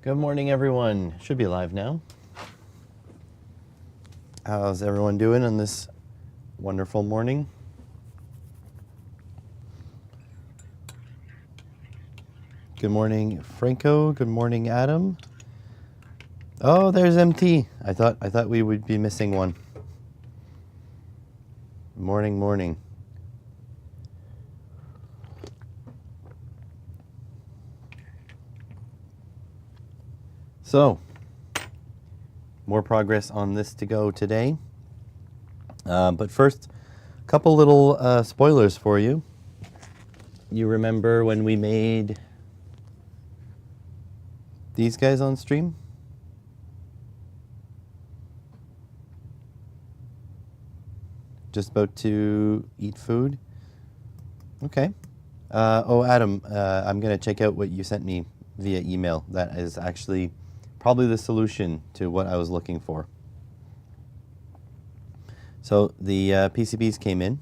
Good morning, everyone. Should be live now. How's everyone doing on this wonderful morning? Good morning, Franco. Good morning, Adam. Oh, there's MT. I thought we would be missing one. Morning. So, more progress on this to go today. But first, a couple little spoilers for you. You remember when we made these guys on stream? Just about to eat food? Okay. Adam, I'm going to check out what you sent me via email. That is actually probably the solution to what I was looking for. So the PCBs came in,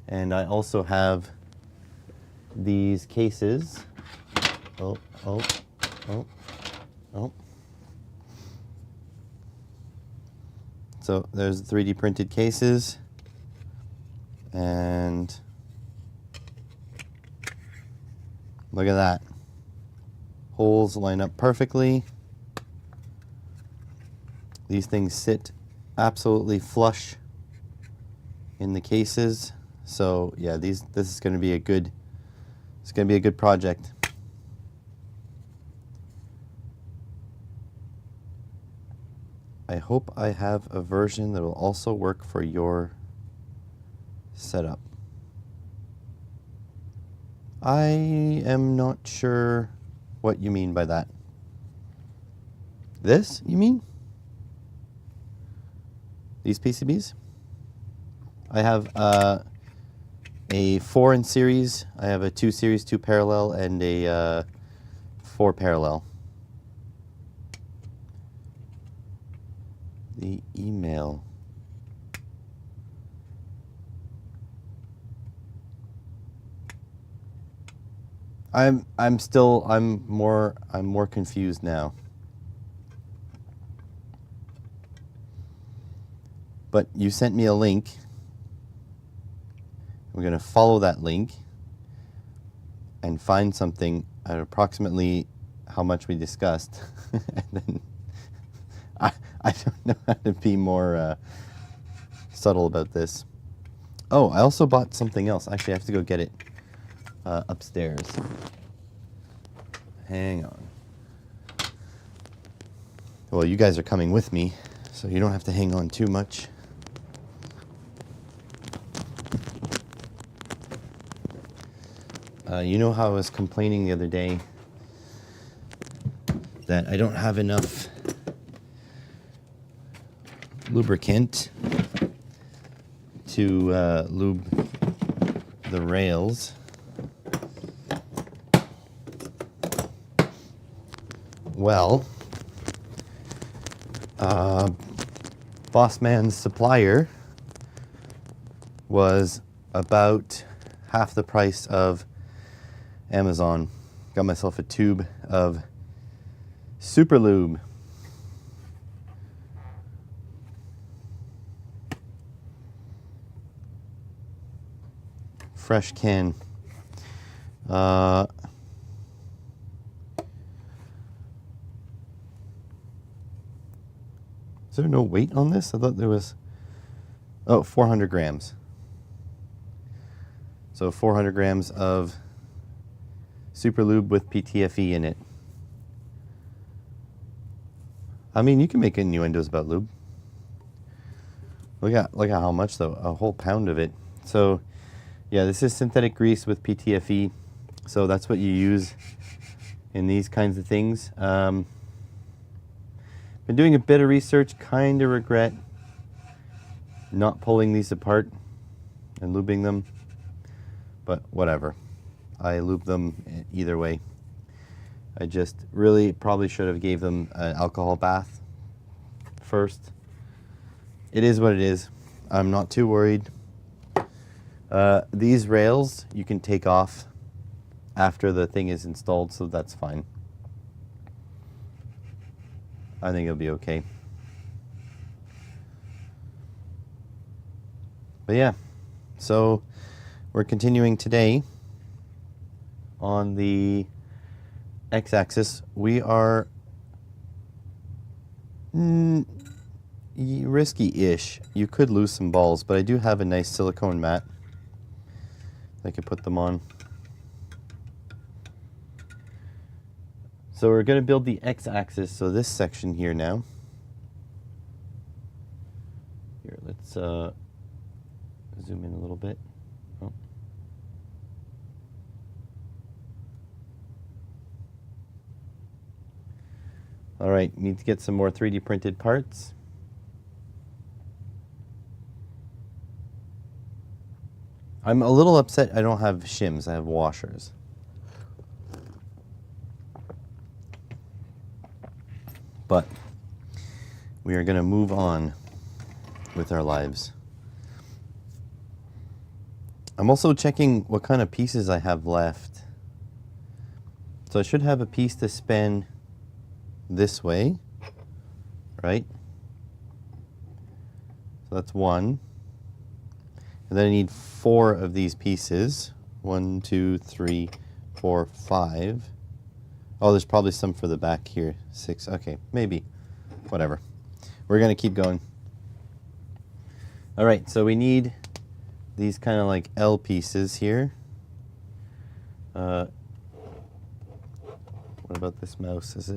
and I also have these cases. Oh. So there's 3D printed cases, and look at that. Holes line up perfectly. These things sit absolutely flush in the cases. So yeah, this is going to be a good project. I hope I have a version that will also work for your setup. I am not sure what you mean by that. This, you mean? These PCBs? I have a 4 in series, I have a 2 series, 2 parallel, and a 4 parallel. The email. I'm more confused now. But you sent me a link. We're going to follow that link and find something at approximately how much we discussed. And then I don't know how to be more subtle about this. Oh, I also bought something else. Actually, I have to go get it upstairs. Hang on. Well, you guys are coming with me, so you don't have to hang on too much. You know how I was complaining the other day that I don't have enough lubricant to lube the rails. Well, Bossman's supplier was about half the price of Amazon. Got myself a tube of Super Lube. Fresh can. Is there no weight on this? I thought there was... Oh, 400 grams. So 400 grams of Super Lube with PTFE in it. I mean, you can make innuendos about lube. Look at how much though, a whole pound of it. So yeah, this is synthetic grease with PTFE. So that's what you use in these kinds of things. Been doing a bit of research, kind of regret not pulling these apart and lubing them, but whatever. I lube them either way. I just really probably should have gave them an alcohol bath first. It is what it is. I'm not too worried. These rails you can take off after the thing is installed, so that's fine. I think it'll be okay. But yeah, so we're continuing today on the x-axis. We are risky-ish. You could lose some balls, but I do have a nice silicone mat. I could put them on. So we're going to build the x-axis, so this section here now. Here, let's zoom in a little bit. Oh. All right, need to get some more 3D printed parts. I'm a little upset I don't have shims, I have washers. But we are going to move on with our lives. I'm also checking what kind of pieces I have left. So I should have a piece to spin this way, right? So that's one. And then I need 4 of these pieces. 1, 2, 3, 4, 5. Oh, there's probably some for the back here. 6, okay, maybe. Whatever. We're gonna keep going. All right, so we need these kind of like L pieces here. What about this mouse? It's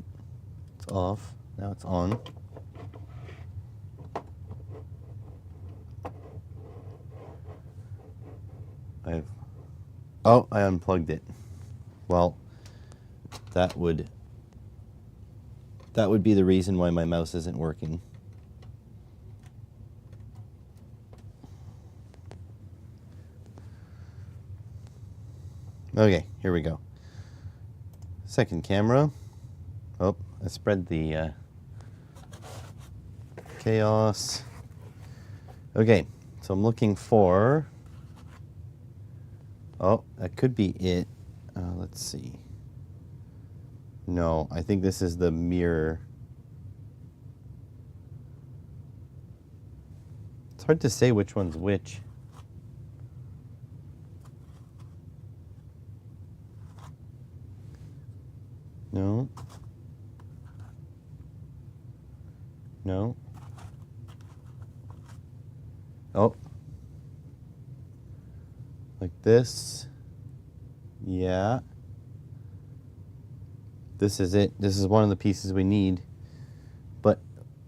off. Now it's on. I unplugged it. Well, that would be the reason why my mouse isn't working. Okay, here we go. Second camera. Oh, I spread the chaos. Okay, so I'm looking for... Oh, that could be it. Let's see. No, I think this is the mirror. It's hard to say which one's which. No. No. Oh. Like this. Yeah. This is it. This is one of the pieces we need. But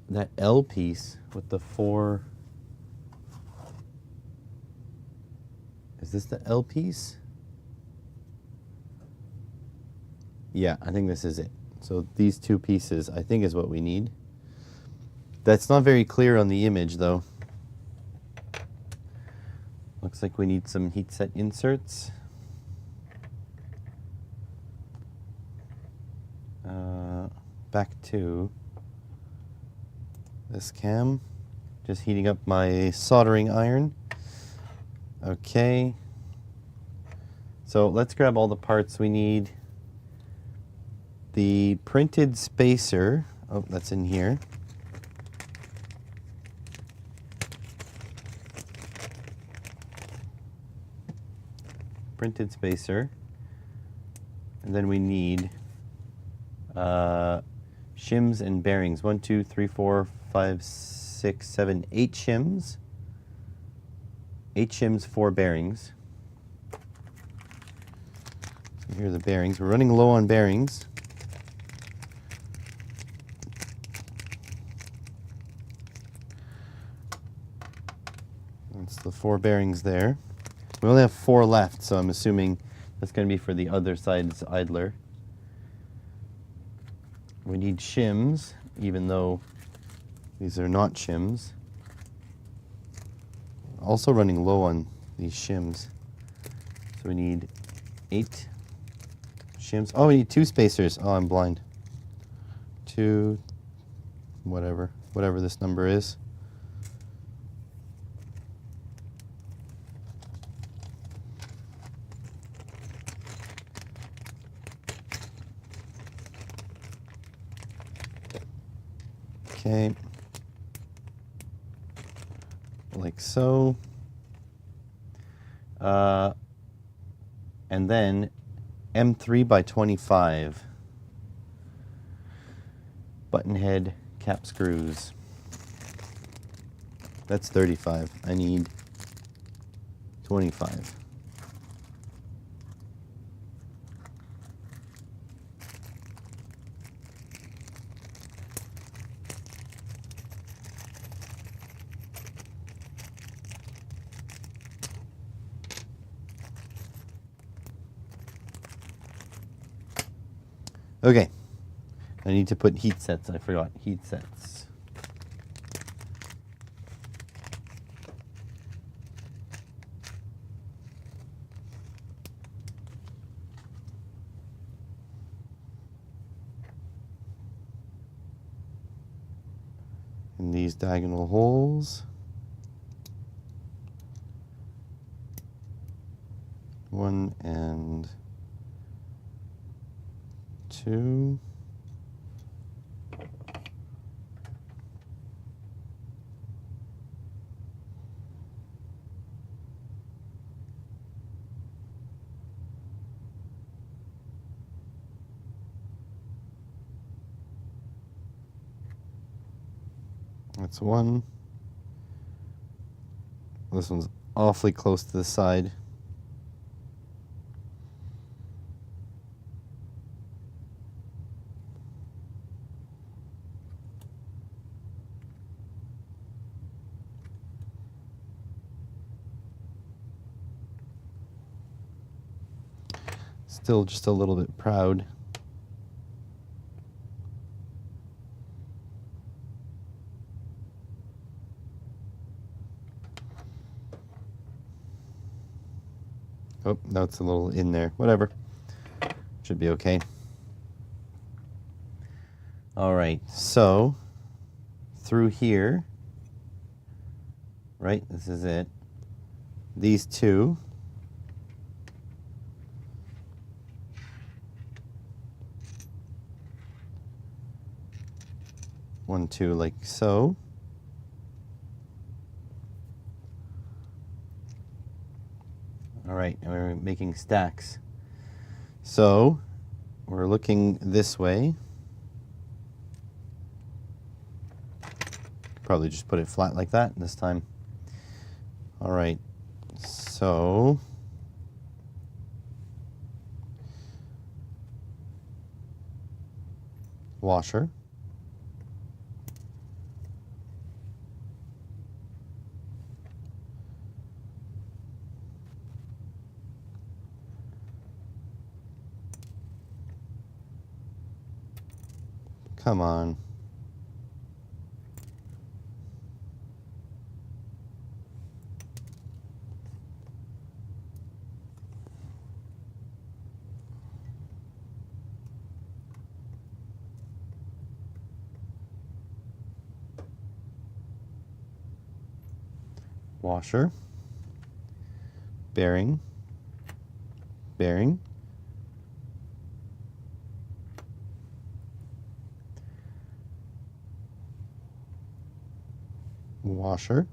that L piece with the 4... Is this the L piece? Yeah, I think this is it. So these 2 pieces, I think, is what we need. That's not very clear on the image, though. Looks like we need some heat set inserts. Back to this cam. Just heating up my soldering iron. Okay. So let's grab all the parts we need. The printed spacer. Oh, that's in here. Printed spacer. And then we need shims and bearings. 1, 2, 3, 4, 5, 6, 7, 8 shims. 8 shims, 4 bearings. So here are the bearings. We're running low on bearings. That's the 4 bearings there. We only have 4 left, so I'm assuming that's going to be for the other side's idler. We need shims, even though these are not shims. Also running low on these shims. So we need 8 shims. Oh, we need 2 spacers. Oh, I'm blind. 2, whatever this number is. Okay. Like so. And then M3 by 25. Button head cap screws. That's 35. I need 25. Okay, I need to put heat sets. I forgot heat sets. In these diagonal holes. 1 and 2. That's 1. This one's awfully close to the side. Still just a little bit proud. Oh, now it's a little in there. Whatever. Should be okay. All right, so through here, right, this is it. These two. One, two, like so. All right, and we're making stacks. So we're looking this way. Probably just put it flat like that this time. All right, so washer. Come on. Washer. Bearing. Bearing. Washer.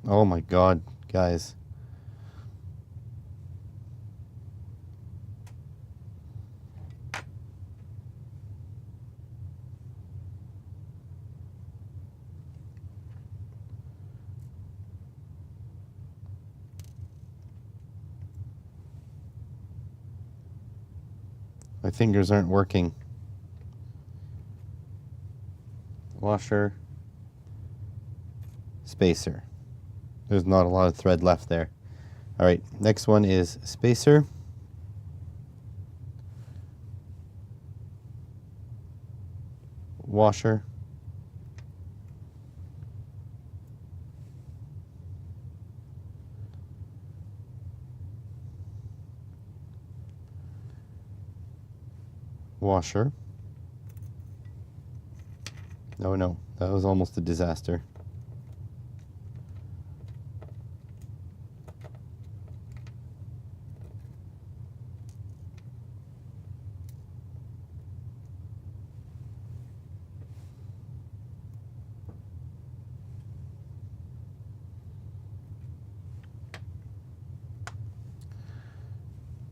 Oh my God, guys. My fingers aren't working. Washer. Spacer. There's not a lot of thread left there. All right, next one is spacer. Washer. Washer. Oh no, that was almost a disaster.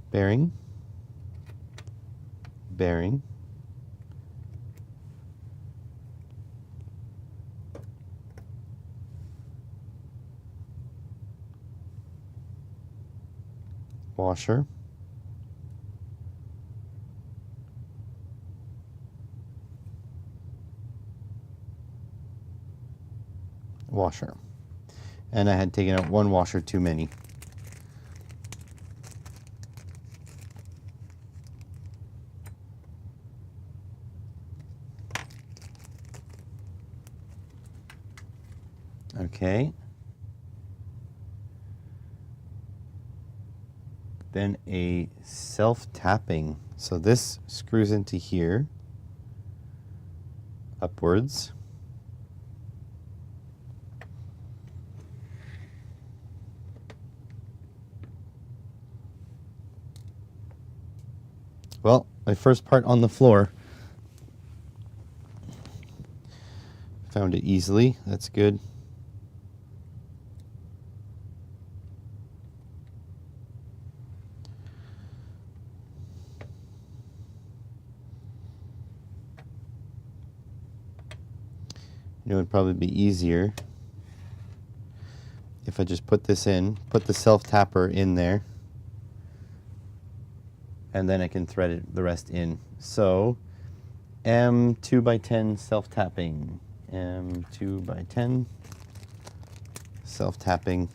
Bearing, bearing, washer, washer. And I had taken out one washer too many. Okay. Then a self-tapping. So this screws into here, upwards. Well, my first part on the floor. Found it easily. That's good. It would probably be easier if I just put this in, put the self-tapper in there, and then I can thread it, the rest in. So M2x10 self-tapping, M2x10 self-tapping.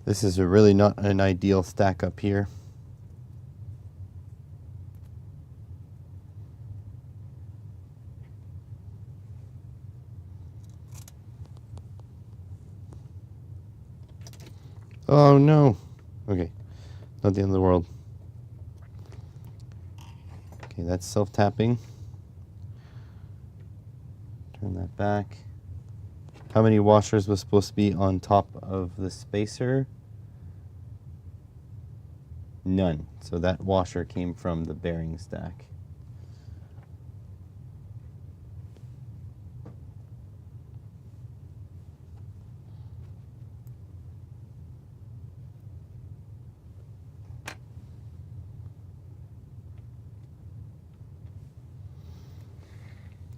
This is really not an ideal stack up here. Oh no. Okay, not the end of the world. Okay, that's self-tapping. Turn that back. How many washers was supposed to be on top of the spacer? None. So that washer came from the bearing stack.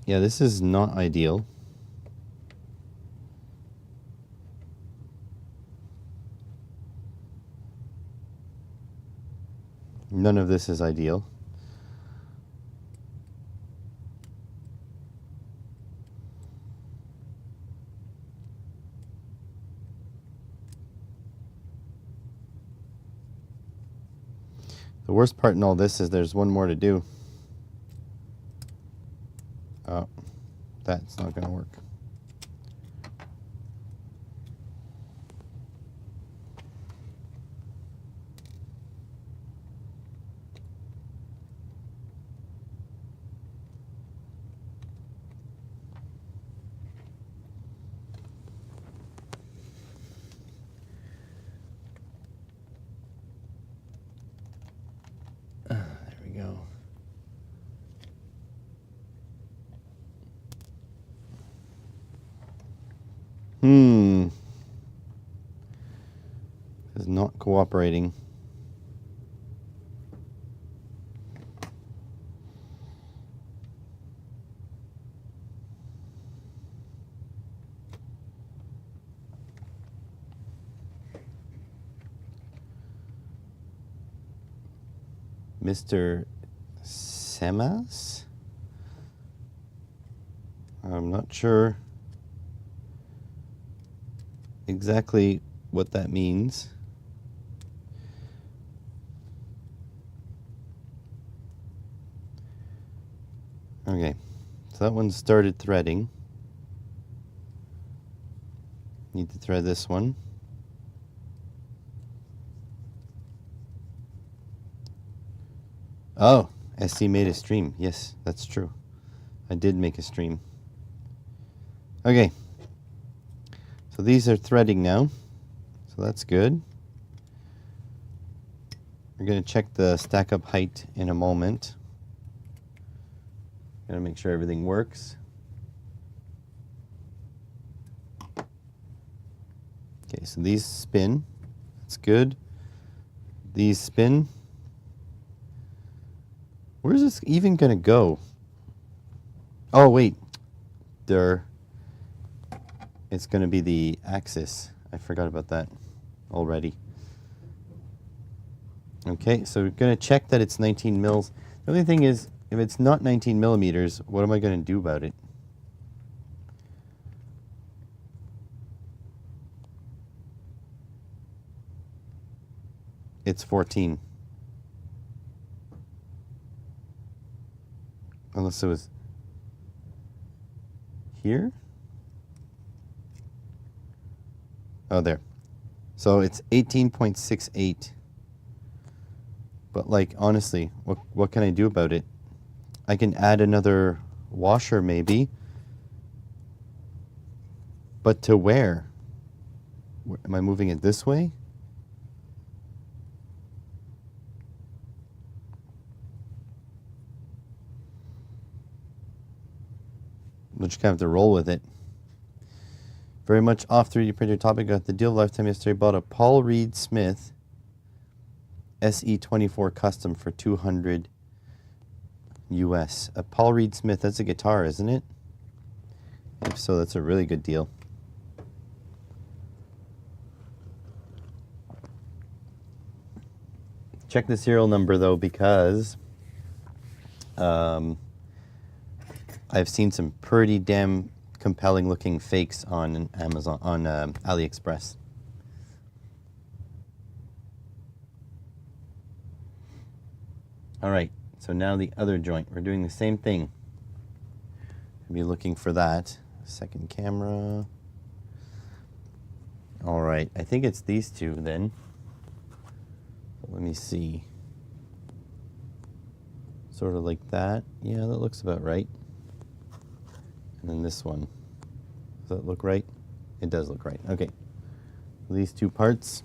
Yeah, this is not ideal. None of this is ideal. The worst part in all this is there's one more to do. Oh, that's not going to work. There we go. This is not cooperating. Mr. Semas? I'm not sure exactly what that means. Okay, so that one started threading. Need to thread this one. Oh, SC made a stream. Yes, that's true. I did make a stream. Okay. So these are threading now. So that's good. We're going to check the stack up height in a moment. Gotta make sure everything works. Okay, so these spin. That's good. These spin. Where's this even gonna go? Oh wait, it's gonna be the axis. I forgot about that already. Okay, so we're gonna check that it's 19 mils. The only thing is, if it's not 19 millimeters, what am I gonna do about it? It's 14. Unless it was here? Oh, there. So it's 18.68. But like, honestly, what can I do about it? I can add another washer maybe. But to where? Am I moving it this way? We'll just kind of have to roll with it. Very much off 3D printer topic. Got the deal of lifetime yesterday. Bought a Paul Reed Smith SE24 custom for $200 US. A Paul Reed Smith, that's a guitar, isn't it? If so, that's a really good deal. Check the serial number though, because I've seen some pretty damn compelling looking fakes on Amazon, on AliExpress. All right, so now the other joint. We're doing the same thing. I'll be looking for that. Second camera. All right, I think it's these two then. Let me see. Sort of like that. Yeah, that looks about right. And then this one. Does that look right? It does look right. Okay. These two parts.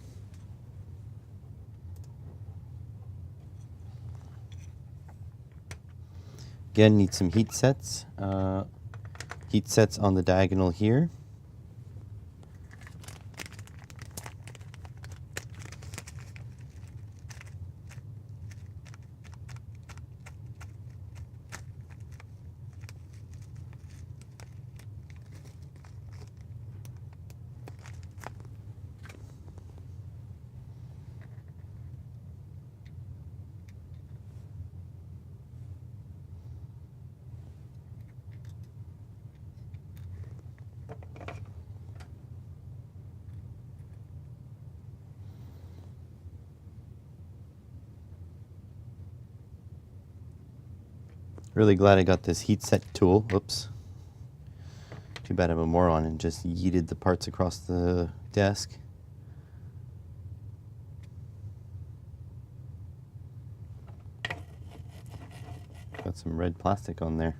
Again, need some heat sets. Heat sets on the diagonal here. Really glad I got this heat set tool. Whoops. Too bad I'm a moron and just yeeted the parts across the desk. Got some red plastic on there.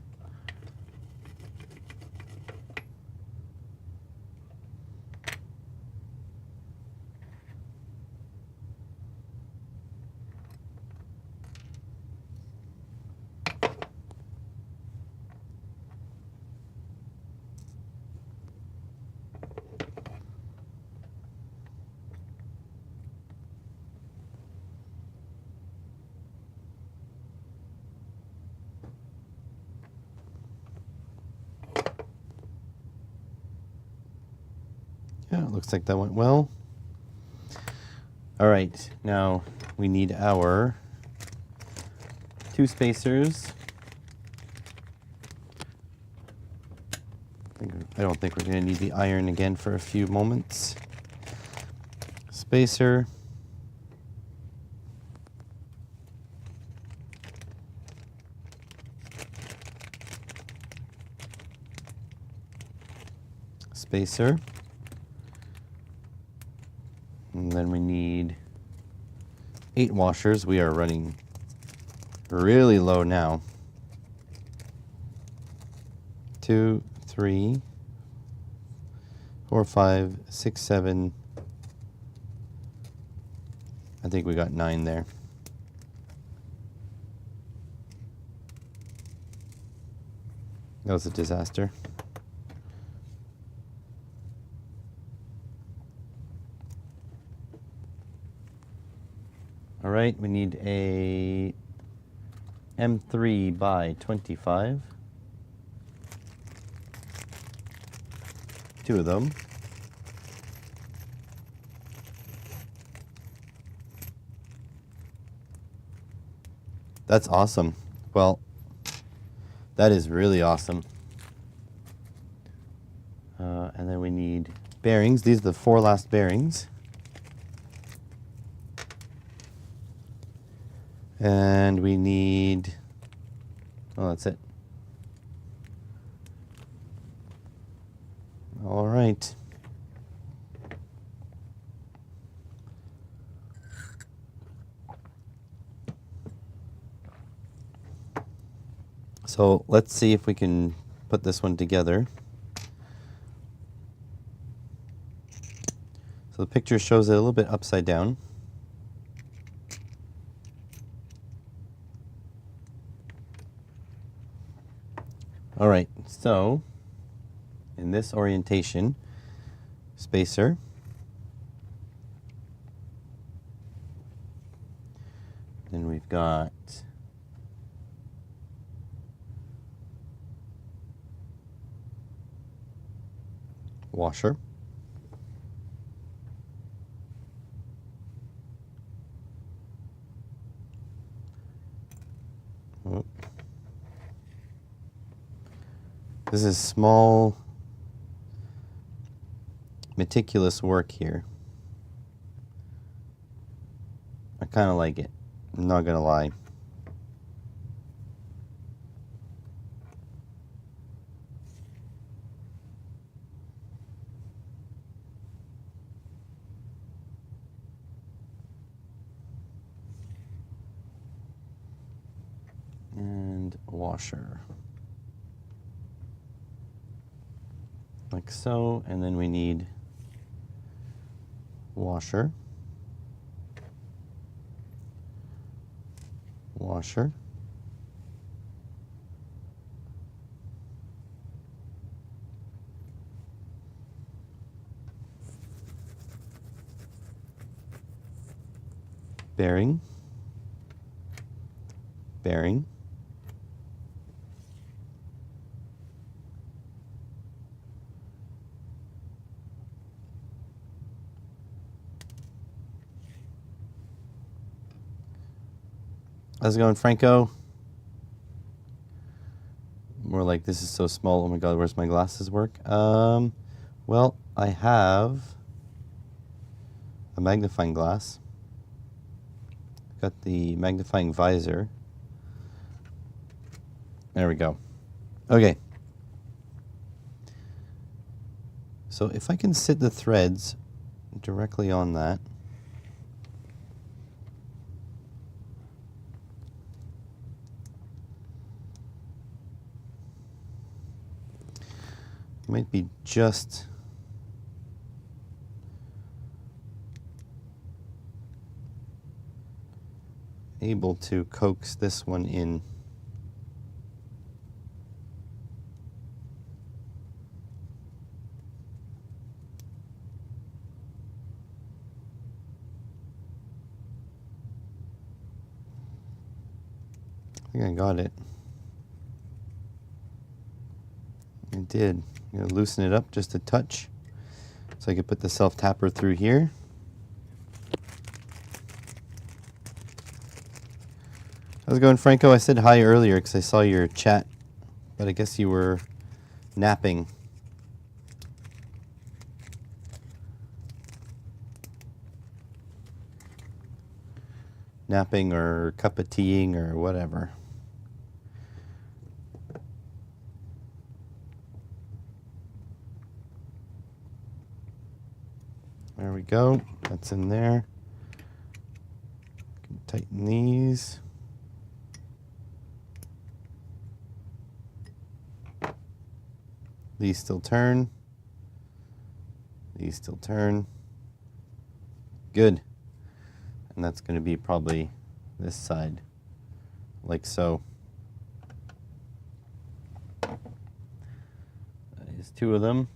Yeah, it looks like that went well. All right, now we need our two spacers. I don't think we're going to need the iron again for a few moments. Spacer. Spacer. And then we need 8 washers. We are running really low now. 2, 3, 4, 5, 6, 7. I think we got 9 there. That was a disaster. All right, we need a M3 by 25. 2 of them. That's awesome. Well, that is really awesome. And then we need bearings. These are the 4 last bearings. And we need, oh, that's it. All right. So let's see if we can put this one together. So the picture shows it a little bit upside down. All right, so in this orientation, spacer, then we've got washer, oh. This is small, meticulous work here. I kind of like it, I'm not gonna lie. And washer. Like so, and then we need washer, washer, bearing, bearing, how's it going, Franco? More like, this is so small, oh my god, where's my glasses work? Well, I have a magnifying glass. Got the magnifying visor. There we go. Okay. So if I can sit the threads directly on that. Might be just able to coax this one in. I think I got it. I did. I'm going to loosen it up just a touch so I can put the self-tapper through here. How's it going, Franco? I said hi earlier because I saw your chat, but I guess you were napping. Napping or cup of teaing or whatever. There we go. That's in there. Tighten these. These still turn. These still turn. Good. And that's going to be probably this side, like so. That is 2 of them.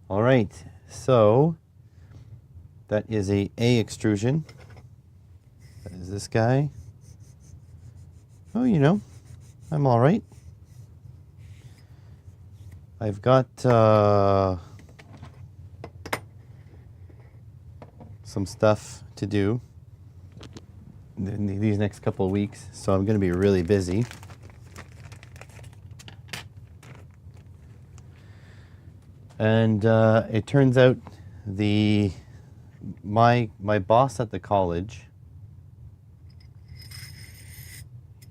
All right, so that is a extrusion. That is this guy. Oh, you know, I'm all right. I've got some stuff to do in these next couple of weeks, so I'm going to be really busy. And it turns out my boss at the college,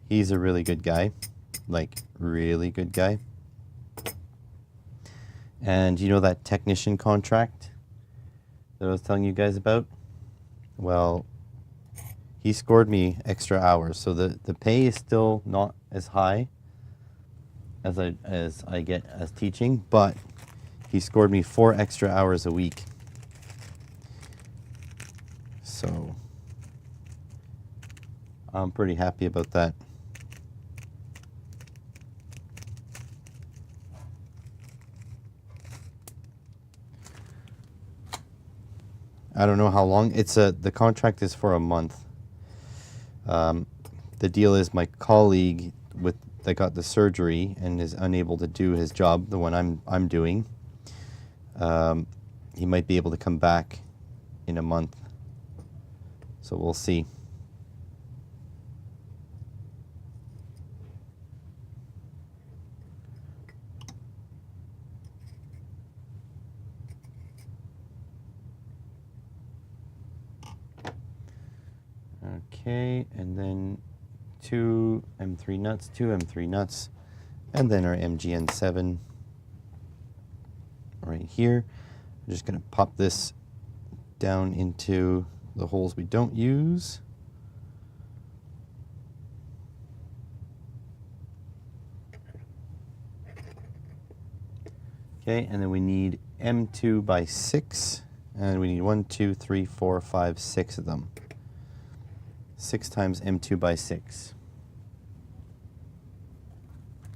he's a really good guy, like really good guy. And you know that technician contract that I was telling you guys about? Well, he scored me extra hours, so the pay is still not as high as I get as teaching, but he scored me 4 extra hours a week. So I'm pretty happy about that. I don't know how long. The contract is for a month. The deal is my colleague that got the surgery and is unable to do his job, the one I'm doing. He might be able to come back in a month. So we'll see. Okay, and then 2 M3 nuts, 2 M3 nuts, and then our MGN7 right here. I'm just going to pop this down into the holes we don't use. Okay, and then we need M2 by 6, and we need 1, 2, 3, 4, 5, 6 of them. 6 times M2 by 6.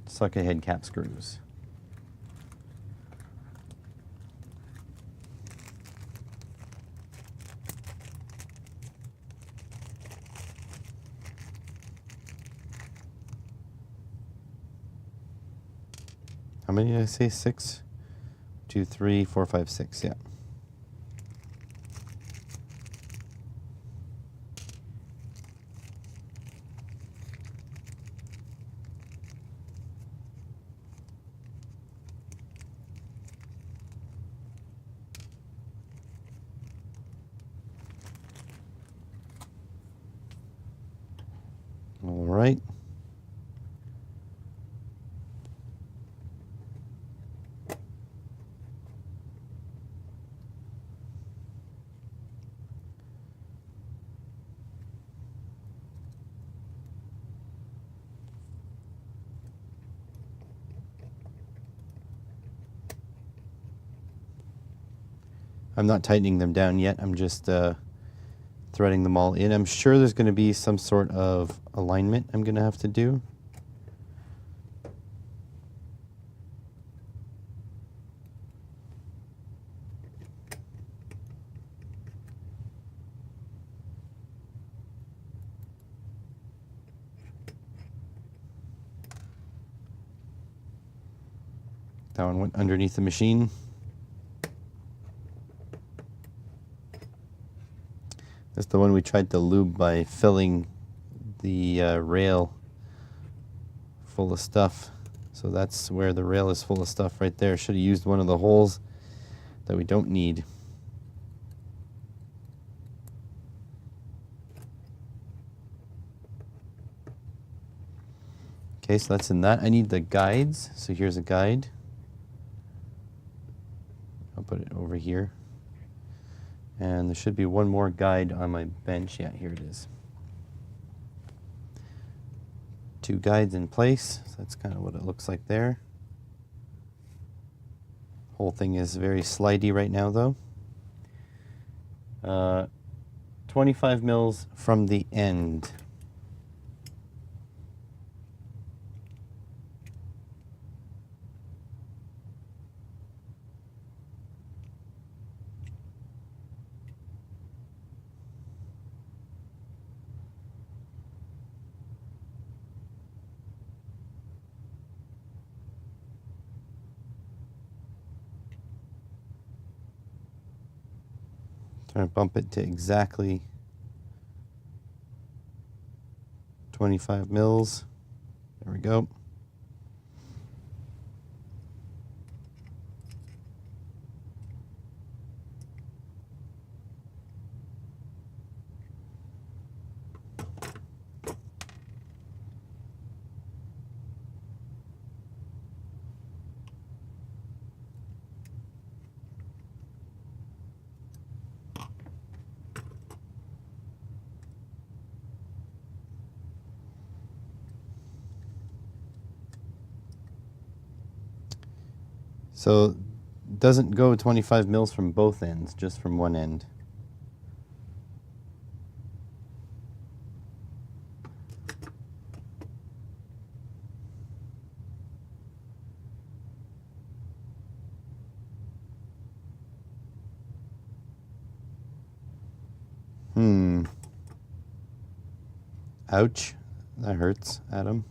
Socket head cap screws. How many did I say? 6? 2, 3, 4, 5, 6, yeah. All right. I'm not tightening them down yet. I'm just threading them all in. I'm sure there's going to be some sort of alignment I'm going to have to do. That one went underneath the machine. That's the one we tried to lube by filling the rail full of stuff. So that's where the rail is full of stuff right there. Should have used one of the holes that we don't need. Okay, so that's in that. I need the guides. So here's a guide. put it over here. And there should be one more guide on my bench. Yeah, here it is. 2 guides in place. So that's kind of what it looks like there. Whole thing is very slidey right now, though. 25 mils from the end. Trying to bump it to exactly 25 mils. There we go. So it doesn't go 25 mils from both ends, just from one end. Ouch. That hurts, Adam.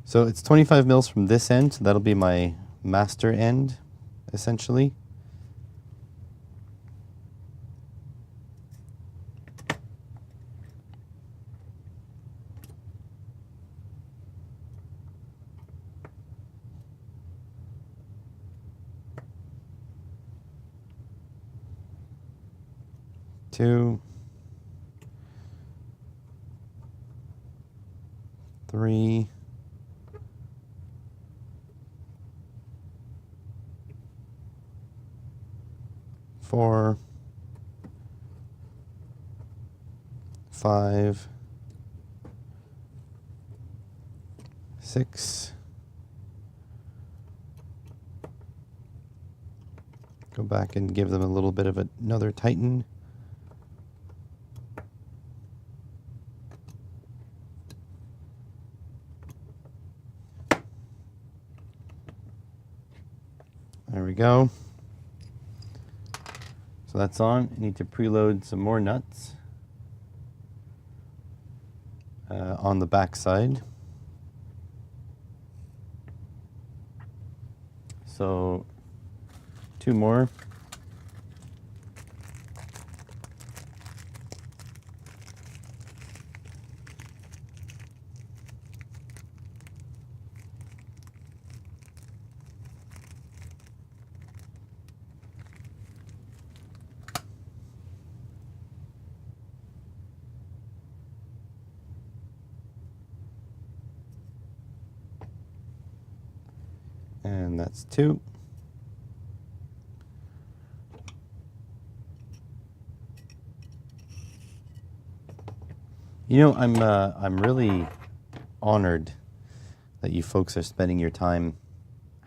So it's 25 mils from this end, so that'll be my master end, essentially. Two, 3, 4, 5, 6. Go back and give them a little bit of another tighten. There we go. So that's on. I need to preload some more nuts on the back side. So 2 more. And that's 2. You know, I'm really honored that you folks are spending your time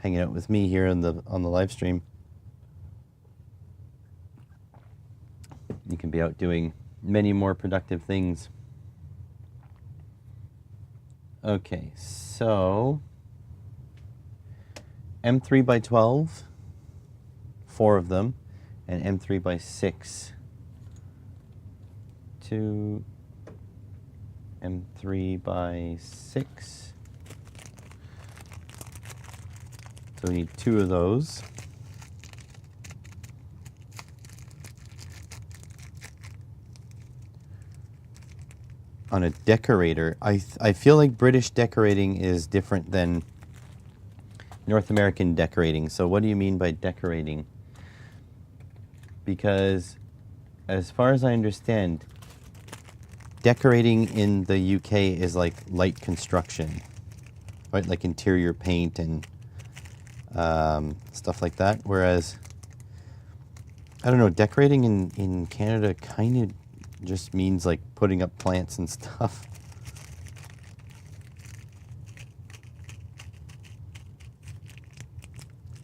hanging out with me here on the live stream. You can be out doing many more productive things. Okay, so M3 by 12, 4 of them, and M3 by 6, 2, M3 by 6. So we need 2 of those. On a decorator, I feel like British decorating is different than North American decorating. So what do you mean by decorating? Because as far as I understand, decorating in the UK is like light construction, right? Like interior paint and stuff like that. Whereas, I don't know, decorating in Canada kind of just means like putting up plants and stuff.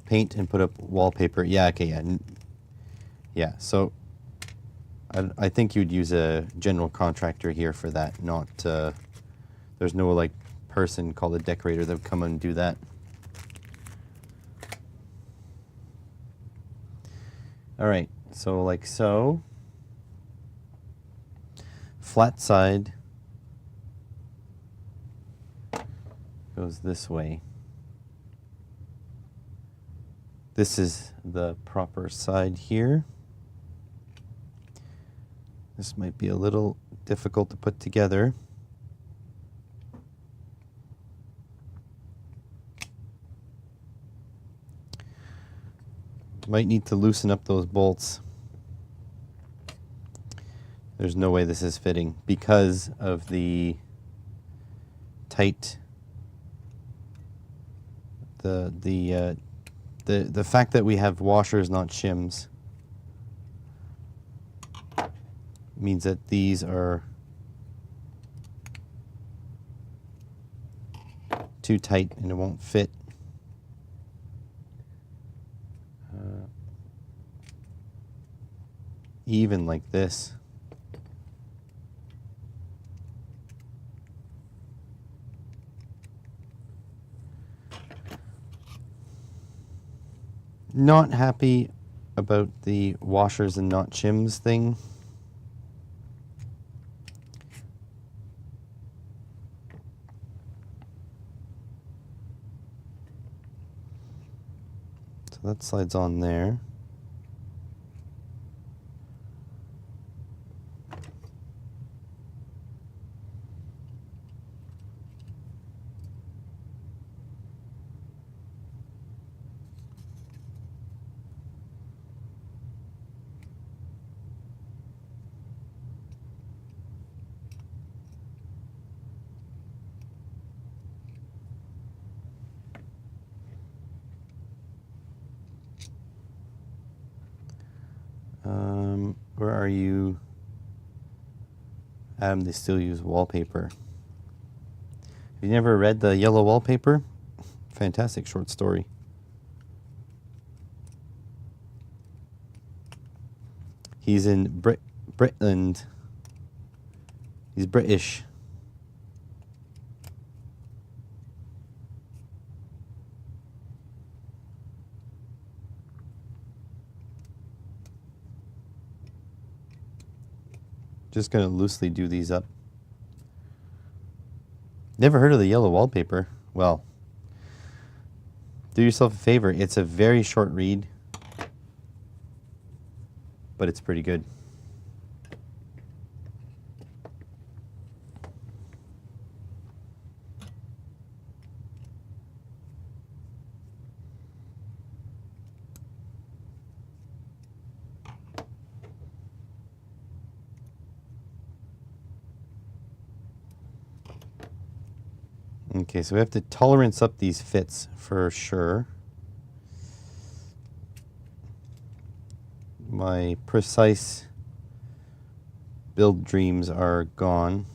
Paint and put up wallpaper. Yeah, okay, yeah. Yeah, so I think you'd use a general contractor here for that, not, there's no like person called a decorator that would come and do that. All right, so like so. Flat side goes this way. This is the proper side here. This might be a little difficult to put together. Might need to loosen up those bolts. There's no way this is fitting because of the tight, the fact that we have washers, not shims, means that these are too tight and it won't fit. Even like this. Not happy about the washers and not shims thing. So that slides on there. Where are you? Adam, they still use wallpaper. Have you never read The Yellow Wallpaper? Fantastic short story. He's in Britland. He's British. Just going to loosely do these up. Never heard of The Yellow Wallpaper? Well, do yourself a favor. It's a very short read, but it's pretty good. Okay, so we have to tolerance up these fits for sure. My precise build dreams are gone.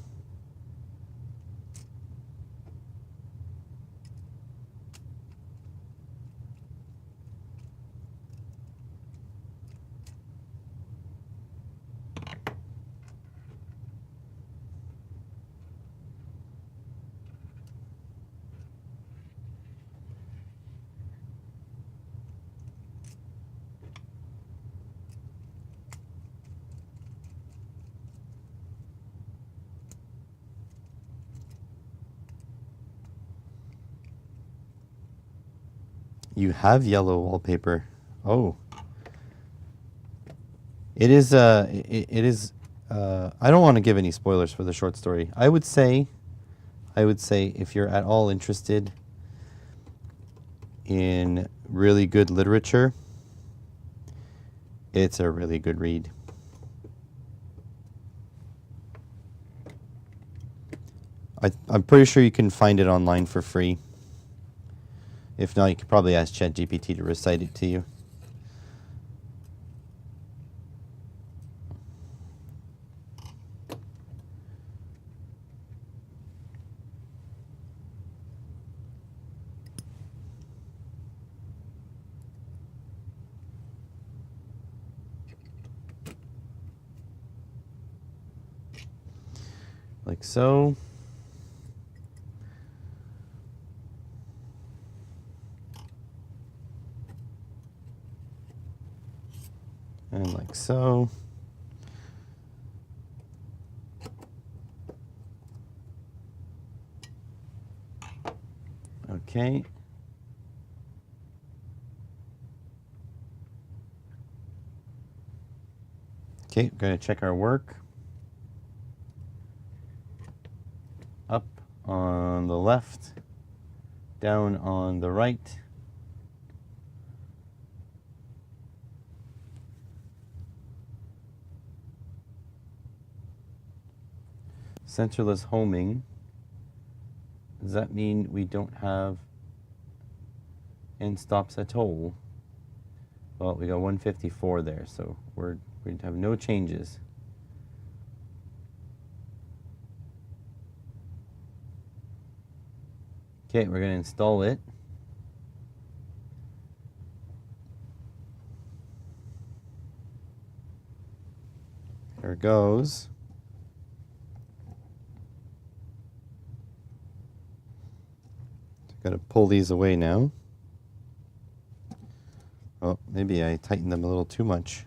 You have yellow wallpaper. Oh. It is, I don't want to give any spoilers for the short story. I would say if you're at all interested in really good literature, it's a really good read. I'm pretty sure you can find it online for free. If not, you could probably ask ChatGPT to recite it to you. Like so. And like so. Okay. Okay, we're going to check our work. Up on the left, down on the right. Centerless homing. Does that mean we don't have end stops at all? Well, we got 154 there, so we're going to have no changes. Okay, we're going to install it. There it goes. Got to pull these away now. Oh, maybe I tightened them a little too much.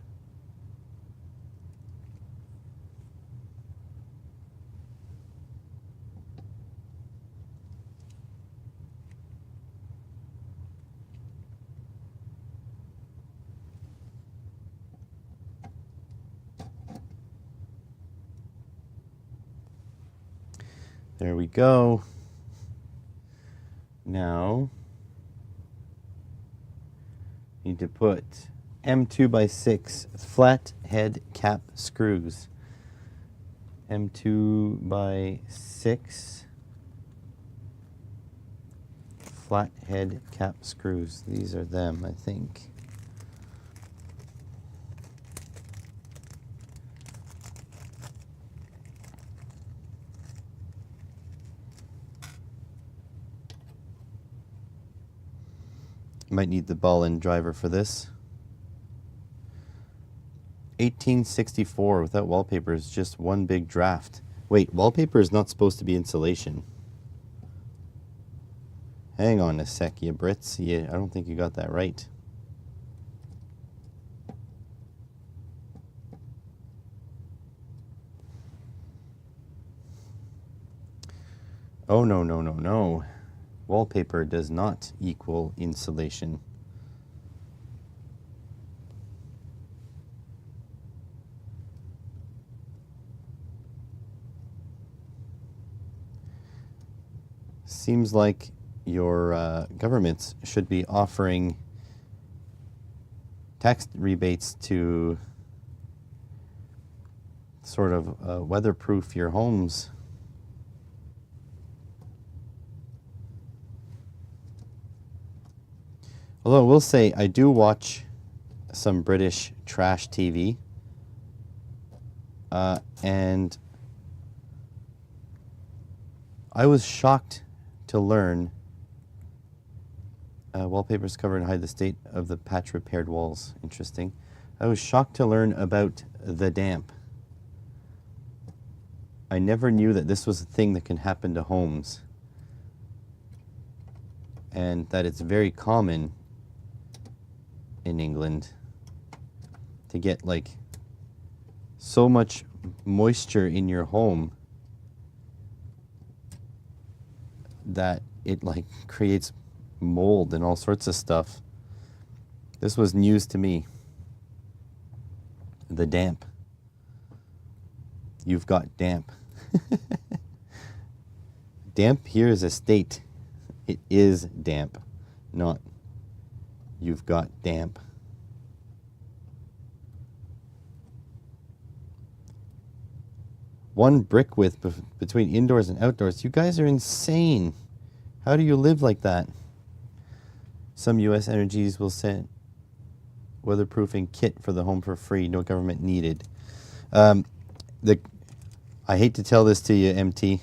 There we go. Now, need to put M2x6 flat head cap screws. M2x6 flat head cap screws. These are them, I think. Might need the ball and driver for this. 1864 without wallpaper is just one big draft. Wait, wallpaper is not supposed to be insulation. Hang on a sec, you Brits. Yeah, I don't think you got that right. Oh, no, no, no, no. Wallpaper does not equal insulation. Seems like your governments should be offering tax rebates to sort of weatherproof your homes. Although I will say, I do watch some British trash TV, and I was shocked to learn wallpapers cover and hide the state of the patch repaired walls. Interesting. I was shocked to learn about the damp. I never knew that this was a thing that can happen to homes, and that it's very common in England to get like so much moisture in your home that it like creates mold and all sorts of stuff. This was news to me. The damp. You've got damp. Damp here is a state. It is damp, not you've got damp. 1 brick width between indoors and outdoors. You guys are insane. How do you live like that? Some U.S. energies will send weatherproofing kit for the home for free. No government needed. I hate to tell this to you, MT.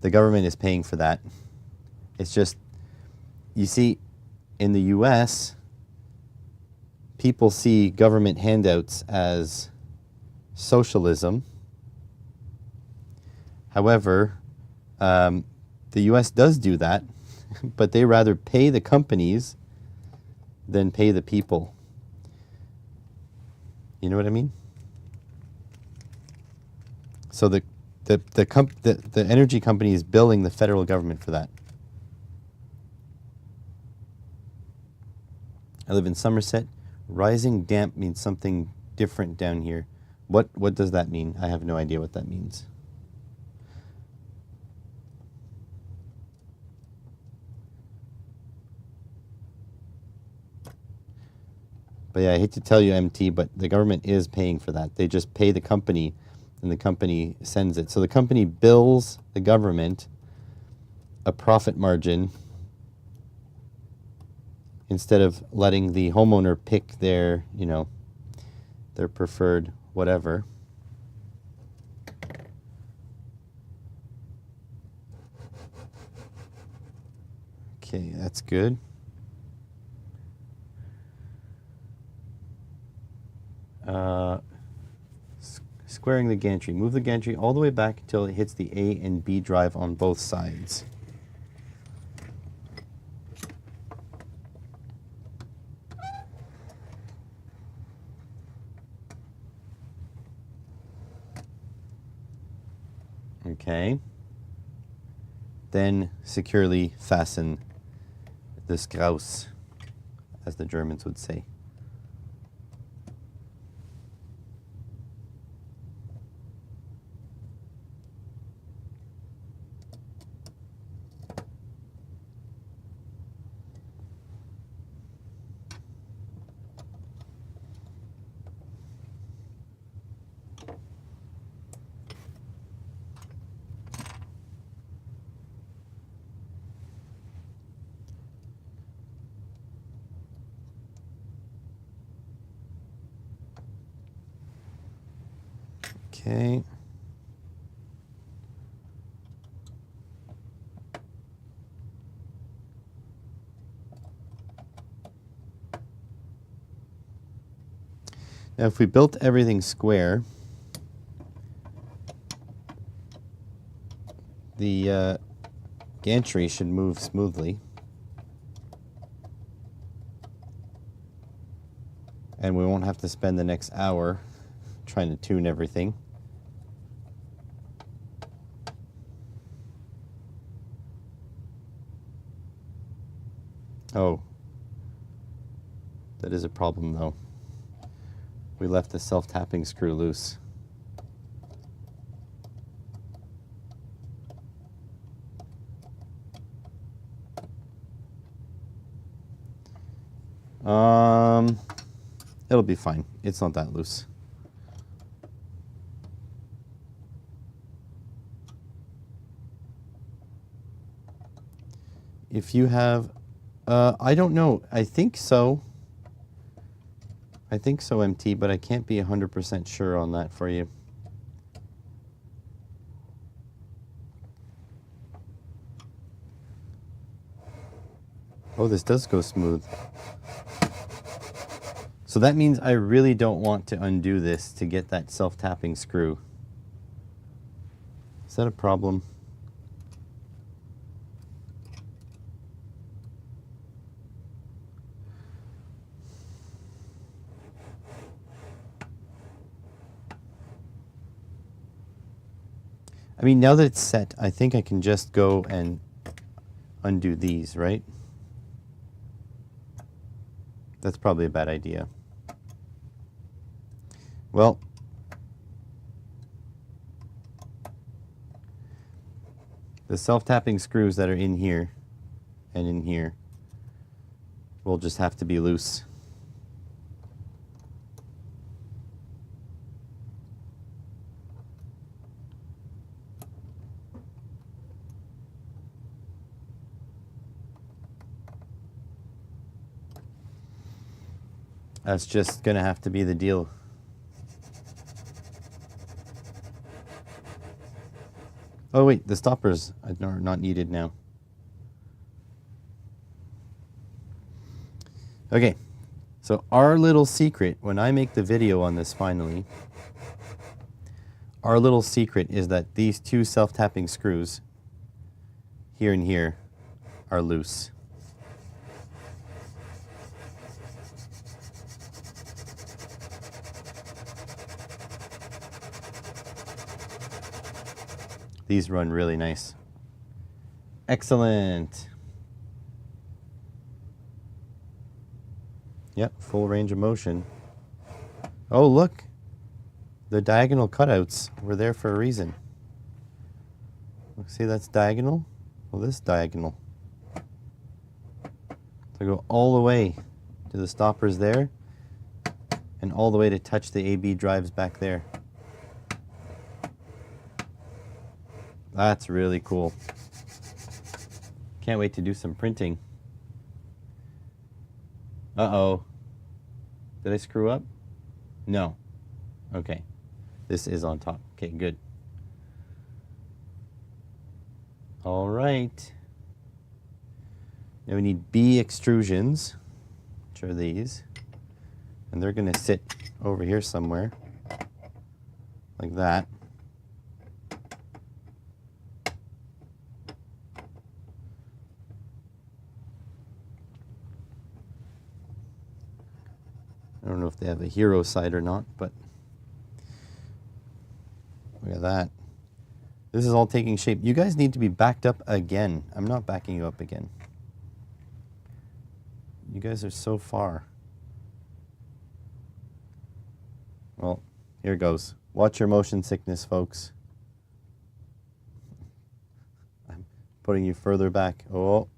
The government is paying for that. It's just, you see, in the U.S., people see government handouts as socialism. However, the U.S. does do that, but they rather pay the companies than pay the people. You know what I mean? So the energy company is billing the federal government for that. I live in Somerset. Rising damp means something different down here. What does that mean? I have no idea what that means. But yeah, I hate to tell you, MT, but the government is paying for that. They just pay the company, and the company sends it. So the company bills the government a profit margin instead of letting the homeowner pick their, you know, their preferred whatever. Okay, that's good. Squaring the gantry. Move the gantry all the way back until it hits the A and B drive on both sides. Okay. Then securely fasten the Strauss, as the Germans would say. Okay. Now, if we built everything square, the gantry should move smoothly. And we won't have to spend the next hour trying to tune everything. Oh, that is a problem though. We left the self-tapping screw loose. It'll be fine. It's not that loose. If you have, I don't know. I think so. I think so, MT, but I can't be 100% sure on that for you. Oh, this does go smooth. So that means I really don't want to undo this to get that self-tapping screw. Is that a problem? I mean, now that it's set, I think I can just go and undo these, right? That's probably a bad idea. Well, the self-tapping screws that are in here and in here will just have to be loose. That's just gonna have to be the deal. Oh wait, the stoppers are not needed now. Okay, so our little secret, when I make the video on this finally, our little secret is that these two self-tapping screws, here and here, are loose. These run really nice. Excellent. Yep, full range of motion. Oh, look. The diagonal cutouts were there for a reason. See, that's diagonal. Well, this is diagonal. So go all the way to the stoppers there and all the way to touch the AB drives back there. That's really cool. Can't wait to do some printing. Uh-oh. Did I screw up? No. Okay. This is on top. Okay, good. All right. Now we need B extrusions, which are these. And they're going to sit over here somewhere, like that. I don't know if they have a hero side or not, but look at that. This is all taking shape. You guys need to be backed up again. I'm not backing you up again. You guys are so far. Well, here goes. Watch your motion sickness, folks. I'm putting you further back. Oh.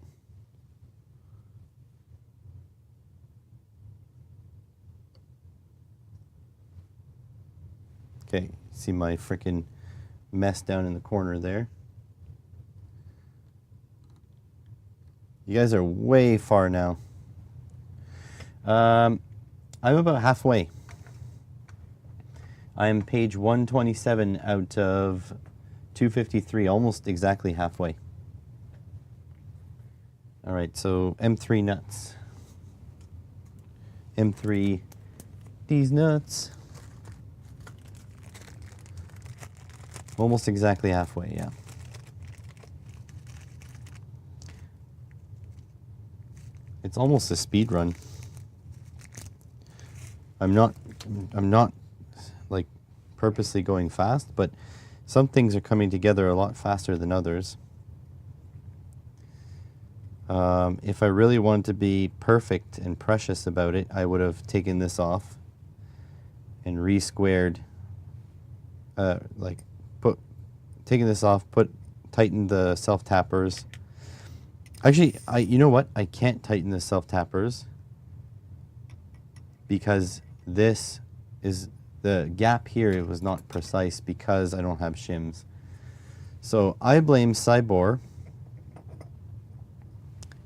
Okay, see my frickin' mess down in the corner there. You guys are way far now. I'm about halfway. I am page 127 out of 253, almost exactly halfway. All right, so M3 nuts. M3, these nuts. Almost exactly halfway, yeah. It's almost a speed run. I'm not like purposely going fast, but some things are coming together a lot faster than others. If I really wanted to be perfect and precious about it, I would have taken this off and re-squared, taken this off, tightened the self-tappers. Actually, you know what? I can't tighten the self-tappers because this is, the gap here, it was not precise because I don't have shims. So I blame Cybor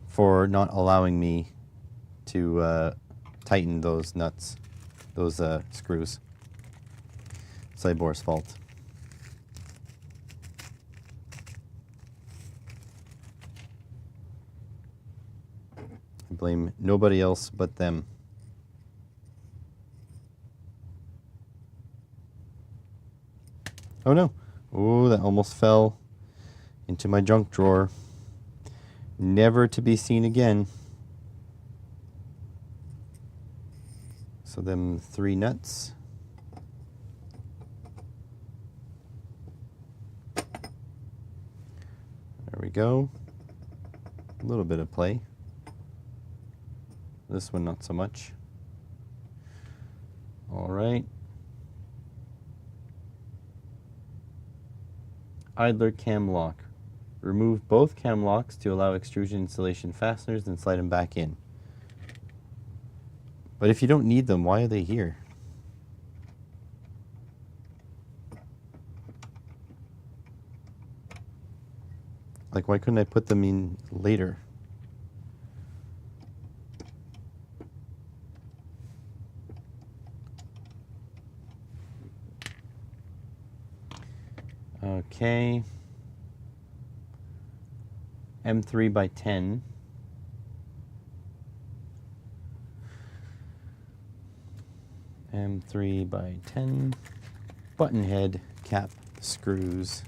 for not allowing me to tighten those nuts, those screws. Cybor's fault. I blame nobody else but them. Oh no. Oh, that almost fell into my junk drawer. Never to be seen again. So them 3 nuts. There we go. A little bit of play. This one not so much. All right. Idler cam lock. Remove both cam locks to allow extrusion installation fasteners and slide them back in. But if you don't need them, why are they here? Like, why couldn't I put them in later? Okay. M3 by 10. M3 by 10. Button head, cap, screws.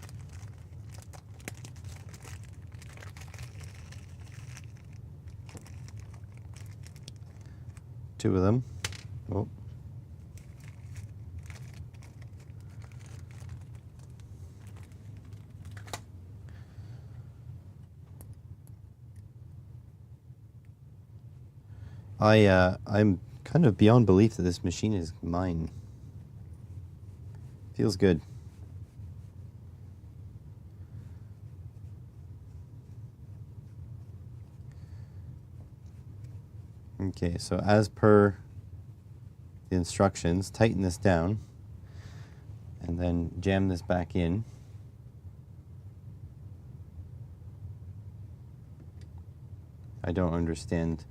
Two of them. Oh. I'm kind of beyond belief that this machine is mine. Feels good. Okay, so as per the instructions, tighten this down and then jam this back in. I don't understand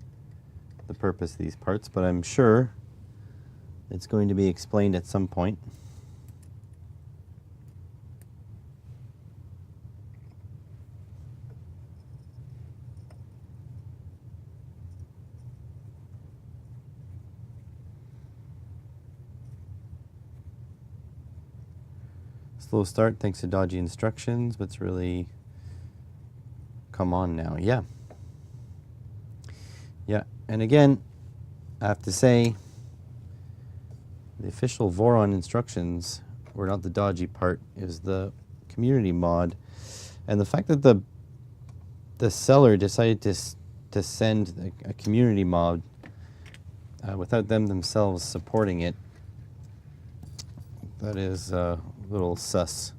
the purpose of these parts, but I'm sure it's going to be explained at some point. Slow start thanks to dodgy instructions, but it's really come on now. Yeah. Yeah, and again, I have to say, the official Voron instructions were not the dodgy part, it was the community mod. And the fact that the seller decided to send a community mod without them themselves supporting it, that is a little sus.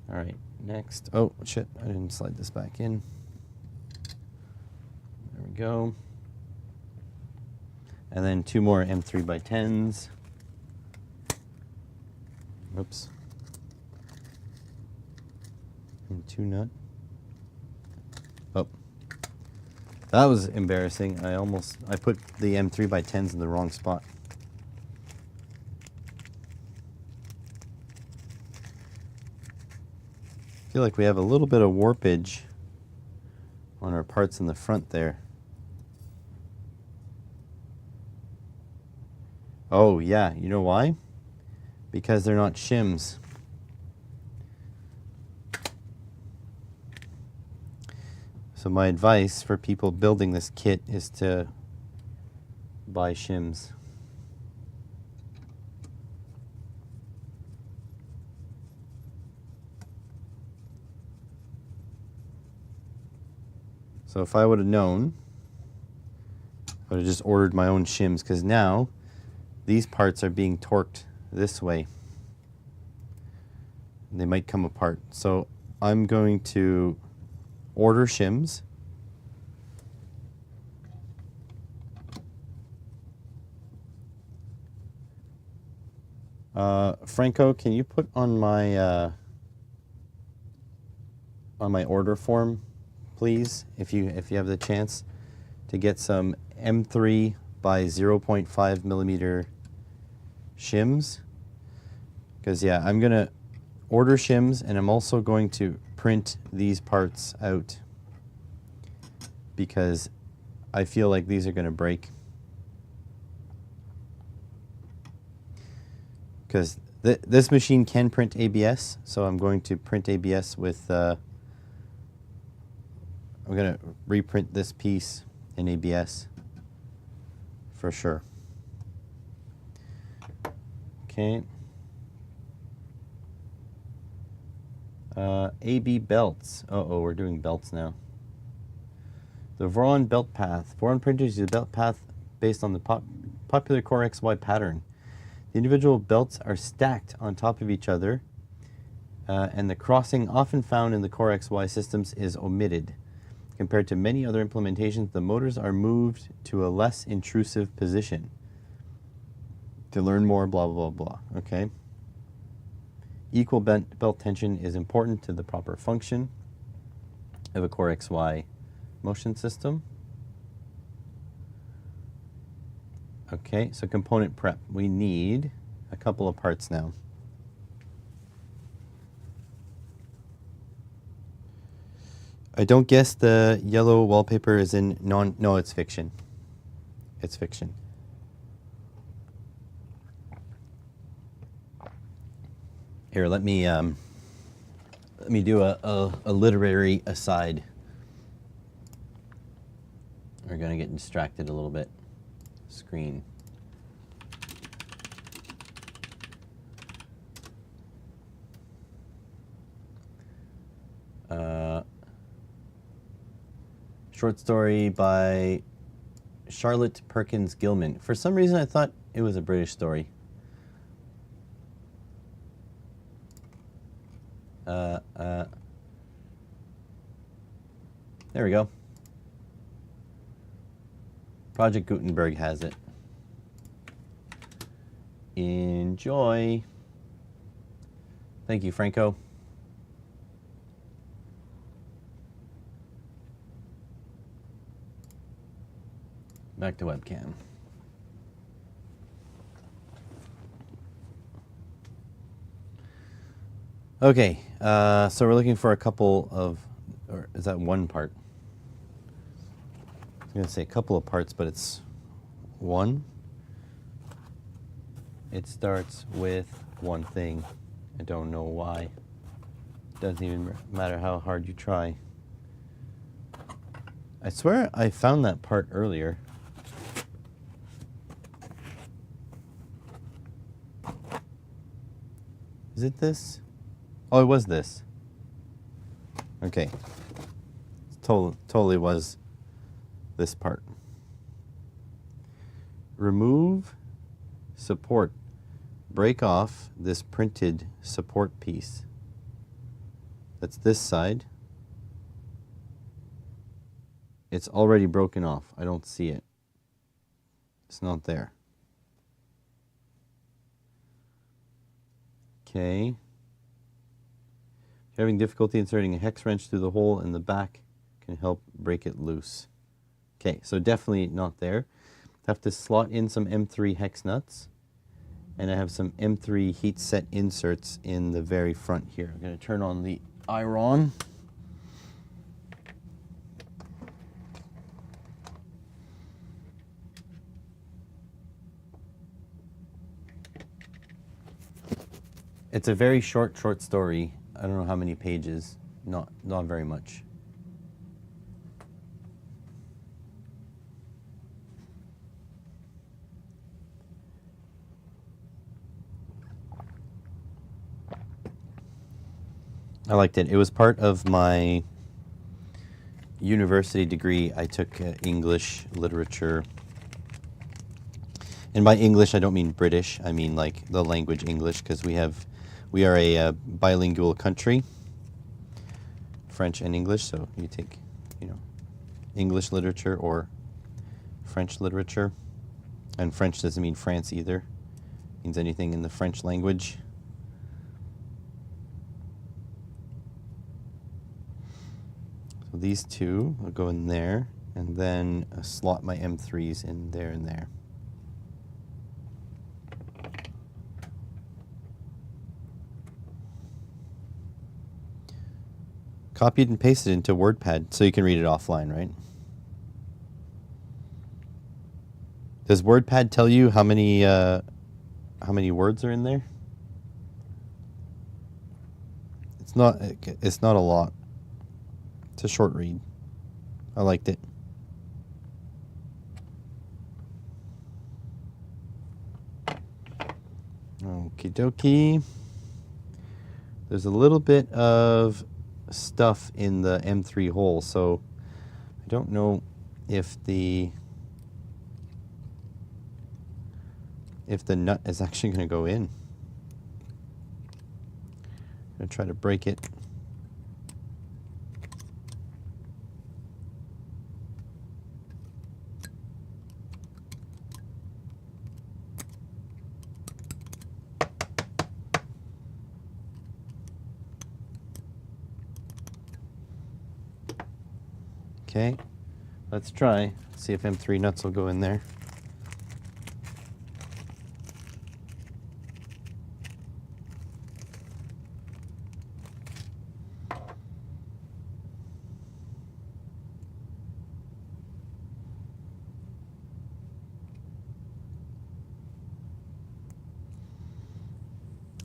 All right, next. Oh, shit, I didn't slide this back in. There we go. And then two more M3 by 10s. Oops. And two nut. Oh. That was embarrassing. I put the M3 by 10s in the wrong spot. I feel like we have a little bit of warpage on our parts in the front there. Oh yeah, you know why? Because they're not shims. So my advice for people building this kit is to buy shims. So if I would have known, I would have just ordered my own shims, because now these parts are being torqued this way. They might come apart. So I'm going to order shims. Franco, can you put on my order form, please, if you have the chance, to get some M3 by 0.5 millimeter shims? Because yeah, I'm gonna order shims, and I'm also going to print these parts out because I feel like these are gonna break. Because this machine can print ABS, so I'm going to print ABS with, I'm going to reprint this piece in ABS for sure. Okay. AB belts. Uh-oh, we're doing belts now. The Voron belt path. Voron printers use a belt path based on the popular Core XY pattern. The individual belts are stacked on top of each other, and the crossing often found in the Core XY systems is omitted. Compared to many other implementations, the motors are moved to a less intrusive position. To learn more, blah, blah, blah, blah. Okay. Equal belt tension is important to the proper function of a Core XY motion system. Okay, so component prep. We need a couple of parts now. I don't guess the yellow wallpaper is in non... No, it's fiction. It's fiction. Here, let me do a literary aside. We're going to get distracted a little bit. Screen. Short story by Charlotte Perkins Gilman. For some reason, I thought it was a British story. There we go. Project Gutenberg has it. Enjoy. Thank you, Franco. Back to webcam. Okay, so we're looking for a couple of, or is that one part? I was going to say a couple of parts, but it's one. It starts with one thing. I don't know why. Doesn't even matter how hard you try. I swear I found that part earlier. Is it this? Oh, it was this. Okay. Totally was this part. Remove support. Break off this printed support piece. That's this side. It's already broken off. I don't see it. It's not there. Okay. If you're having difficulty inserting a hex wrench through the hole in the back, can help break it loose. Okay, so definitely not there. Have to slot in some M3 hex nuts, and I have some M3 heat set inserts in the very front here. I'm going to turn on the iron. It's a very short story. I don't know how many pages. Not very much. I liked it. It was part of my university degree. I took English literature. And by English, I don't mean British. I mean like the language English, because we are a bilingual country, French and English. So you take, English literature or French literature. And French doesn't mean France either. It means anything in the French language. So these two will go in there, and then slot my M3s in there and there. Copied and pasted into WordPad so you can read it offline, right? Does WordPad tell you how many words are in there? It's not a lot. It's a short read. I liked it. Okie dokie. There's a little bit of stuff in the M3 hole, so I don't know if the nut is actually going to go in. I'm going to try to break it. Okay, let's try. See if M3 nuts will go in there.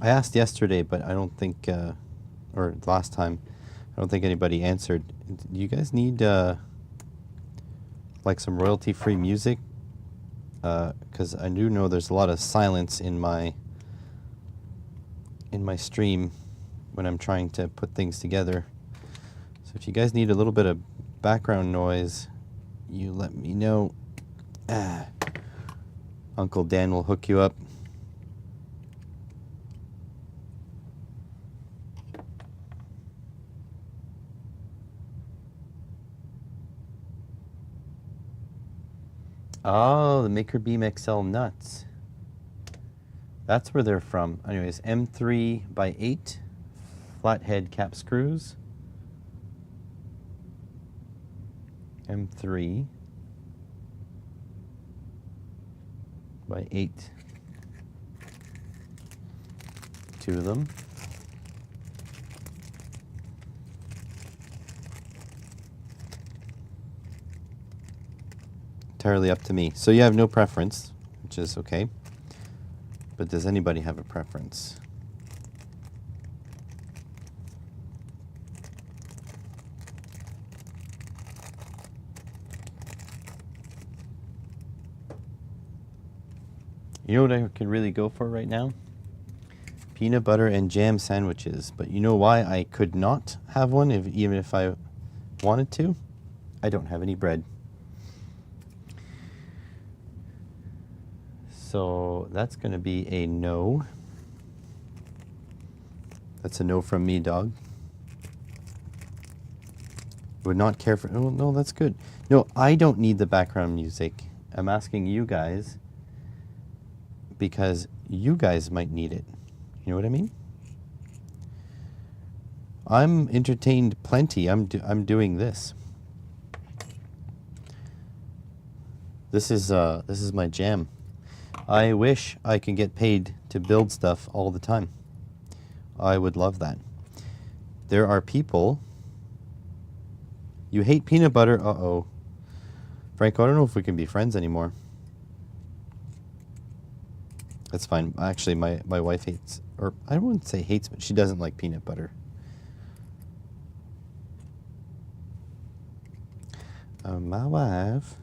I asked yesterday, but I don't think, or last time, I don't think anybody answered. Do you guys need like some royalty-free music? Because I do know there's a lot of silence in my stream when I'm trying to put things together. So if you guys need a little bit of background noise, you let me know. Uncle Dan will hook you up. Oh, the Maker Beam XL nuts. That's where they're from. Anyways, M3x8 flathead cap screws. M3 by 8. 2 of them. Entirely up to me. So you have no preference, which is okay. But does anybody have a preference? You know what I could really go for right now? Peanut butter and jam sandwiches. But you know why I could not have one, even if I wanted to? I don't have any bread. So that's going to be a no. That's a no from me, dog. Would not care for... Oh, no, that's good. No, I don't need the background music. I'm asking you guys because you guys might need it. You know what I mean? I'm entertained plenty. I'm doing this. This is my jam. I wish I could get paid to build stuff all the time. I would love that. There are people... You hate peanut butter? Uh-oh. Franco, I don't know if we can be friends anymore. That's fine. Actually, my wife hates... Or I wouldn't say hates, but she doesn't like peanut butter. My wife...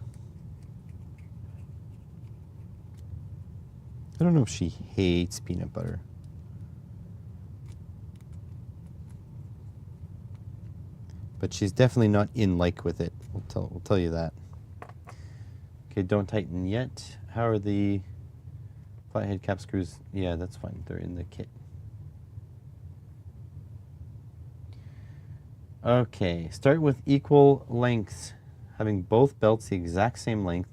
I don't know if she hates peanut butter. But she's definitely not in like with it. We'll tell you that. Okay, don't tighten yet. How are the flathead cap screws? Yeah, that's fine. They're in the kit. Okay, start with equal lengths. Having both belts the exact same length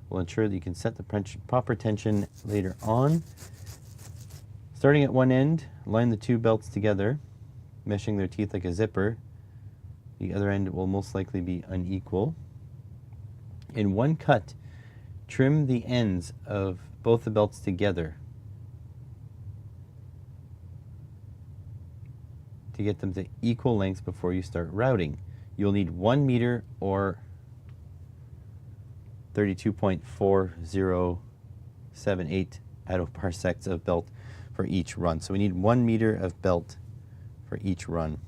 will ensure that you can set the proper tension later on. Starting at one end, line the 2 belts together, meshing their teeth like a zipper. The other end will most likely be unequal. In one cut, trim the ends of both the belts together to get them to equal lengths before you start routing. You'll need 1 meter or 32.4078 attoparsecs of belt for each run. So we need 1 meter of belt for each run.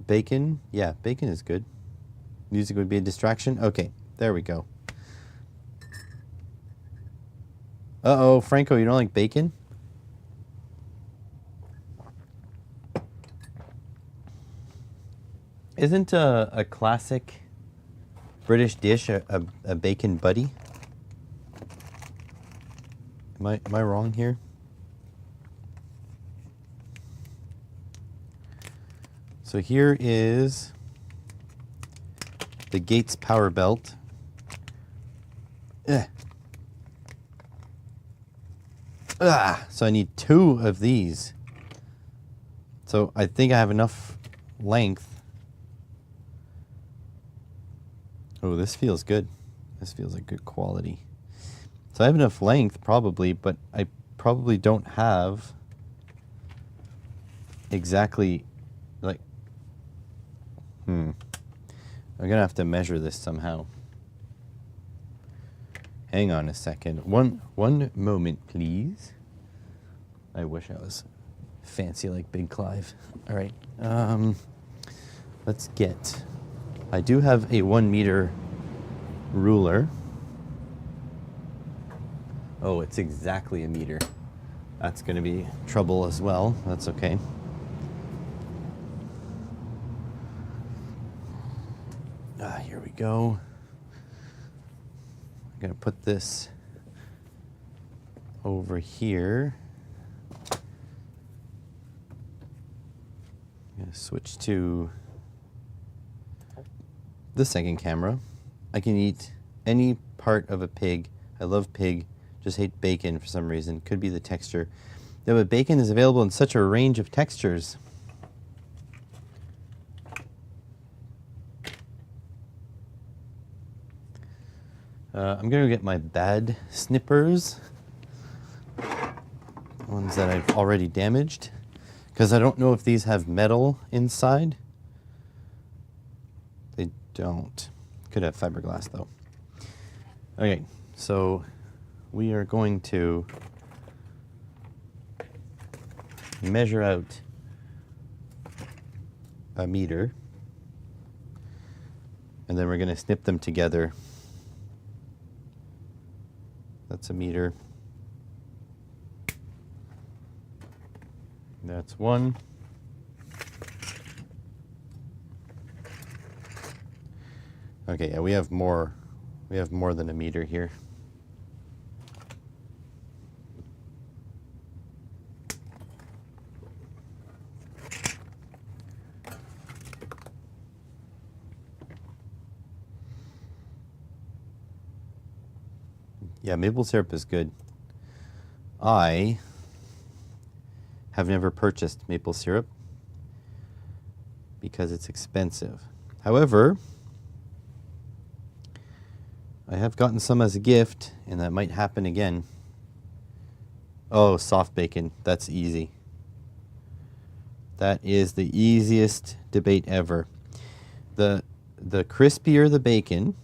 Bacon? Yeah, bacon is good. Music would be a distraction? Okay, there we go. Uh-oh, Franco, you don't like bacon? Isn't a classic British dish a bacon buddy? Am I wrong here? So here is the Gates power belt. So I need 2 of these. So I think I have enough length. Oh, this feels good. This feels like good quality. So I have enough length probably, but I probably don't have exactly like... I'm gonna have to measure this somehow. Hang on a second. One moment, please. I wish I was fancy like Big Clive. All right. Let's get... I do have a 1 meter ruler. Oh, it's exactly a meter. That's going to be trouble as well. That's okay. Here we go. I'm going to put this over here. I'm going to switch to the second camera. I can eat any part of a pig. I love pig. Just hate bacon for some reason. Could be the texture. Yeah, but bacon is available in such a range of textures. I'm going to get my bad snippers, ones that I've already damaged, because I don't know if these have metal inside. They don't. Could have fiberglass though. Okay, so we are going to measure out a meter, and then we're going to snip them together. That's a meter. That's 1. Okay, yeah, we have more than a meter here. Yeah, maple syrup is good. I have never purchased maple syrup because it's expensive. However, I have gotten some as a gift, and that might happen again. Oh, soft bacon. That's easy. That is the easiest debate ever. The crispier the bacon,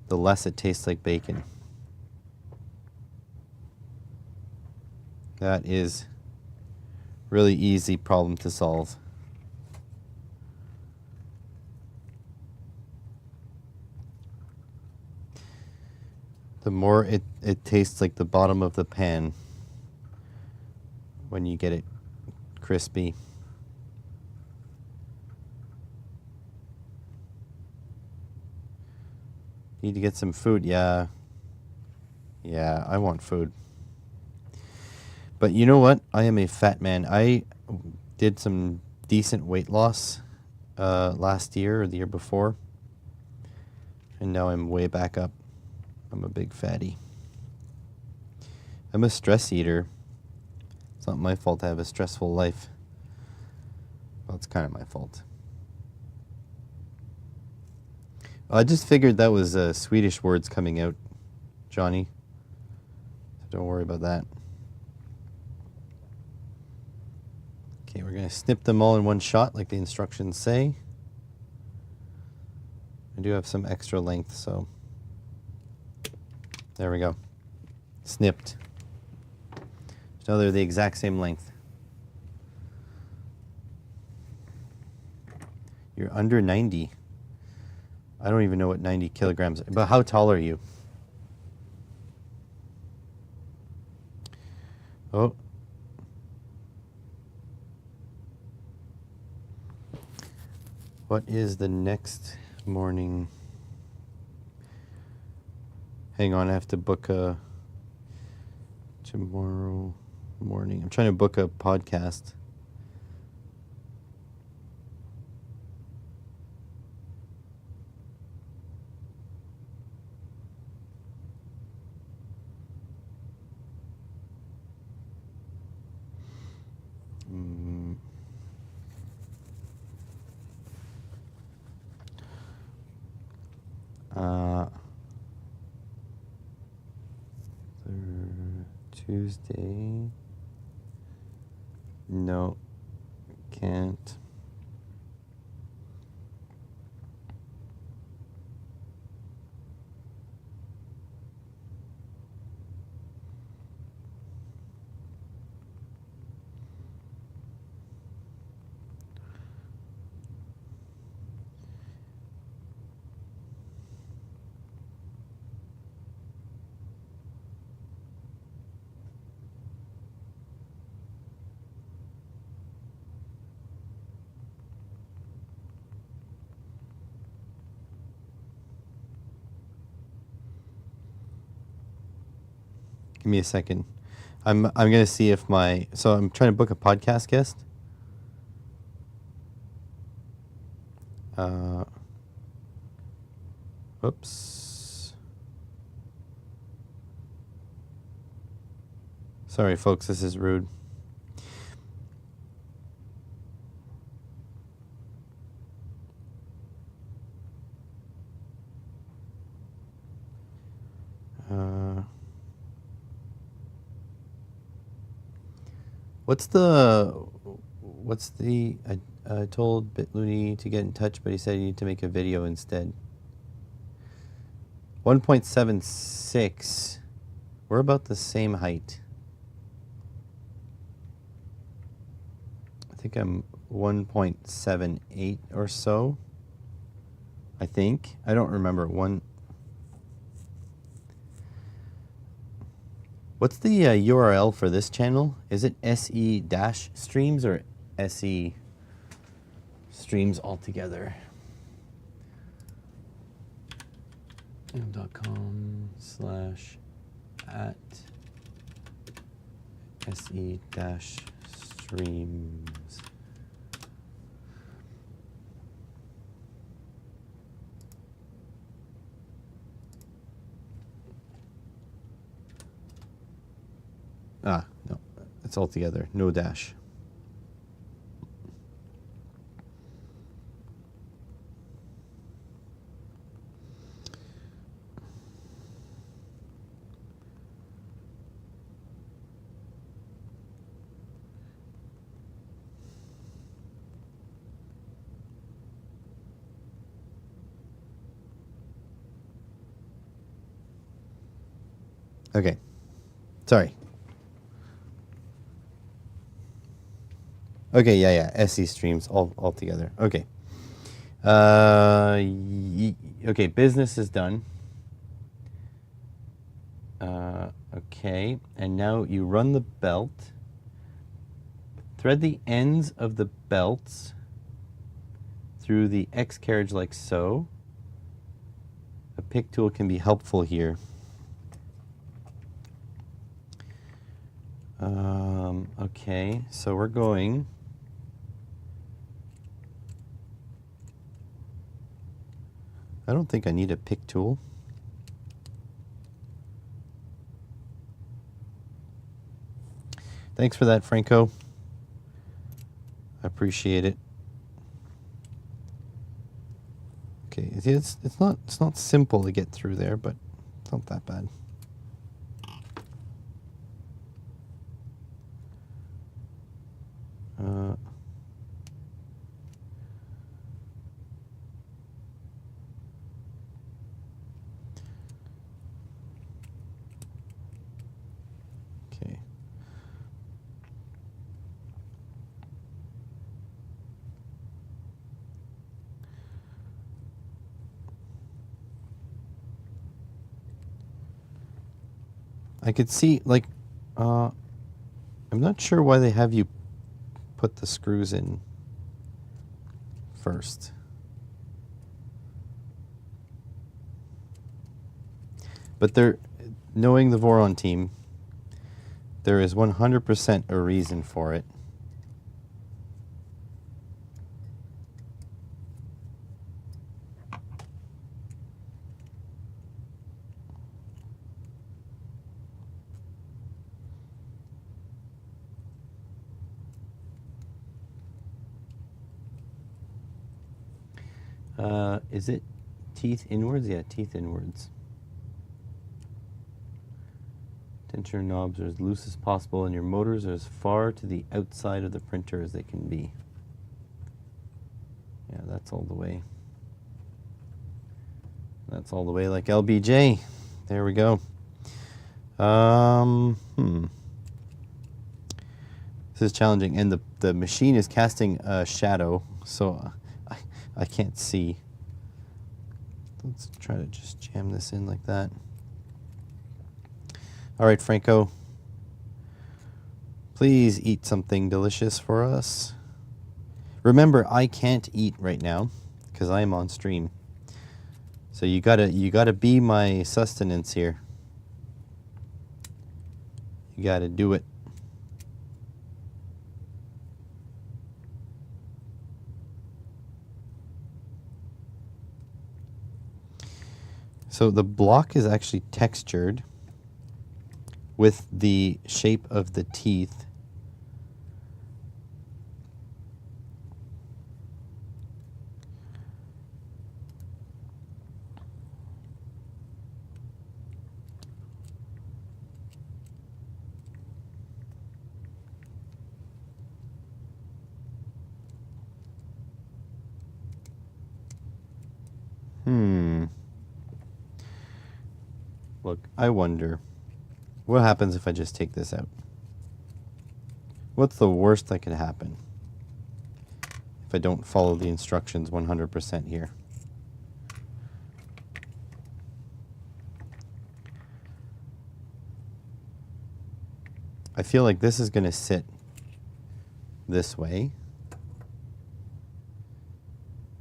the less it tastes like bacon. That is really easy problem to solve. The more it tastes like the bottom of the pan when you get it crispy. Need to get some food. Yeah, I want food. But you know what? I am a fat man. I did some decent weight loss last year or the year before, and now I'm way back up. I'm a big fatty. I'm a stress eater. It's not my fault I have a stressful life. Well, it's kind of my fault. I just figured that was Swedish words coming out, Johnny. So don't worry about that. Okay, we're going to snip them all in one shot like the instructions say. I do have some extra length, so there we go. Snipped. So they're the exact same length. You're under 90. I don't even know what 90 kilograms, but how tall are you? Oh. What is the next morning? Hang on, I have to book a tomorrow morning. I'm trying to book a podcast. Tuesday. No, can't. Give me a second. I'm gonna see if my I'm trying to book a podcast guest. Whoops. Sorry, folks. This is rude. I told BitLooney to get in touch, but he said you need to make a video instead. 1.76. We're about the same height. I think I'm 1.78 or so. I think. I don't remember. What's the URL for this channel? Is it SE-streams or SE streams altogether? .com/@SE-streams. No, it's all together, no dash. Okay, sorry. Okay, yeah, SE streams all together. Okay. Okay, business is done. Okay, and now you run the belt. Thread the ends of the belts through the X carriage like so. A pick tool can be helpful here. Okay, so we're going. I don't think I need a pick tool. Thanks for that, Franco. I appreciate it. Okay, it's not simple to get through there, but it's not that bad. Okay. I could see, like, I'm not sure why they have you put the screws in first. But knowing the Voron team, there is 100% a reason for it. Is it teeth inwards? Yeah, teeth inwards. Tensioner knobs are as loose as possible and your motors are as far to the outside of the printer as they can be. Yeah, that's all the way. That's all the way like LBJ. There we go. This is challenging, and the machine is casting a shadow, so I can't see. Let's try to just jam this in like that. All right, Franco. Please eat something delicious for us. Remember, I can't eat right now because I am on stream. So you gotta be my sustenance here. You gotta do it. So the block is actually textured with the shape of the teeth. Look, I wonder, what happens if I just take this out? What's the worst that could happen if I don't follow the instructions 100% here? I feel like this is going to sit this way.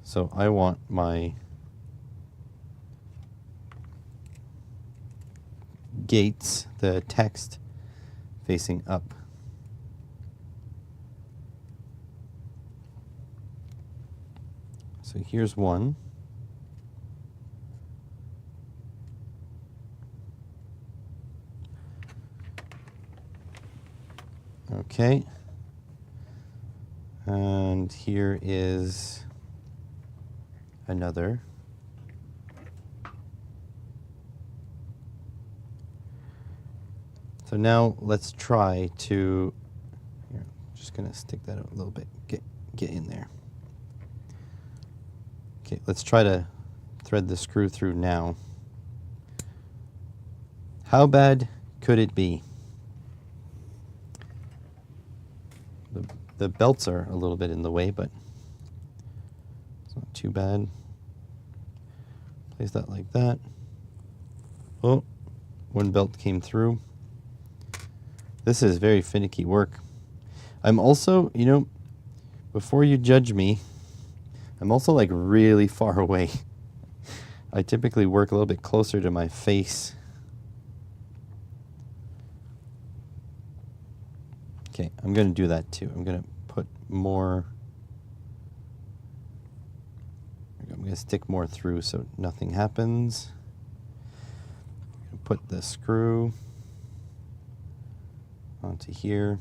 So I want my gates, the text, facing up. So here's one. Okay. And here is another. So now let's try to, here, I'm just gonna stick that out a little bit, get in there. Okay, let's try to thread the screw through now. How bad could it be? The belts are a little bit in the way, but it's not too bad. Place that like that. Oh, one belt came through. This is very finicky work. I'm also, you know, before you judge me, I'm also like really far away. I typically work a little bit closer to my face. Okay, I'm going to do that too. I'm going to put more, I'm going to stick more through so nothing happens. I'm going to put the screw onto here.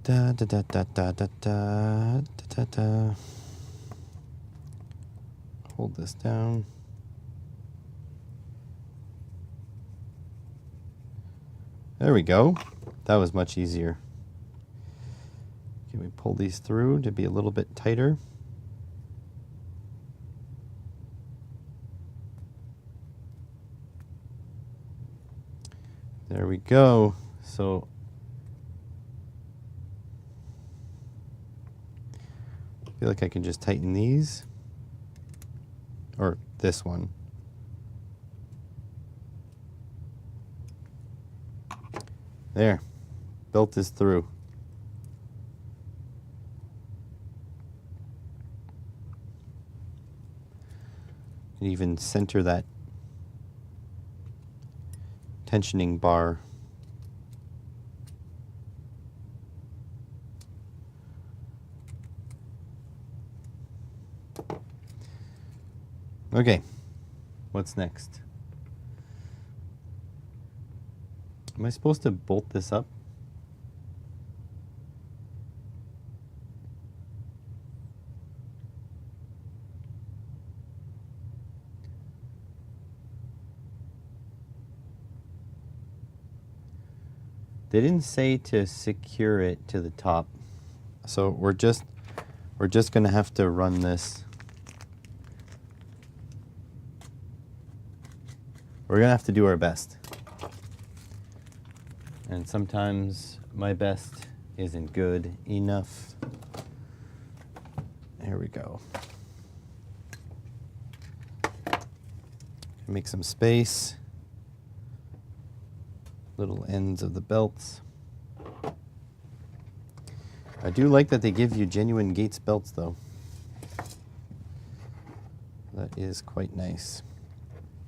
Da da da da da da da da da. Hold this down. There we go. That was much easier. Can we pull these through to be a little bit tighter? There we go. So I feel like I can just tighten these, or this one. There, belt is through. You can even center that tensioning bar. Okay, what's next? Am I supposed to bolt this up? They didn't say to secure it to the top, so we're just going to have to run this. We're going to have to do our best. And sometimes my best isn't good enough. There we go. Make some space. Little ends of the belts. I do like that they give you genuine Gates belts though. that is quite nice.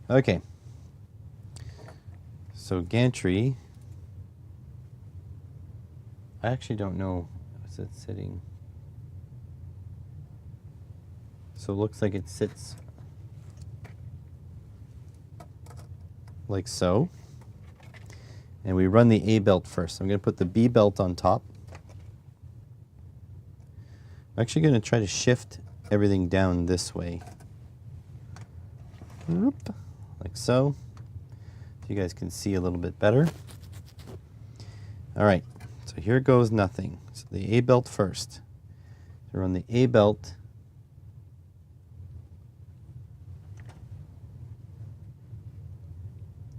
Okay. So gantry, I actually don't know. Is it sitting? So it looks like it sits like so. And we run the A belt first. I'm going to put the B belt on top. I'm actually going to try to shift everything down this way. Whoop, like so. If you guys can see a little bit better. All right, so here goes nothing. So the A belt first. So run the A belt.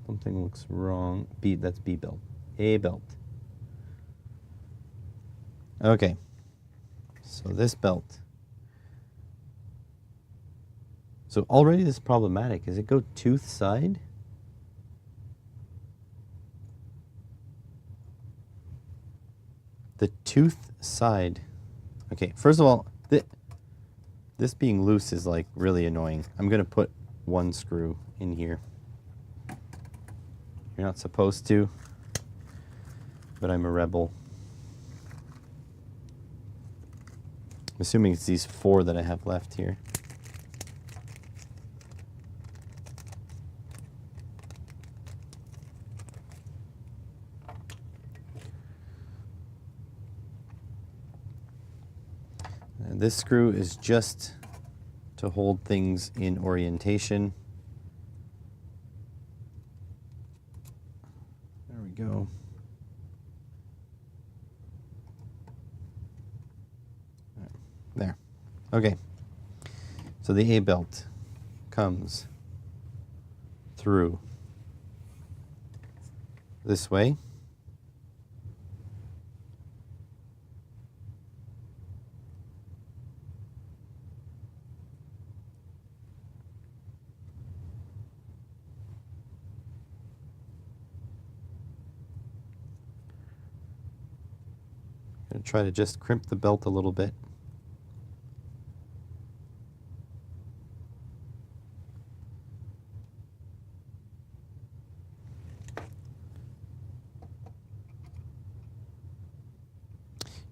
Something looks wrong. B, that's B belt. A belt. Okay. So this belt. So already this is problematic. Does it go tooth side? The tooth side. Okay, first of all, this being loose is like really annoying. I'm going to put one screw in here. You're not supposed to, but I'm a rebel. I'm assuming it's these 4 that I have left here. And this screw is just to hold things in orientation. There we go. There. Okay. So the A belt comes through this way. I'm going to try to just crimp the belt a little bit.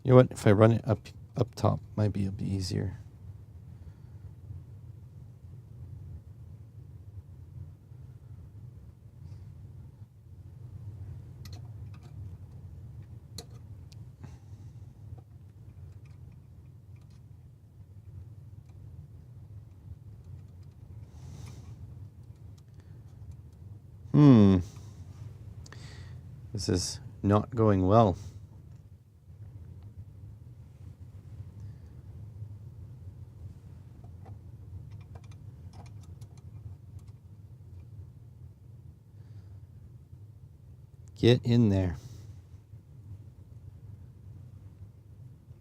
You know what? If I run it up top, might be a bit easier. This is not going well. Get in there.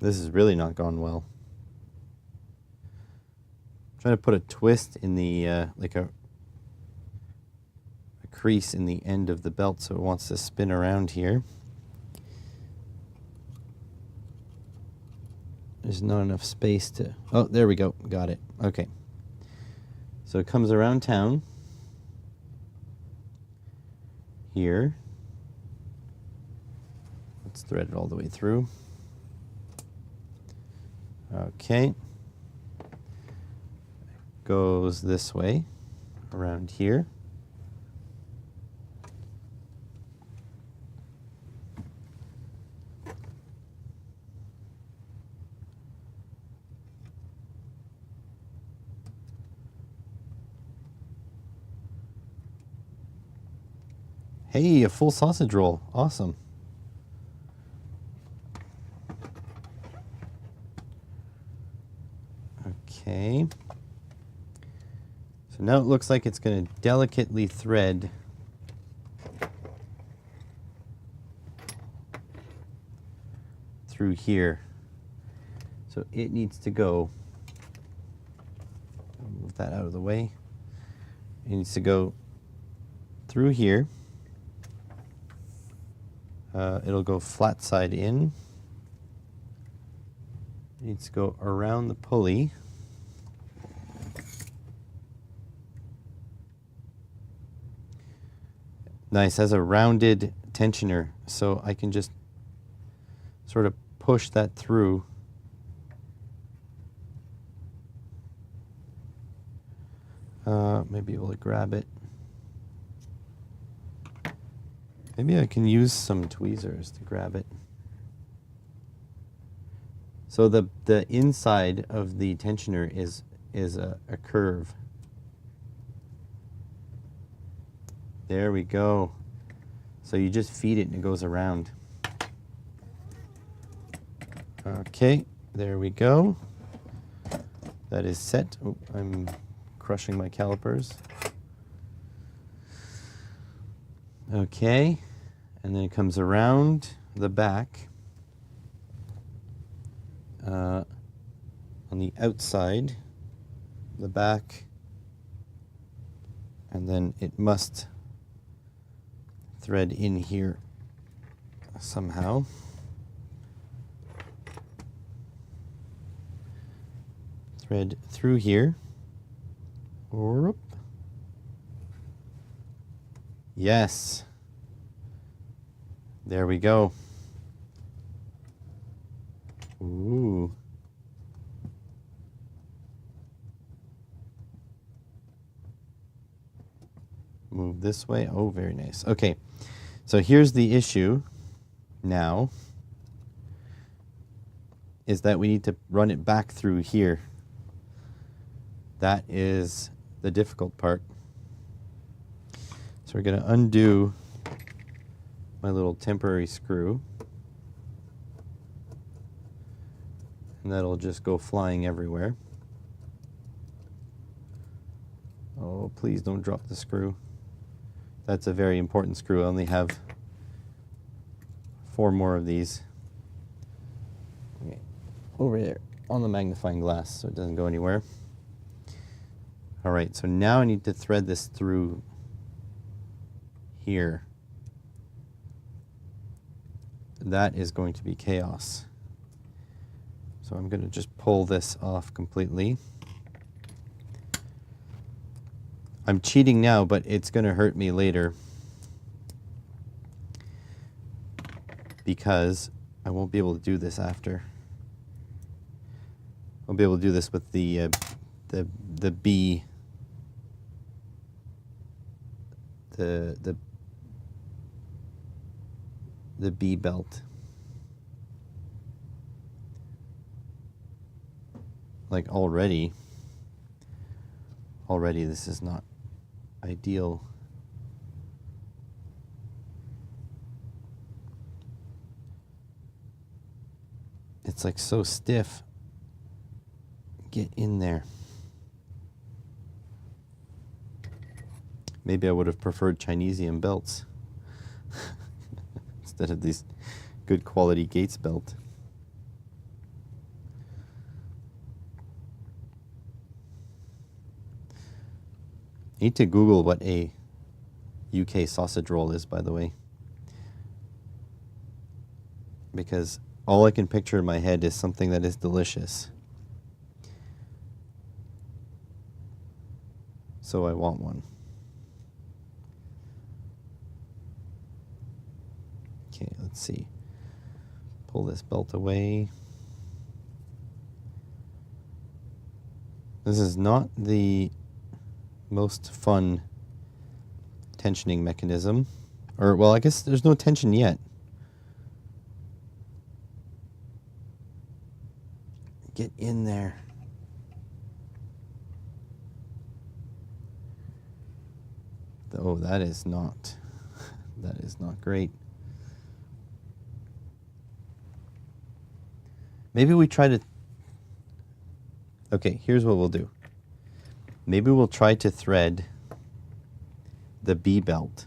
This is really not gone well. I'm trying to put a twist in the, like a crease in the end of the belt so it wants to spin around here. There's not enough space to... Oh, there we go. Got it. Okay. So it comes around town. Here. Let's thread it all the way through. Okay. Goes this way, around here. Hey, a full sausage roll. Awesome. Okay. So now it looks like it's going to delicately thread through here. So it needs to go, I'll move that out of the way. It needs to go through here. It'll go flat side in. It needs to go around the pulley. Nice, has a rounded tensioner, so I can just sort of push that through. Maybe able to grab it. Maybe I can use some tweezers to grab it. So the inside of the tensioner is a curve. There we go. So you just feed it and it goes around. Okay, there we go. That is set. Oh, I'm crushing my calipers. Okay, and then it comes around the back on the outside, the back, and then it must thread in here somehow. Thread through here. Yes. There we go. Ooh. Move this way. Oh, very nice. Okay. So here's the issue now, is that we need to run it back through here. That is the difficult part. So we're going to undo my little temporary screw, and that'll just go flying everywhere. Oh, please don't drop the screw. That's a very important screw. I only have 4 more of these. Okay. Over there on the magnifying glass so it doesn't go anywhere. All right, so now I need to thread this through here. That is going to be chaos. So I'm going to just pull this off completely. I'm cheating now, but it's going to hurt me later because I won't be able to do this after. I'll be able to do this with the B, the B belt. Like already this is not ideal. It's like so stiff. Get in there. Maybe I would have preferred Chinesium belts instead of these good quality Gates belt. I need to Google what a UK sausage roll is, by the way, because all I can picture in my head is something that is delicious. So I want one. Okay, let's see. Pull this belt away. This is not the most fun tensioning mechanism. Or, well, I guess there's no tension yet. Get in there. Oh, that is not great. Maybe we try to... Okay, here's what we'll do. Maybe we'll try to thread the B belt.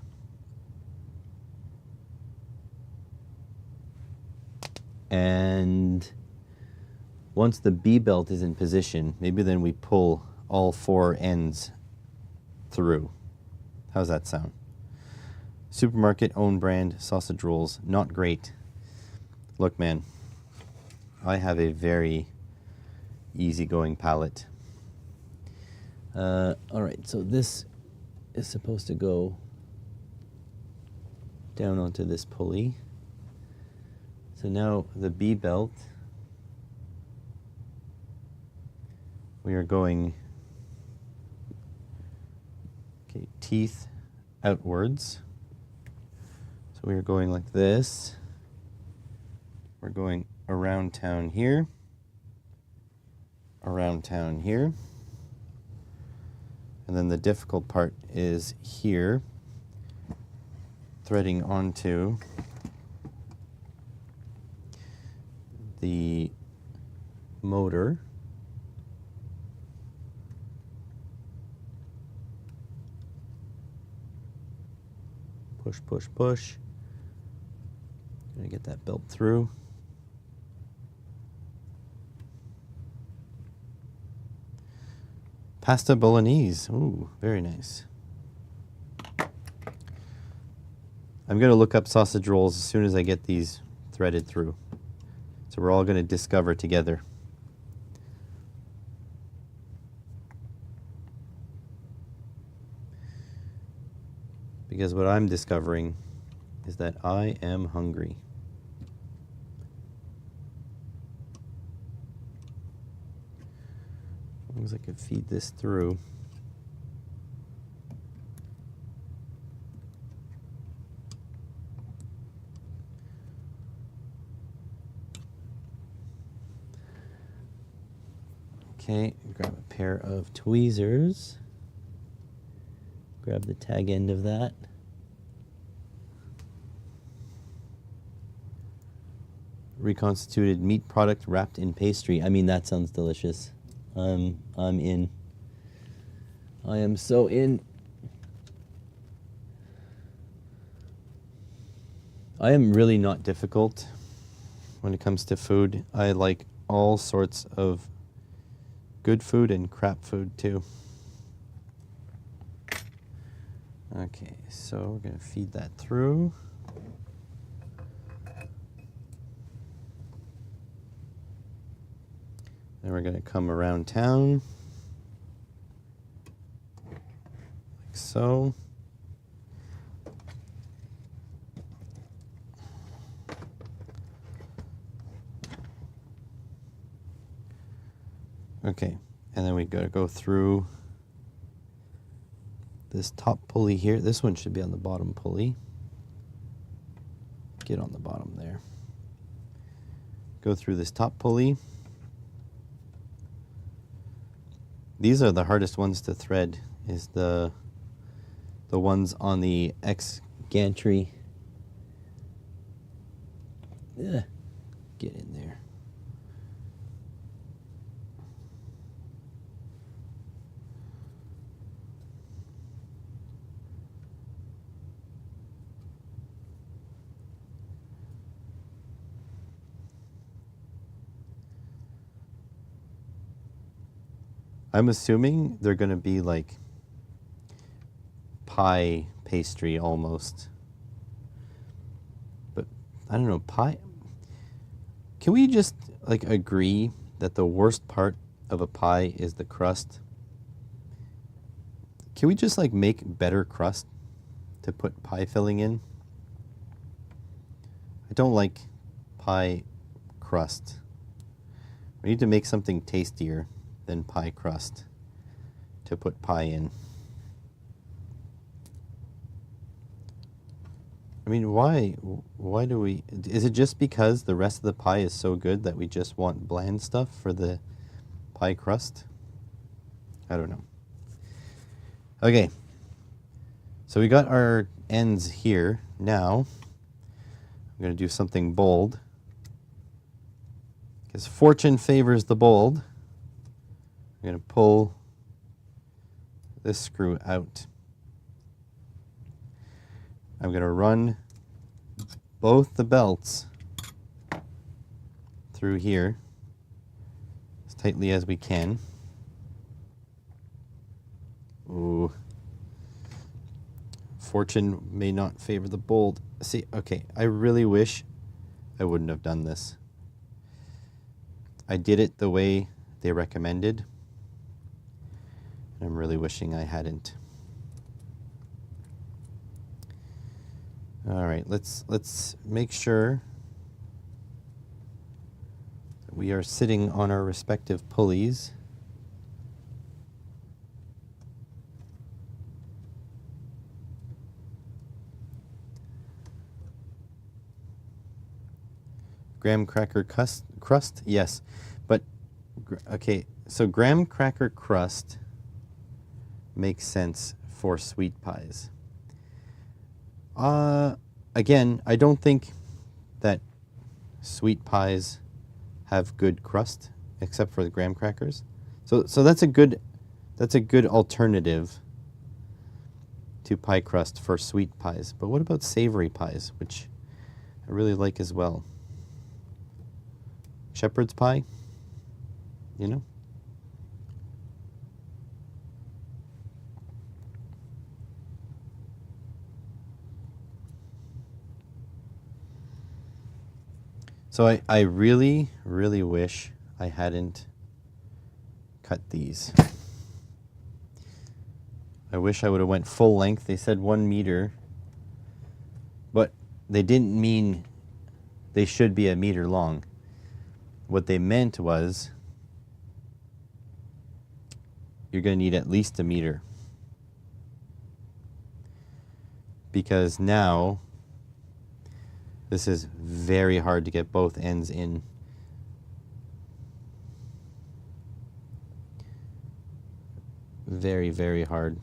And once the B belt is in position, maybe then we pull all 4 ends through. How's that sound? Supermarket own brand sausage rolls, not great. Look, man, I have a very easygoing palate. All right, so this is supposed to go down onto this pulley. So now the B belt, we are going, okay, teeth outwards. So we are going like this. We're going around town here, around town here. And then the difficult part is here, threading onto the motor. Push, push, push. Gonna get that belt through. Pasta bolognese. Ooh, very nice. I'm going to look up sausage rolls as soon as I get these threaded through. So we're all going to discover together. Because what I'm discovering is that I am hungry. As long as I can feed this through. Okay, grab a pair of tweezers. Grab the tag end of that. Reconstituted meat product wrapped in pastry. I mean, that sounds delicious. I'm in. I am so in. I am really not difficult when it comes to food. I like all sorts of good food and crap food too. Okay, so we're going to feed that through. Then we're going to come around town, like so. Okay, and then we got to go through this top pulley here. This one should be on the bottom pulley. Get on the bottom there. Go through this top pulley. These are the hardest ones to thread, is the ones on the X gantry. Ugh. Get in there. I'm assuming they're going to be like pie pastry almost. But I don't know, pie. Can we just like agree that the worst part of a pie is the crust? Can we just like make better crust to put pie filling in? I don't like pie crust. We need to make something tastier than pie crust to put pie in. I mean, why do we, is it just because the rest of the pie is so good that we just want bland stuff for the pie crust? I don't know. Okay, so we got our ends here. Now I'm going to do something bold, because fortune favors the bold. I'm going to pull this screw out. I'm going to run both the belts through here as tightly as we can. Ooh. Fortune may not favor the bold. See, okay, I really wish I wouldn't have done this. I did it the way they recommended. I'm really wishing I hadn't. All right, let's make sure that we are sitting on our respective pulleys. Graham cracker crust, yes, but okay. So graham cracker crust makes sense for sweet pies. Again, I don't think that sweet pies have good crust except for the graham crackers. So that's a good alternative to pie crust for sweet pies. But what about savory pies, which I really like as well? Shepherd's pie, you know? So I really, really wish I hadn't cut these. I wish I would have went full length. They said 1 meter, but they didn't mean they should be 1 meter long. What they meant was you're going to need at least 1 meter. Because now this is very hard to get both ends in. Very, very hard.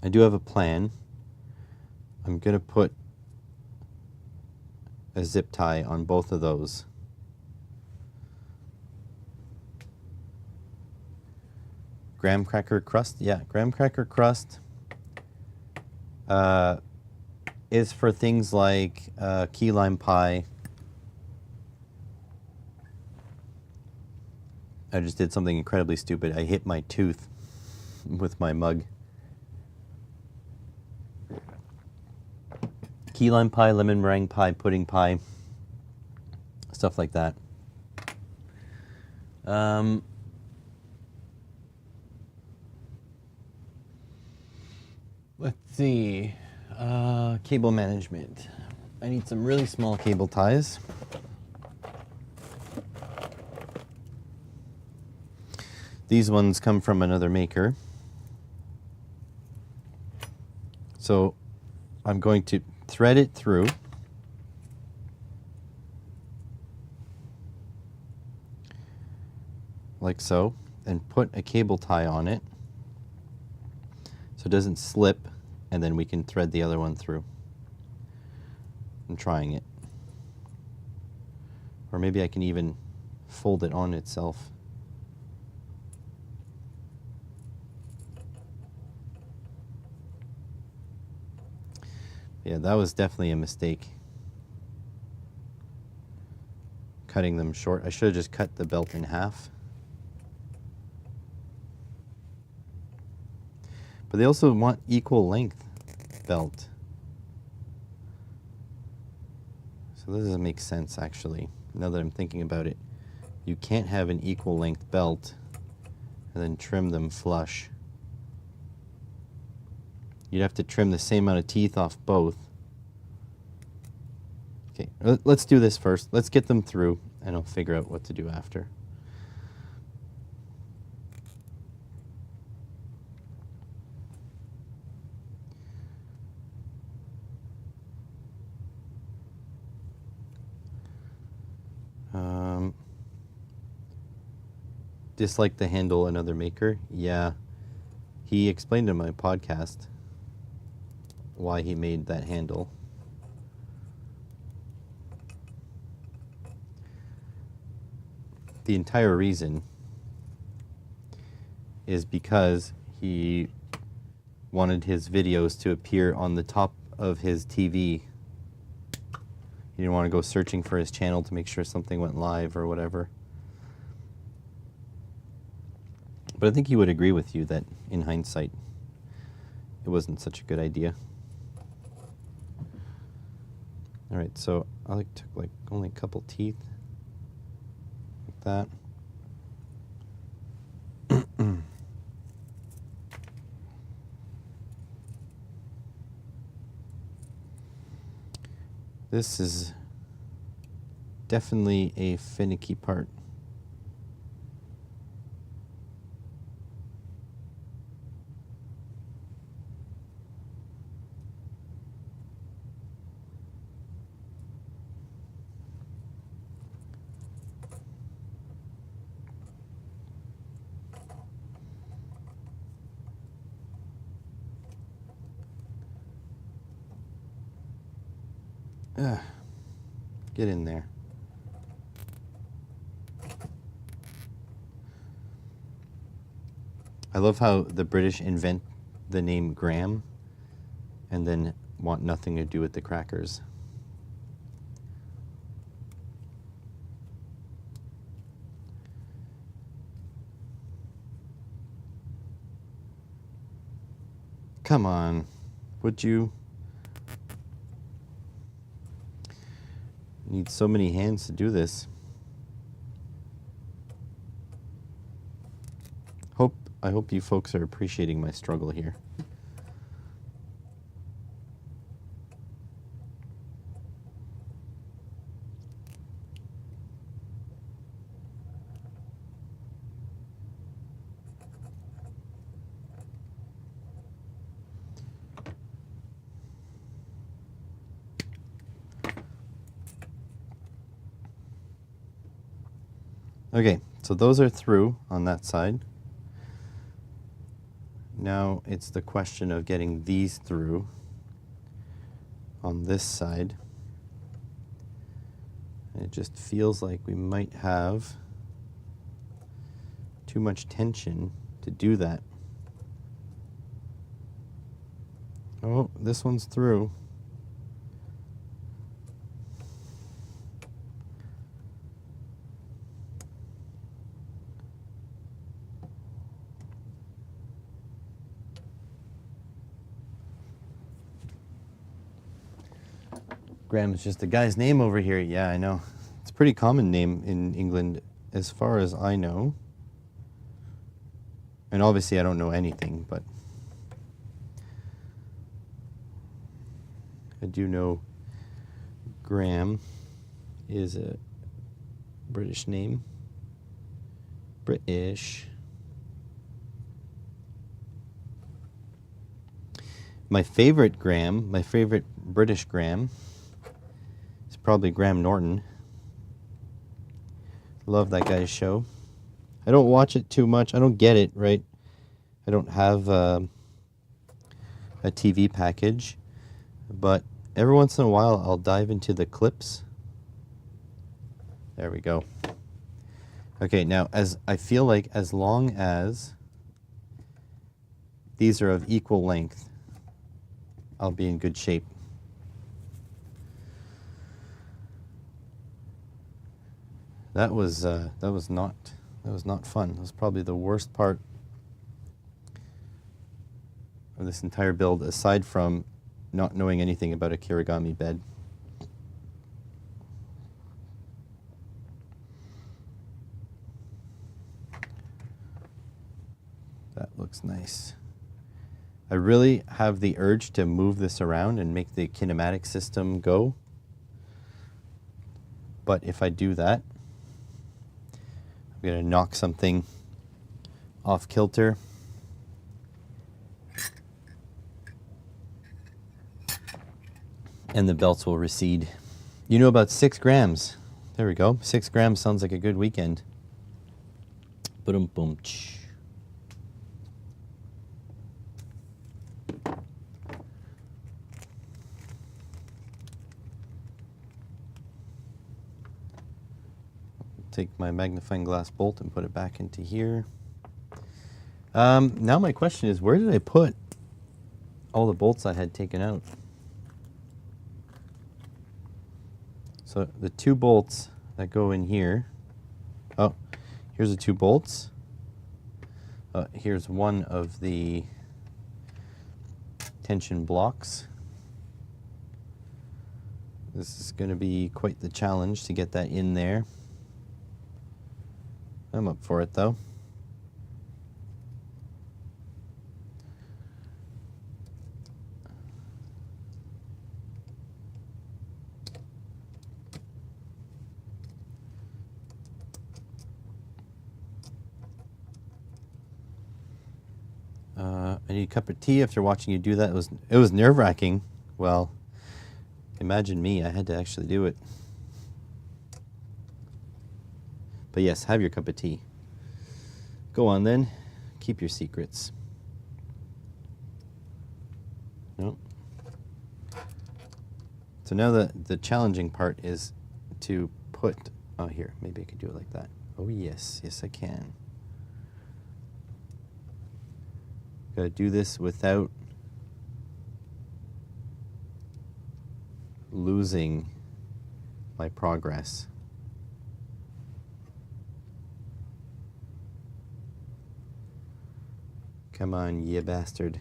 I do have a plan. I'm going to put a zip tie on both of those. Graham cracker crust? Yeah, graham cracker crust is for things like key lime pie. I just did something incredibly stupid. I hit my tooth with my mug. Key lime pie, lemon meringue pie, pudding pie, stuff like that. Let's see. Cable management. I need some really small cable ties. These ones come from another maker. So I'm going to thread it through. Like so, and put a cable tie on it so it doesn't slip, and then we can thread the other one through. I'm trying it. Or maybe I can even fold it on itself. Yeah, that was definitely a mistake. Cutting them short. I should have just cut the belt in half. But they also want equal length belt. So this doesn't make sense, actually, now that I'm thinking about it. You can't have an equal length belt and then trim them flush. You'd have to trim the same amount of teeth off both. Okay, let's do this first. Let's get them through, and I'll figure out what to do after. Dislike the handle, another maker. Yeah, he explained in my podcast why he made that handle. The entire reason is because he wanted his videos to appear on the top of his TV. He didn't want to go searching for his channel to make sure something went live or whatever. But I think he would agree with you that, in hindsight, it wasn't such a good idea. All right, so I took only a couple teeth, like that. This is definitely a finicky part. Get in there. I love how the British invent the name Graham and then want nothing to do with the crackers. Come on, would you? Need so many hands to do this. I hope you folks are appreciating my struggle here. Okay, so those are through on that side. Now it's the question of getting these through on this side. And it just feels like we might have too much tension to do that. Oh, this one's through. Graham is just a guy's name over here. Yeah, I know. It's a pretty common name in England as far as I know. And obviously I don't know anything, but I do know Graham is a British name. British. My favorite Graham, my favorite British Graham, is probably Graham Norton. Love that guy's show. I don't watch it too much. I don't get it, right? I don't have a TV package, but every once in a while I'll dive into the clips. There we go. Okay, now as I feel like as long as these are of equal length, I'll be in good shape. That was not fun. That was probably the worst part of this entire build, aside from not knowing anything about a kirigami bed. That looks nice. I really have the urge to move this around and make the kinematic system go. But if I do that, I'm going to knock something off kilter. And the belts will recede. You know, about 6 grams. There we go. 6 grams sounds like a good weekend. Boom, boom. Take my magnifying glass bolt and put it back into here. Now my question is, where did I put all the bolts I had taken out? So the 2 bolts that go in here. Oh, here's the 2 bolts. Here's one of the tension blocks. This is going to be quite the challenge to get that in there. I'm up for it though. I need a cup of tea after watching you do that. It was nerve-wracking. Well, imagine me. I had to actually do it. But yes, have your cup of tea. Go on then. Keep your secrets. Nope. So now the challenging part is to put... Oh, here. Maybe I could do it like that. Oh, yes. Yes, I can. Gotta do this without losing my progress. Come on, you bastard.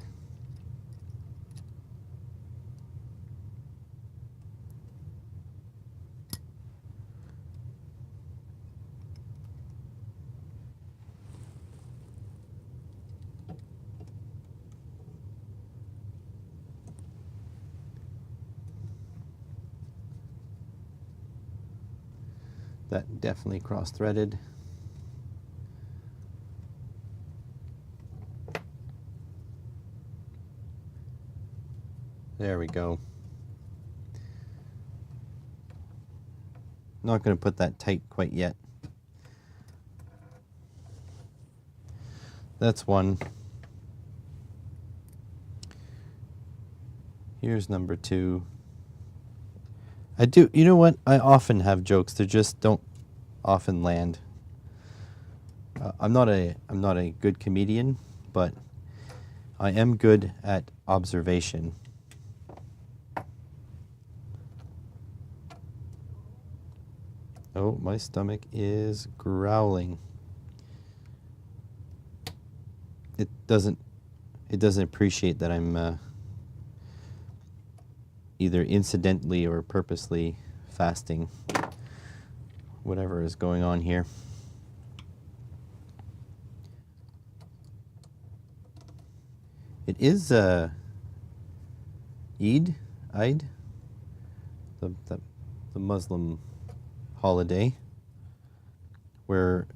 That definitely cross-threaded. There we go. Not going to put that tight quite yet. That's one. Here's number two. You know what? I often have jokes. They just don't often land. I'm not a good comedian, but I am good at observation. Oh, my stomach is growling. It doesn't appreciate that I'm either incidentally or purposely fasting. Whatever is going on here. It is Eid, the Muslim holiday, where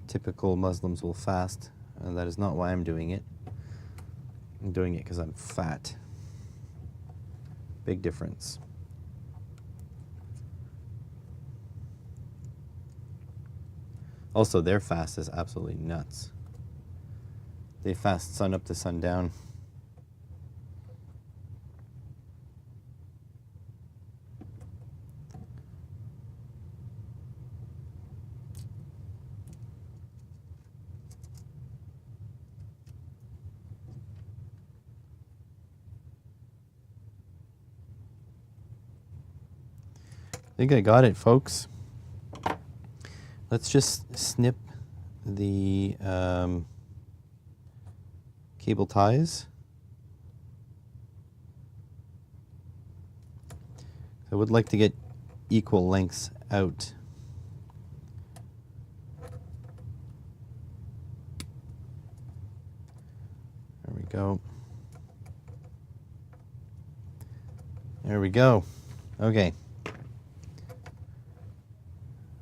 typical Muslims will fast, and that is not why I'm doing it. I'm doing it because I'm fat. Big difference. Also, their fast is absolutely nuts. They fast sun up to sundown. I think I got it, folks. Let's just snip the cable ties. I would like to get equal lengths out. There we go. There we go. Okay.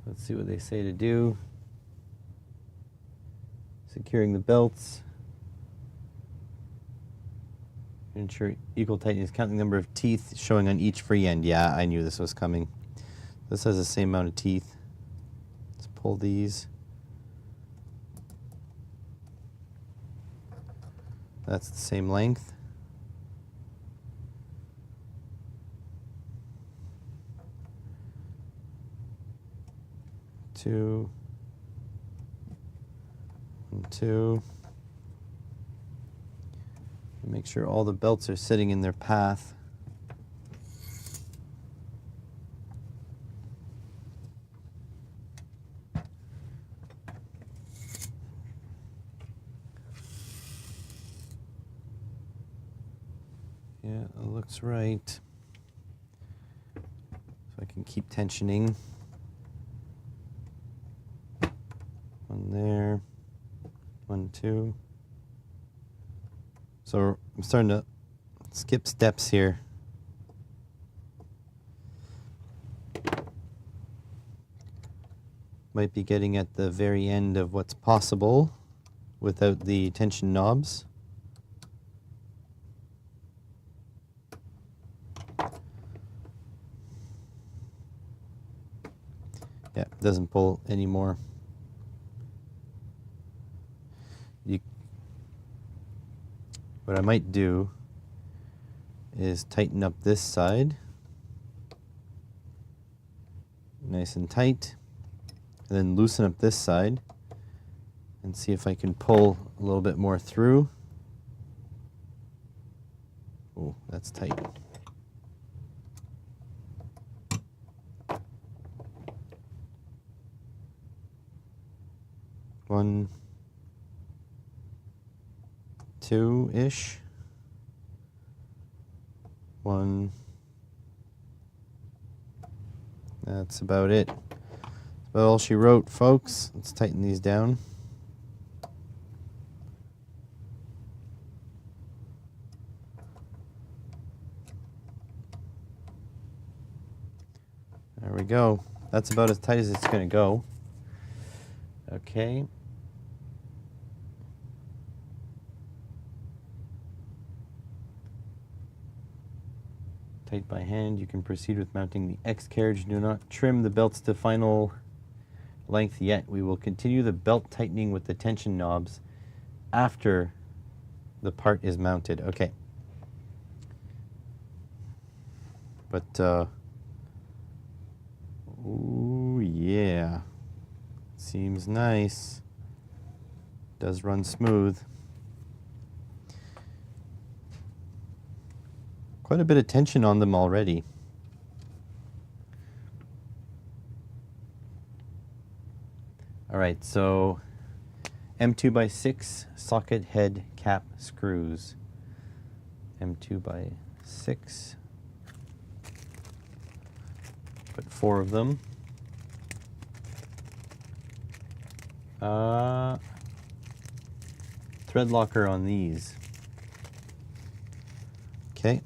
Let's see what they say to do. Securing the belts. Ensure equal tightness. Count the number of teeth showing on each free end. Yeah, I knew this was coming. This has the same amount of teeth. Let's pull these. That's the same length. Two. And two. Make sure all the belts are sitting in their path. Yeah, it looks right. So I can keep tensioning. One there, 1, 2. So I'm starting to skip steps here. Might be getting at the very end of what's possible without the tension knobs. Yeah, it doesn't pull anymore. What I might do is tighten up this side nice and tight, and then loosen up this side and see if I can pull a little bit more through. Oh, that's tight. One, two-ish. One. That's about it. That's about all she wrote, folks. Let's tighten these down. There we go. That's about as tight as it's going to go. Okay. Tight by hand. You can proceed with mounting the X carriage. Do not trim the belts to final length yet. We will continue the belt tightening with the tension knobs after the part is mounted. Okay. But, ooh, yeah. Seems nice. Does run smooth. Quite a bit of tension on them already. All right, so M2x6 socket head cap screws. M2x6. Put 4 of them. Thread locker on these. Okay.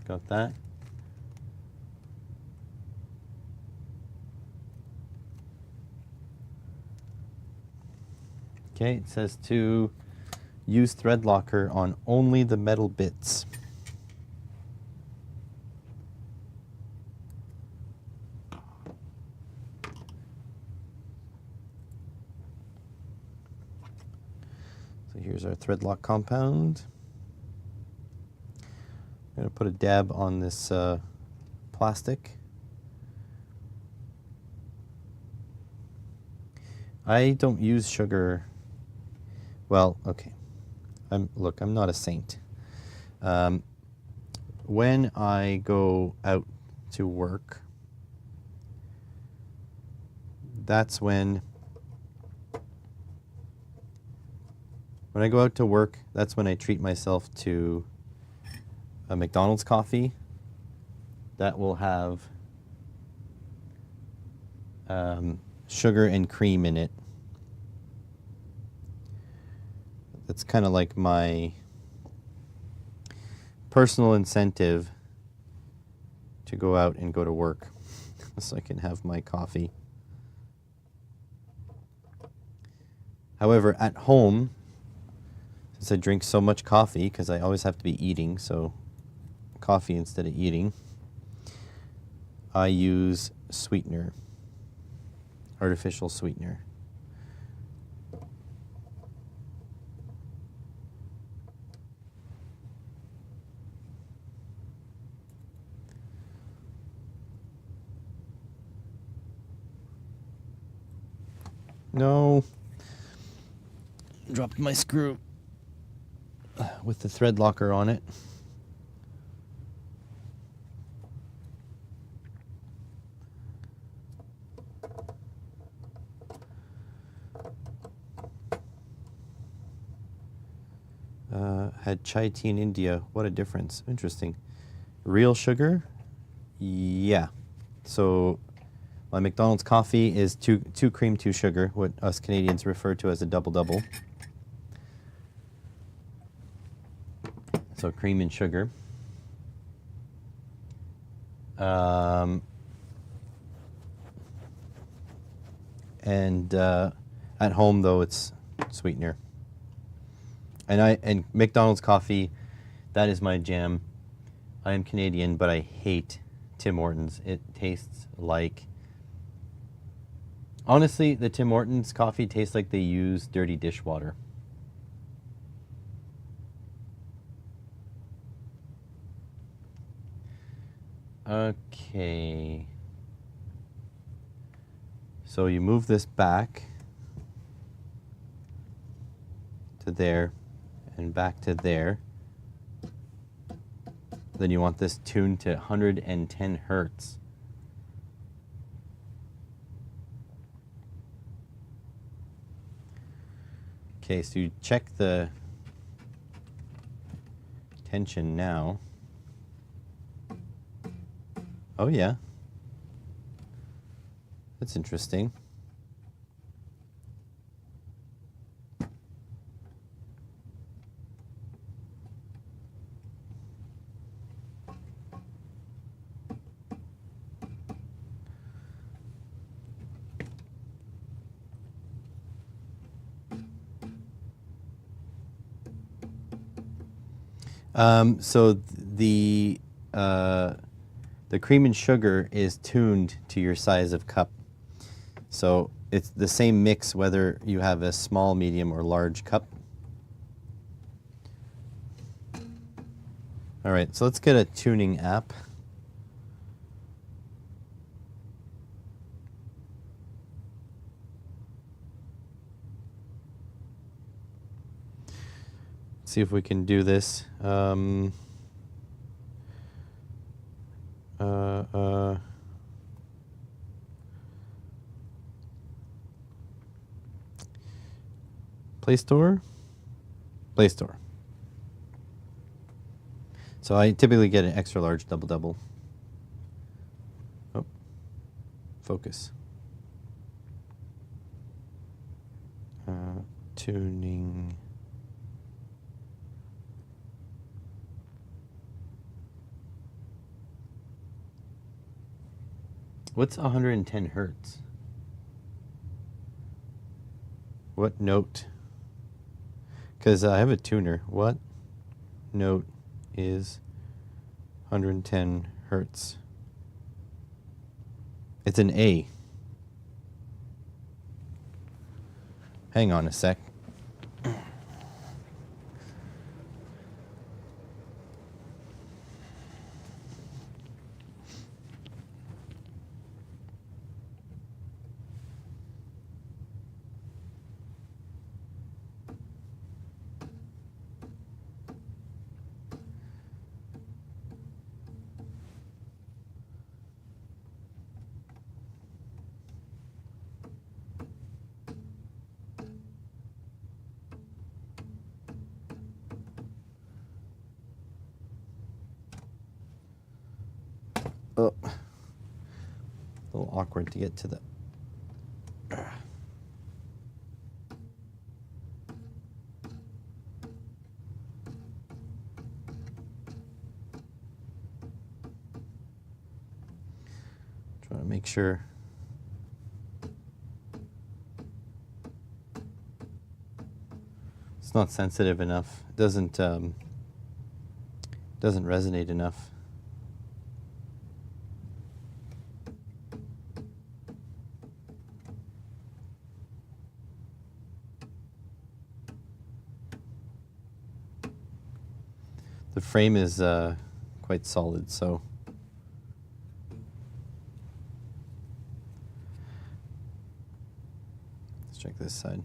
Got that. Okay, it says to use thread locker on only the metal bits. So here's our thread lock compound. I'm going to put a dab on this plastic. I don't use sugar. Well, okay. Look, I'm not a saint. When I go out to work, that's when I go out to work, that's when I treat myself to a McDonald's coffee that will have sugar and cream in it. That's kind of like my personal incentive to go out and go to work so I can have my coffee. However, at home, since I drink so much coffee, because I always have to be eating, so coffee instead of eating, I use sweetener, artificial sweetener. No. Dropped my screw with the thread locker on it. Had chai tea in India. What a difference. Interesting. Real sugar? Yeah. So my McDonald's coffee is two cream, 2 sugar, what us Canadians refer to as a double-double. So cream and sugar. And at home, though, it's sweetener. And McDonald's coffee, that is my jam. I am Canadian, but I hate Tim Hortons. It tastes like Honestly, the Tim Hortons coffee tastes like they use dirty dishwater. Okay. So you move this back to there and back to there. Then you want this tuned to 110 hertz. Okay, so you check the tension now. Oh yeah. That's interesting. So the cream and sugar is tuned to your size of cup. So it's the same mix whether you have a small, medium, or large cup. All right, so let's get a tuning app. See if we can do this. Play Store? Play Store. So I typically get an extra large double-double. Oh, focus. Tuning. What's 110 hertz? What note? Because I have a tuner. What note is 110 hertz? It's an A. Hang on a sec. Oh, a little awkward to get to the. Trying to make sure. It's not sensitive enough. It doesn't resonate enough. The frame is quite solid, so let's check this side.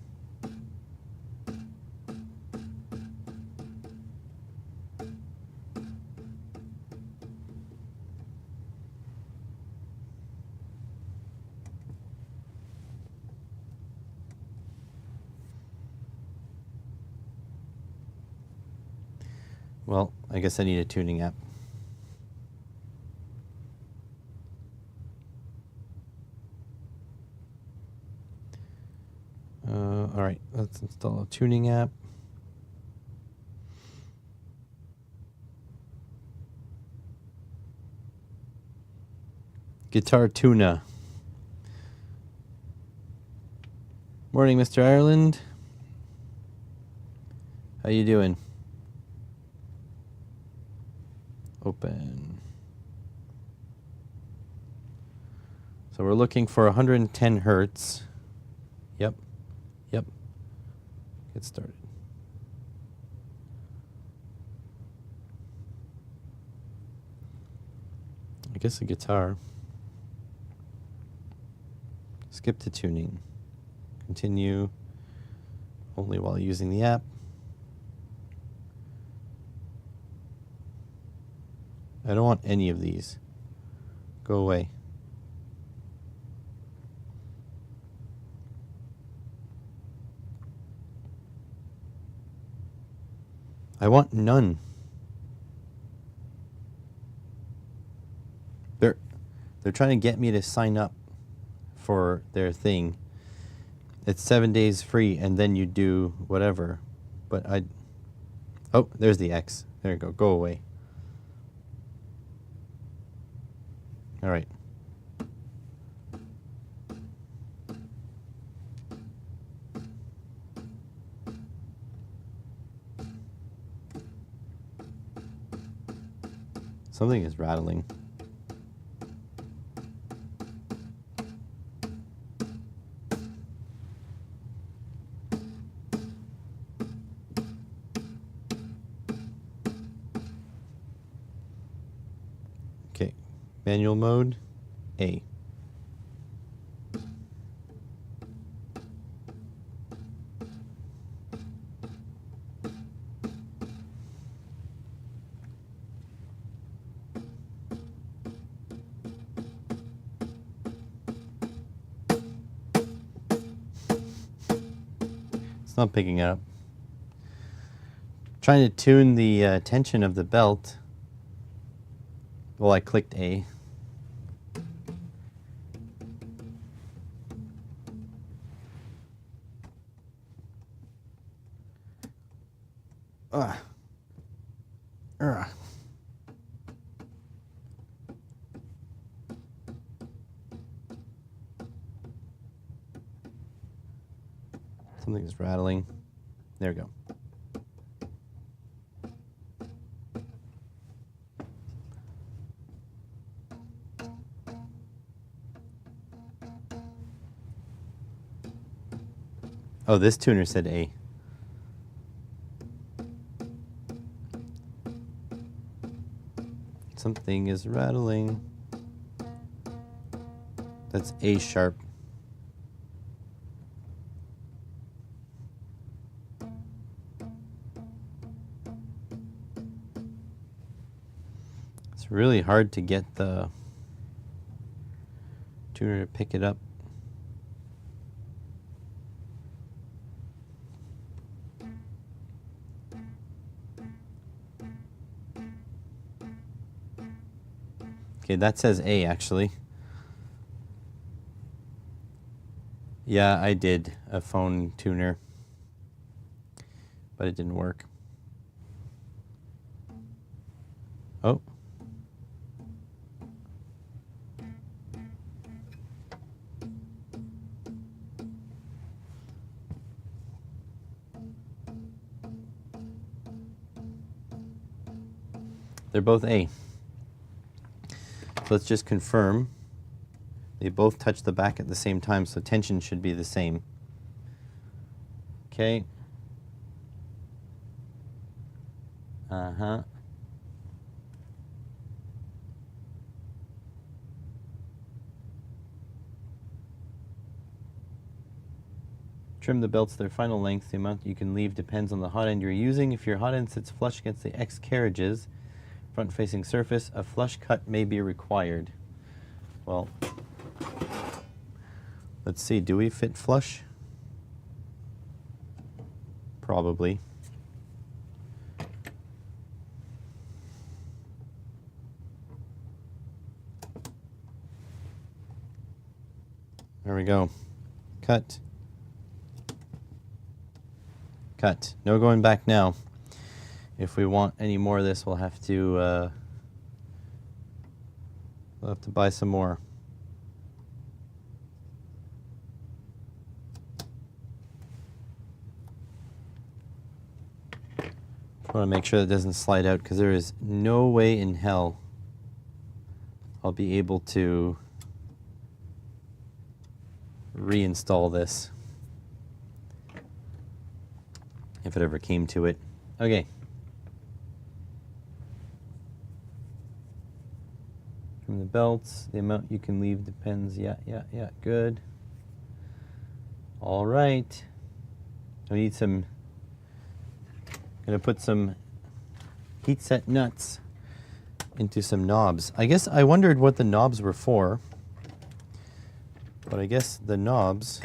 Well, I guess I need a tuning app. All right, let's install a tuning app. Guitar Tuna. Morning, Mr. Ireland. How you doing? Open. So we're looking for 110 hertz. Yep. Yep. Get started. I guess a guitar. Skip to tuning. Continue only while using the app. I don't want any of these. Go away. I want none. They're trying to get me to sign up for their thing. It's 7 days free, and then you do whatever. But oh, there's the X. There you go. Go away. All right. Something is rattling. Okay, manual mode, A. It's not picking up. Trying to tune the tension of the belt. Well, I clicked A. Something is rattling. There we go. Oh, this tuner said A. Something is rattling. That's A sharp. It's really hard to get the tuner to pick it up. Okay, that says A actually. Yeah, I did a phone tuner, but it didn't work. Oh. They're both A. So let's just confirm. They both touch the back at the same time, so tension should be the same. Okay. Uh-huh. Trim the belts to their final length. The amount you can leave depends on the hot end you're using. If your hot end sits flush against the X carriages, front-facing surface, a flush cut may be required. Well, let's see. Do we fit flush? Probably. There we go. Cut. Cut. No going back now. If we want any more of this, we'll have to buy some more. I want to make sure that it doesn't slide out, because there is no way in hell I'll be able to reinstall this. if it ever came to it. Okay. From the belts, the amount you can leave depends. Yeah, good. All right. I need some, gonna put some heat set nuts into some knobs. I guess I wondered what the knobs were for, but I guess the knobs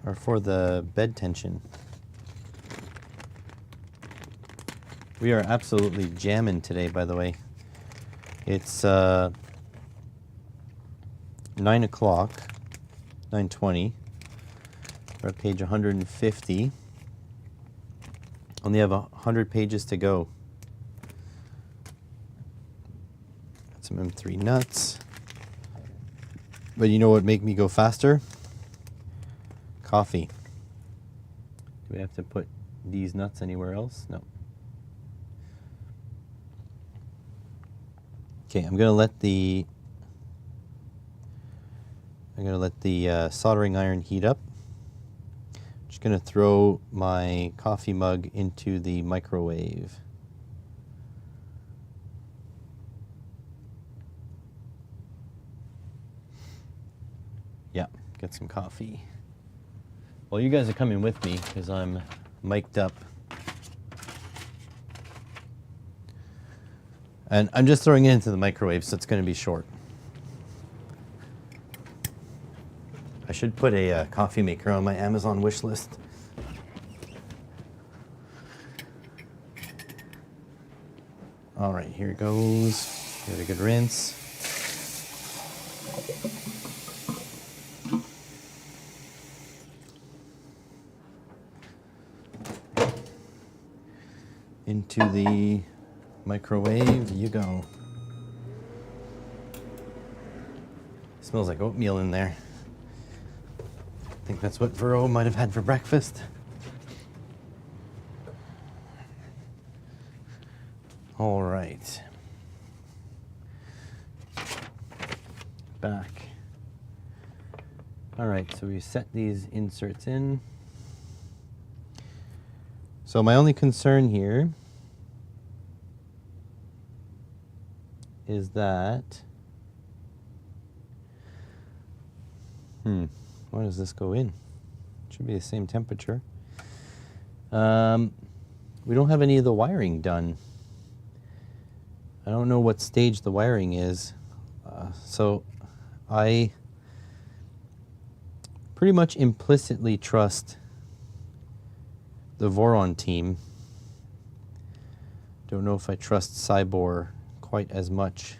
are for the bed tension. We are absolutely jamming today, by the way. It's 9 o'clock, 9:20. We're at page 150. Only have 100 pages to go. Got some M3 nuts. But you know what would make me go faster? Coffee. Do we have to put these nuts anywhere else? No. Okay, I'm gonna let the soldering iron heat up. Just gonna throw my coffee mug into the microwave. Yeah, get some coffee. Well, you guys are coming with me because I'm mic'd up. And I'm just throwing it into the microwave, so it's going to be short. I should put a coffee maker on my Amazon wish list. All right, here it goes. Give it a good rinse. Into the microwave you go. Smells like oatmeal in there. I think that's what Voron might have had for breakfast. All right. Back. All right, so we set these inserts in. So my only concern here is that, why does this go in? It should be the same temperature. We don't have any of the wiring done. I don't know what stage the wiring is. So I pretty much implicitly trust the Voron team. Don't know if I trust Cybor quite as much.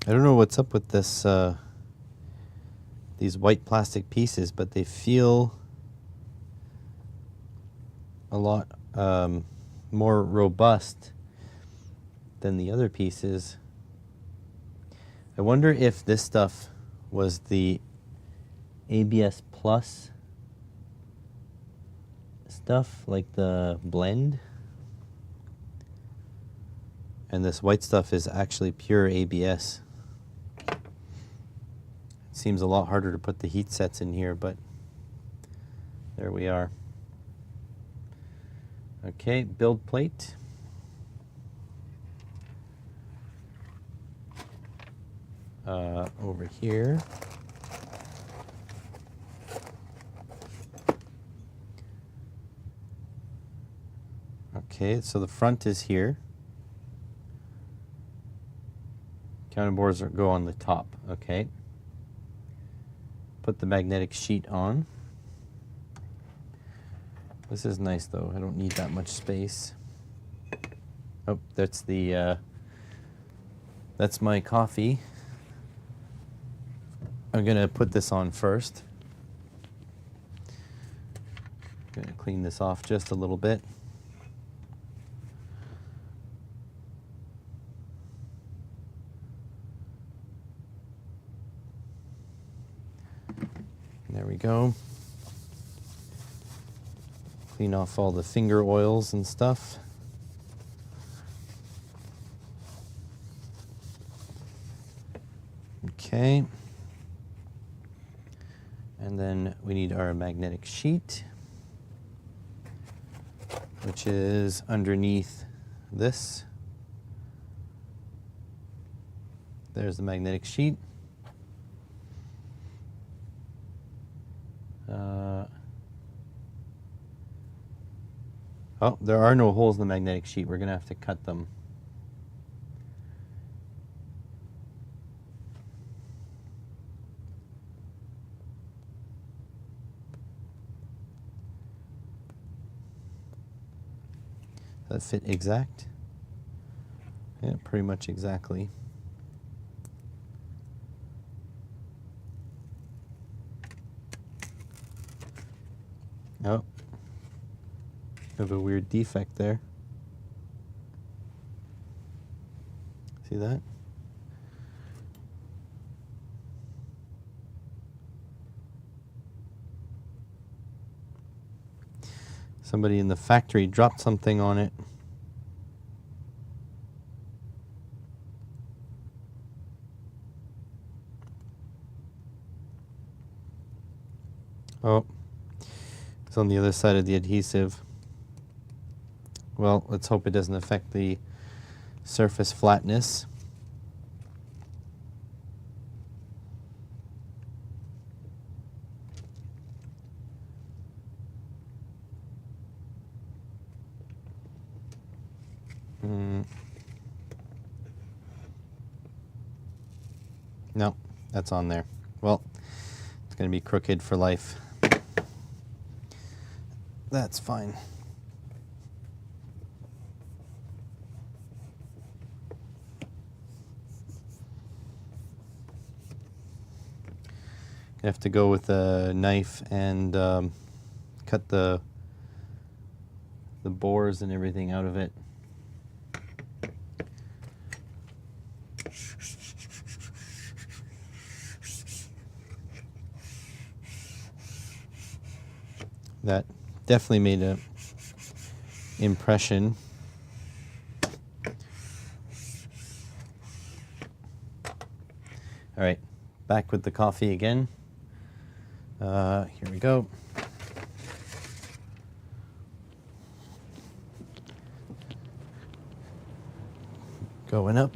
I don't know what's up with this these white plastic pieces, but they feel a lot more robust than the other pieces. I wonder if this stuff was the ABS Plus stuff, like the blend, and this white stuff is actually pure ABS. It seems a lot harder to put the heat sets in here, but there we are. Okay, build plate. Over here. Okay, so the front is here. Counterbores go on the top. Okay. Put the magnetic sheet on. This is nice though. I don't need that much space. Oh, that's the that's my coffee. I'm gonna put this on first. Gonna clean this off just a little bit. There we go. Clean off all the finger oils and stuff. Okay. And then we need our magnetic sheet, which is underneath this. There's the magnetic sheet. Oh, there are no holes in the magnetic sheet. We're going to have to cut them. Does that fit exact? Yeah, pretty much exactly. Oh, have a weird defect there. See that? Somebody in the factory dropped something on it. Oh, it's on the other side of the adhesive. Well, let's hope it doesn't affect the surface flatness. No, that's on there. Well, it's going to be crooked for life. That's fine. I have to go with a knife and cut the bores and everything out of it. That definitely made an impression. All right, back with the coffee again. Here we go. Going up.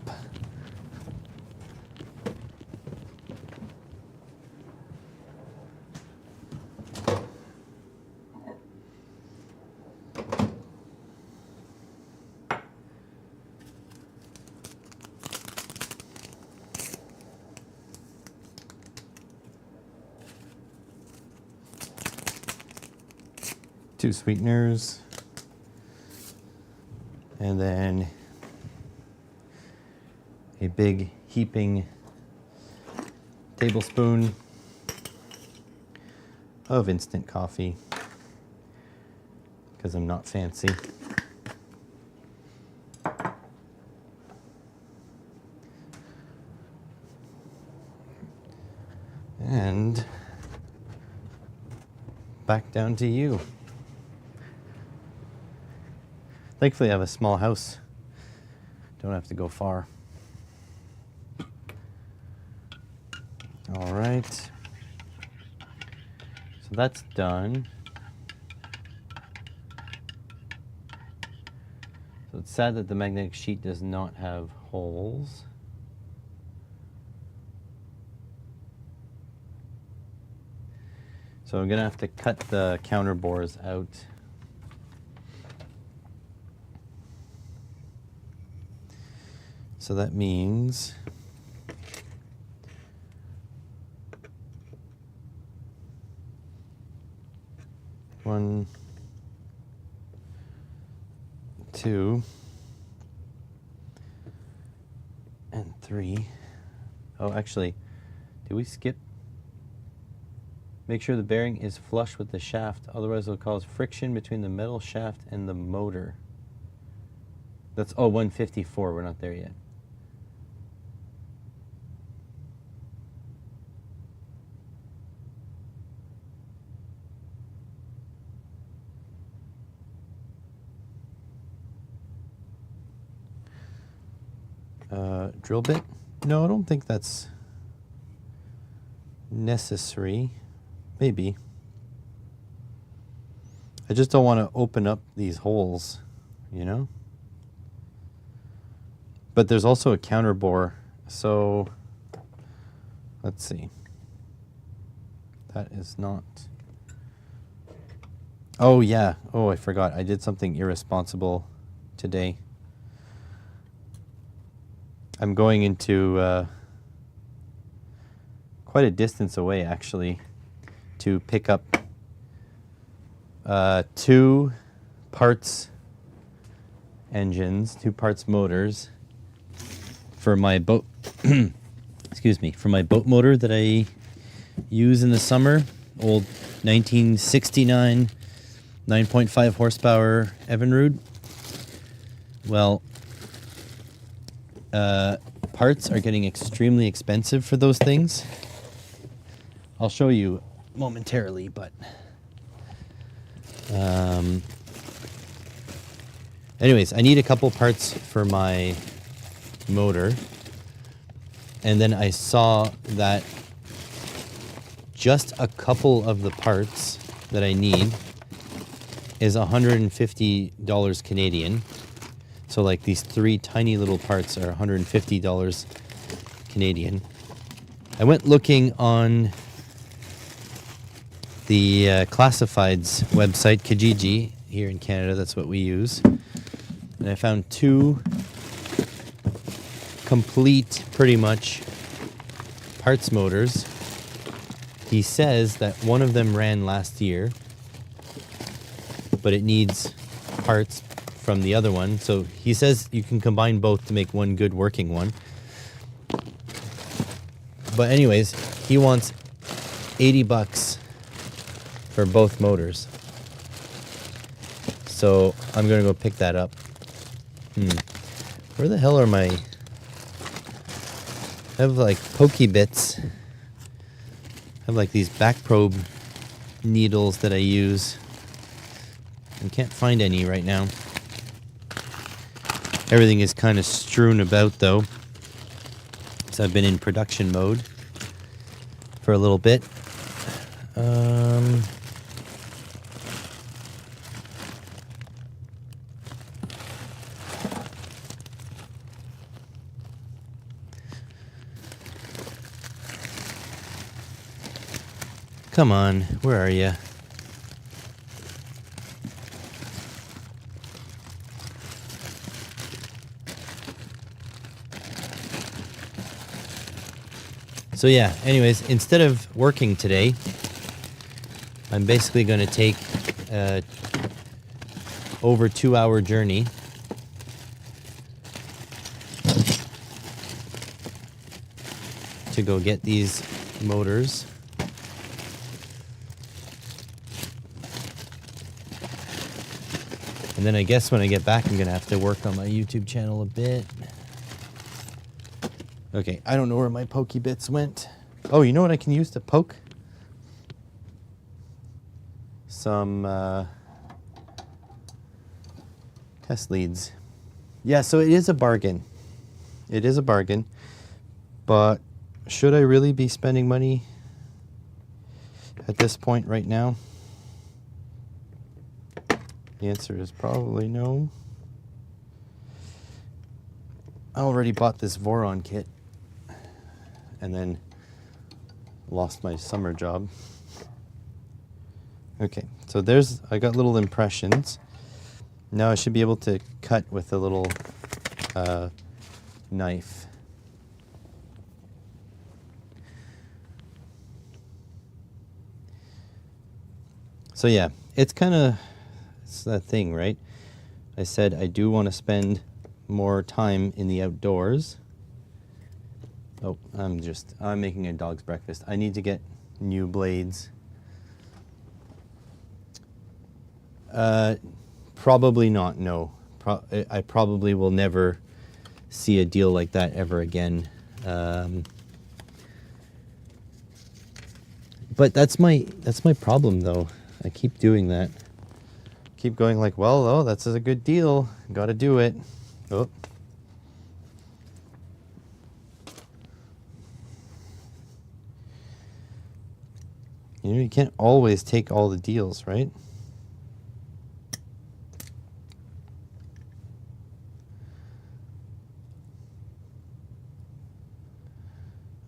Two sweeteners, and then a big heaping tablespoon of instant coffee, because I'm not fancy. And back down to you. Thankfully, I have a small house. Don't have to go far. All right. So that's done. So it's sad that the magnetic sheet does not have holes. So I'm gonna have to cut the counter bores out. So that means one, two, and three. Oh, actually, did we skip? Make sure the bearing is flush with the shaft, otherwise it will cause friction between the metal shaft and the motor. That's, oh, 154, we're not there yet. drill bit. No, I don't think that's necessary. Maybe. I just don't want to open up these holes, you know? But there's also a counter bore, so let's see. That is not... Oh, yeah. Oh, I forgot. I did something irresponsible today. I'm going into quite a distance away, actually, to pick up 2 parts engines, 2 parts motors for my boat. Excuse me, for my boat motor that I use in the summer. Old 1969 9.5 horsepower Evinrude. Well, parts are getting extremely expensive for those things. I'll show you momentarily, but anyways, I need a couple parts for my motor, and then I saw that just a couple of the parts that I need is $150 Canadian. So like these 3 tiny little parts are $150 Canadian. I went looking on the classifieds website, Kijiji, here in Canada. That's what we use. And I found 2 complete, pretty much, parts motors. He says that one of them ran last year, but it needs parts from the other one. So he says you can combine both to make one good working one. But anyways, he wants $80 for both motors. So I'm gonna go pick that up. Where the hell are my... I have like pokey bits. I have like these back probe needles that I use. I can't find any right now. Everything is kind of strewn about though. So I've been in production mode for a little bit. Come on, where are you? So yeah, anyways, instead of working today, I'm basically going to take a over 2-hour journey to go get these motors. And then I guess when I get back, I'm going to have to work on my YouTube channel a bit. Okay, I don't know where my pokey bits went. Oh, you know what I can use to poke? Some test leads. Yeah, so it is a bargain. It is a bargain. But should I really be spending money at this point right now? The answer is probably no. I already bought this Voron kit and then lost my summer job. Okay, so I got little impressions. Now I should be able to cut with a little knife. So yeah, it's that thing, right? I said I do want to spend more time in the outdoors. Oh, I'm making a dog's breakfast. I need to get new blades. Probably not, no. I probably will never see a deal like that ever again. But that's my problem though. I keep doing that. Keep going like, well, oh, that's a good deal. Gotta do it. Oh. You know, you can't always take all the deals, right?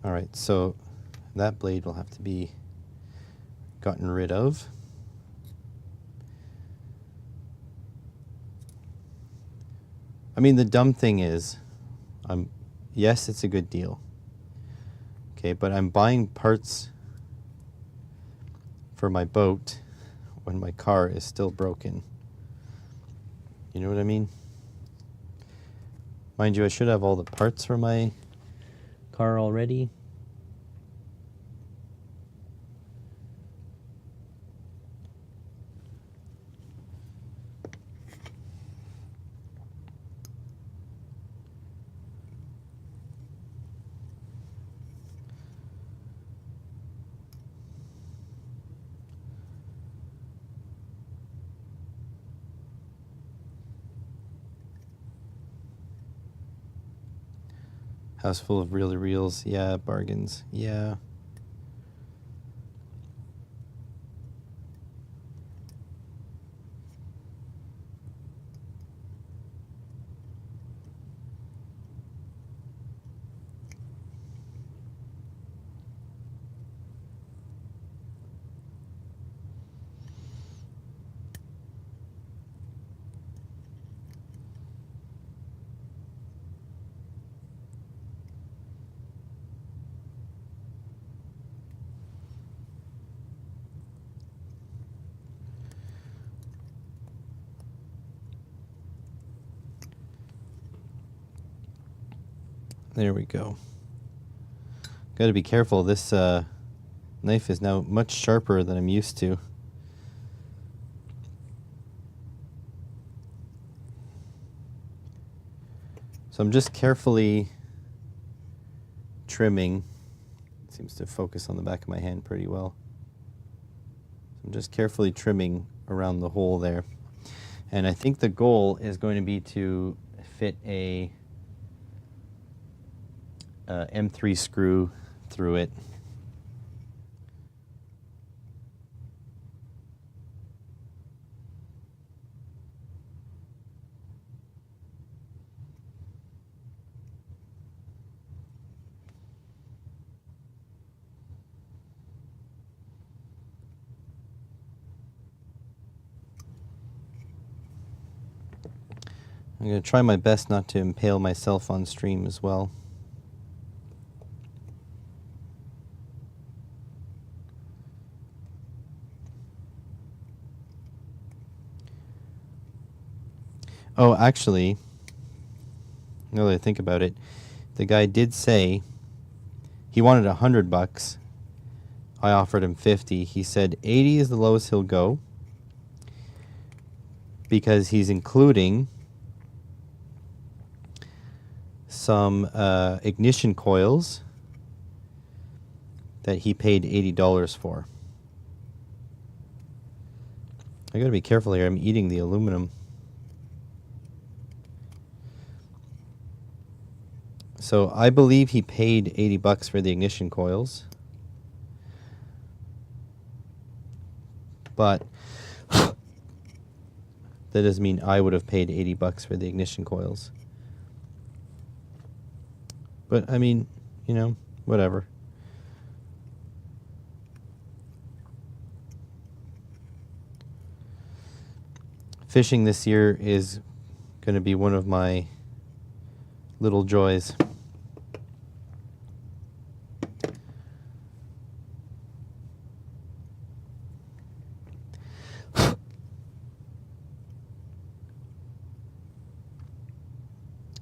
All right, so that blade will have to be gotten rid of. I mean, the dumb thing is, yes, it's a good deal. Okay, but I'm buying parts for my boat when my car is still broken. You know what I mean? Mind you, I should have all the parts for my car already. House full of real reels. Yeah, bargains. Yeah. There we go. Got to be careful. This knife is now much sharper than I'm used to. So I'm just carefully trimming. It seems to focus on the back of my hand pretty well. I'm just carefully trimming around the hole there. And I think the goal is going to be to fit a M3 screw through it. I'm going to try my best not to impale myself on stream as well. Oh, actually, now that I think about it, the guy did say he wanted $100. I offered him 50. He said 80 is the lowest he'll go because he's including some ignition coils that he paid $80 for. I gotta be careful here. I'm eating the aluminum. So I believe he paid $80 for the ignition coils. But that doesn't mean I would have paid $80 for the ignition coils. But I mean, you know, whatever. Fishing this year is going to be one of my little joys.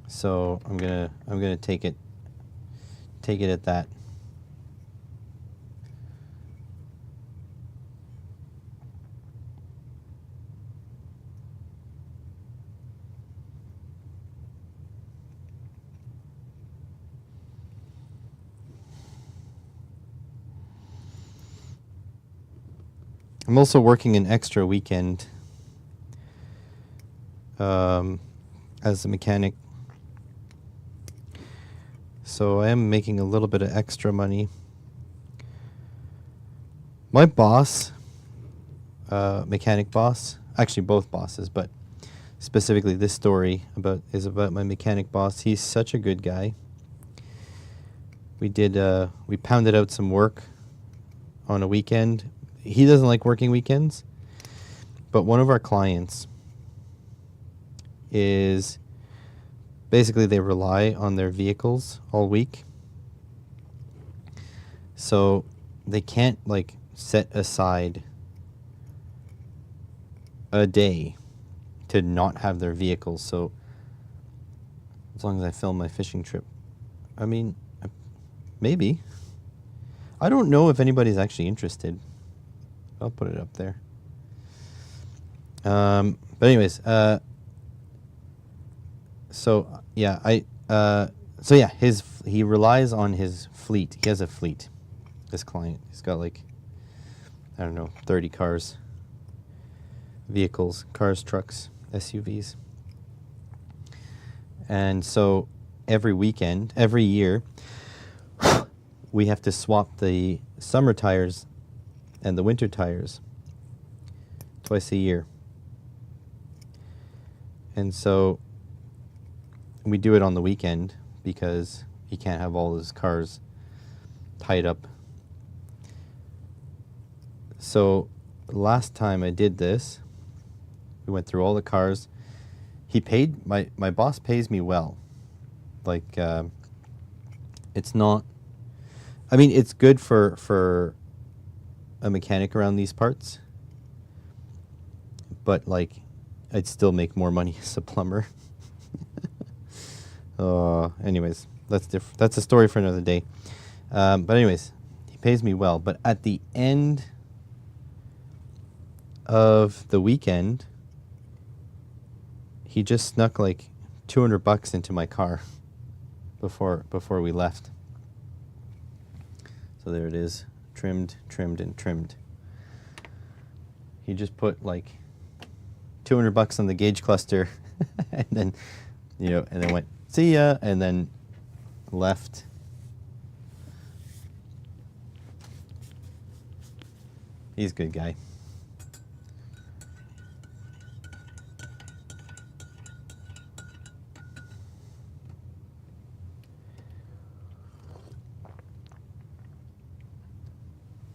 So I'm gonna take it at that. I'm also working an extra weekend as a mechanic. So I am making a little bit of extra money. My boss, mechanic boss, actually both bosses, but specifically this story is about my mechanic boss. He's such a good guy. We pounded out some work on a weekend. He doesn't like working weekends, but one of our clients is basically they rely on their vehicles all week. So they can't like set aside a day to not have their vehicles. So as long as I film my fishing trip, I mean, maybe. I don't know if anybody's actually interested. I'll put it up there. But anyways, he relies on his fleet. He has a fleet. This client, he's got like, I don't know, 30 cars, vehicles, cars, trucks, SUVs. And so every year, we have to swap the summer tires and the winter tires twice a year. And so we do it on the weekend because he can't have all his cars tied up. So last time I did this, we went through all the cars. He paid, my boss pays me well. Like, it's not, I mean, it's good for a mechanic around these parts, but like, I'd still make more money as a plumber. Anyways, that's a story for another day. But anyways, he pays me well. But at the end of the weekend, he just snuck like $200 into my car before we left. So there it is, trimmed, and trimmed. He just put like $200 on the gauge cluster, and then, and then went, see ya, and then left. He's a good guy.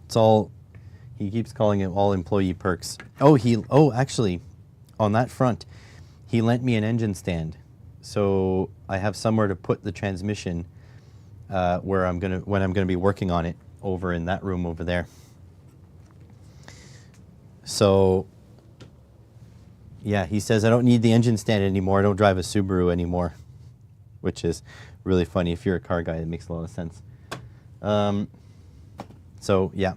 It's all, he keeps calling it all employee perks. Actually, on that front, he lent me an engine stand. So I have somewhere to put the transmission when I'm gonna be working on it, over in that room over there. So yeah, he says I don't need the engine stand anymore. I don't drive a Subaru anymore, which is really funny. If you're a car guy, it makes a lot of sense. So yeah.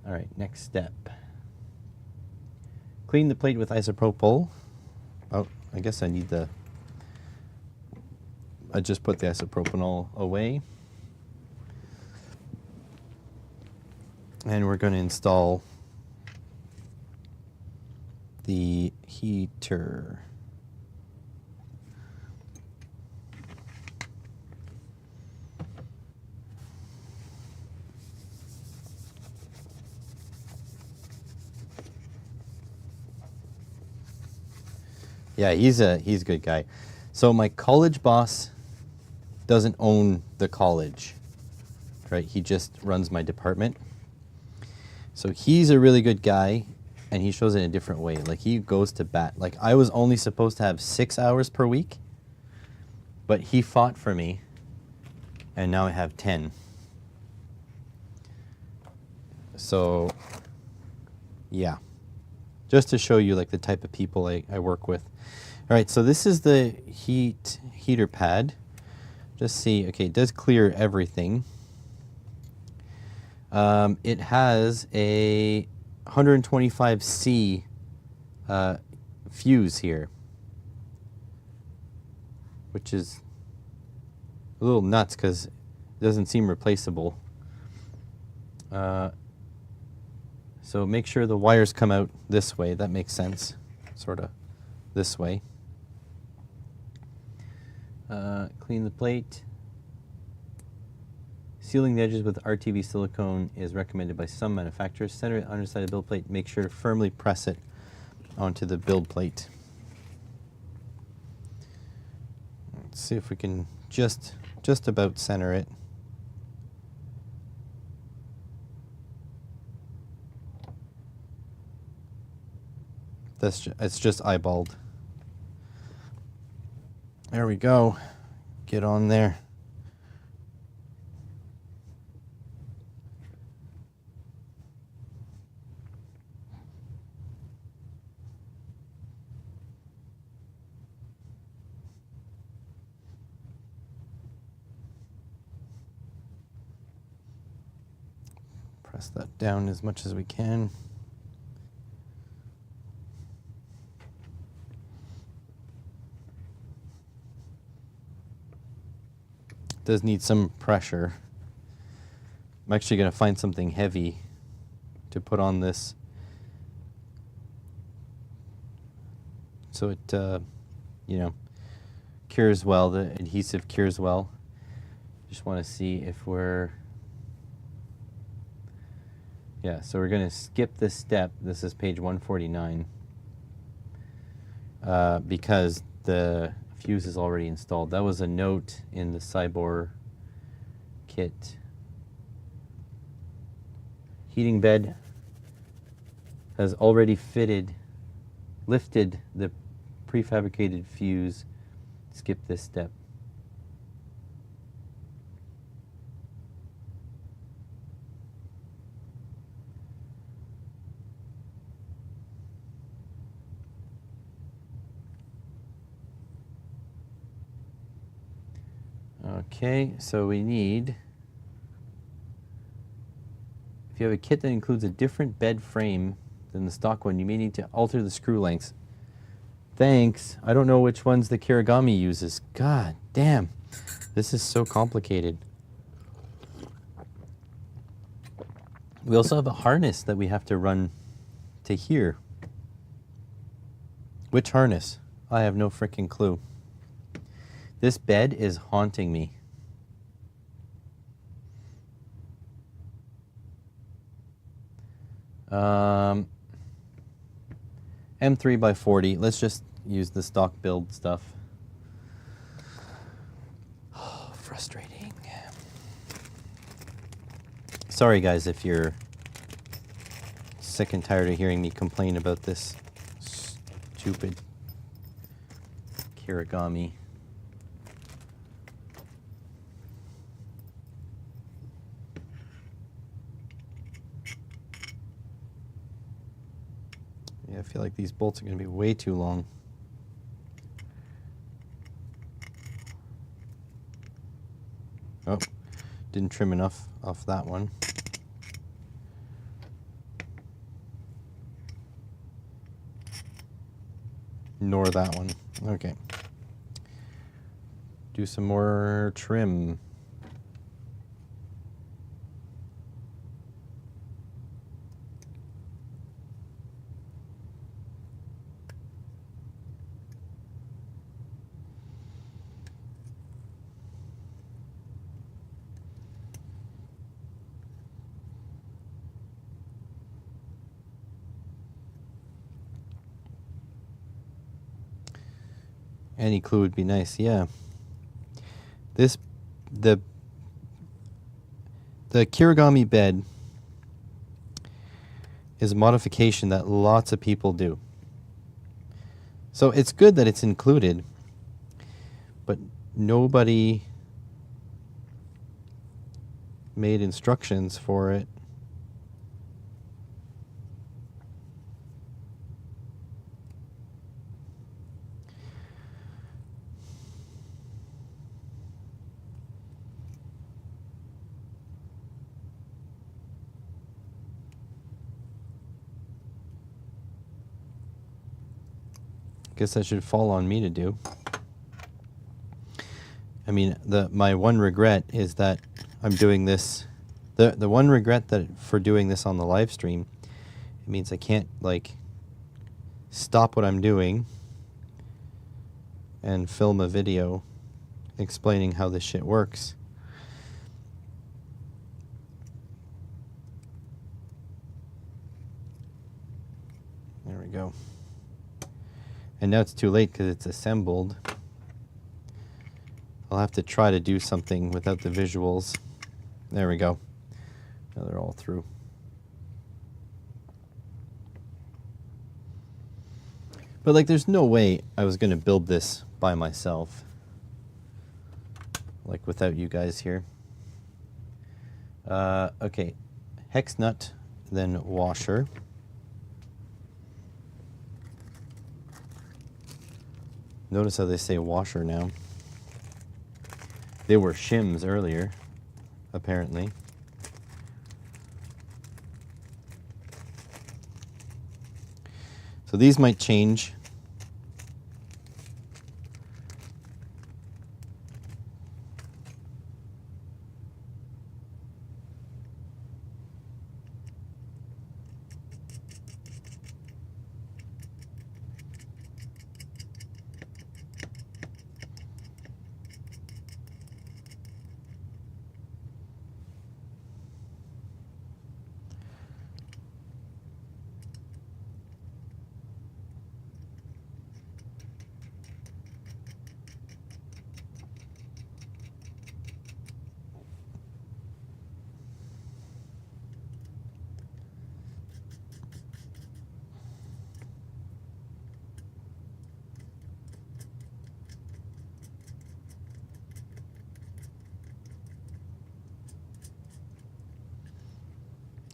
All right, next step. Clean the plate with isopropyl. Oh, I guess I just put the isopropanol away. And we're going to install the heater. Yeah, he's a good guy. So my college boss doesn't own the college, right? He just runs my department. So he's a really good guy, and he shows it in a different way. Like, he goes to bat. Like, I was only supposed to have 6 hours per week, but he fought for me, and now I have 10. So, yeah. Just to show you, like, the type of people I work with. All right, so this is the heater pad. Just see, okay, it does clear everything. It has a 125C fuse here, which is a little nuts because it doesn't seem replaceable. So make sure the wires come out this way. That makes sense, sort of this way. Clean the plate. Sealing the edges with RTV silicone is recommended by some manufacturers. Center it underside the build plate. Make sure to firmly press it onto the build plate. Let's see if we can just about center it. It's just eyeballed. There we go. Get on there. Press that down as much as we can. Does need some pressure. I'm actually going to find something heavy to put on this so it, you know, cures well. The adhesive cures well. Just want to see if we're, yeah, so we're going to skip this step. This is page 149 because the fuse is already installed. That was a note in the Cybor kit. Heating bed has already lifted the prefabricated fuse. Skip this step. Okay, so we need, if you have a kit that includes a different bed frame than the stock one, you may need to alter the screw lengths. Thanks. I don't know which ones the Kirigami uses. God damn, this is so complicated. We also have a harness that we have to run to here. Which harness? I have no freaking clue. This bed is haunting me. M3 by 40. Let's just use the stock build stuff. Oh, frustrating. Sorry guys if you're sick and tired of hearing me complain about this stupid Kirigami. I feel like these bolts are going to be way too long. Oh, didn't trim enough off that one. Nor that one. Okay. Do some more trim. Any clue would be nice, yeah. The Kirigami bed is a modification that lots of people do. So it's good that it's included, but nobody made instructions for it. Guess that should fall on me to do. I mean, my one regret is that I'm doing this. The one regret that for doing this on the live stream, it means I can't like stop what I'm doing and film a video explaining how this shit works. we go. And now it's too late because it's assembled. I'll have to try to do something without the visuals. There we go. Now they're all through. But like, there's no way I was going to build this by myself. Like without you guys here. Okay. Hex nut, then washer. Notice how they say washer now. They were shims earlier, apparently. So these might change.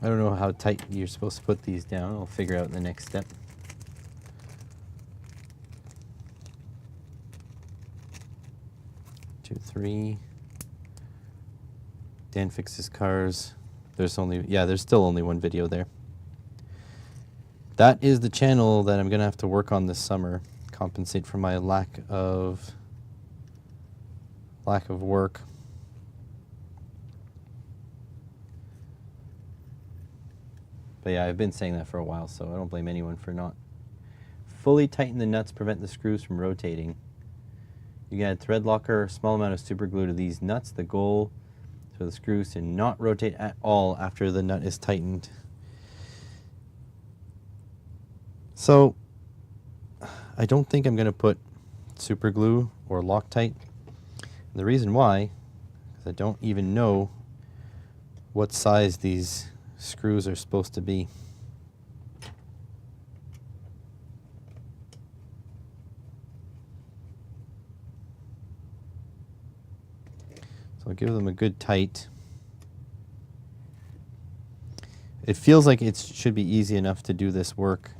I don't know how tight you're supposed to put these down. I'll figure out in the next step. Two, three. Dan fixes cars. There's still only one video there. That is the channel that I'm gonna have to work on this summer. Compensate for my lack of work. But yeah, I've been saying that for a while, so I don't blame anyone for not. Fully tighten the nuts, prevent the screws from rotating. You can add thread locker, a small amount of super glue to these nuts. The goal is for the screws to not rotate at all after the nut is tightened. So, I don't think I'm going to put super glue or Loctite. And the reason why is I don't even know what size these screws are supposed to be. So I'll give them a good tight. It feels like it should be easy enough to do this work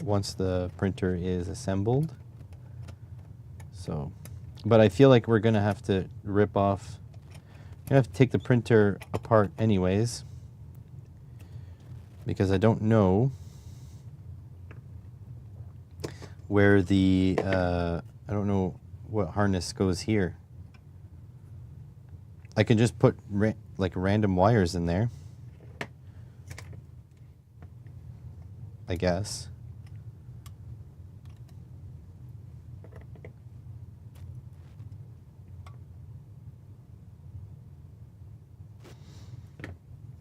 once the printer is assembled. So, but I feel like we're going to have to rip off, I have to take the printer apart anyways, because I don't know where the, I don't know what harness goes here. I can just put like random wires in there, I guess.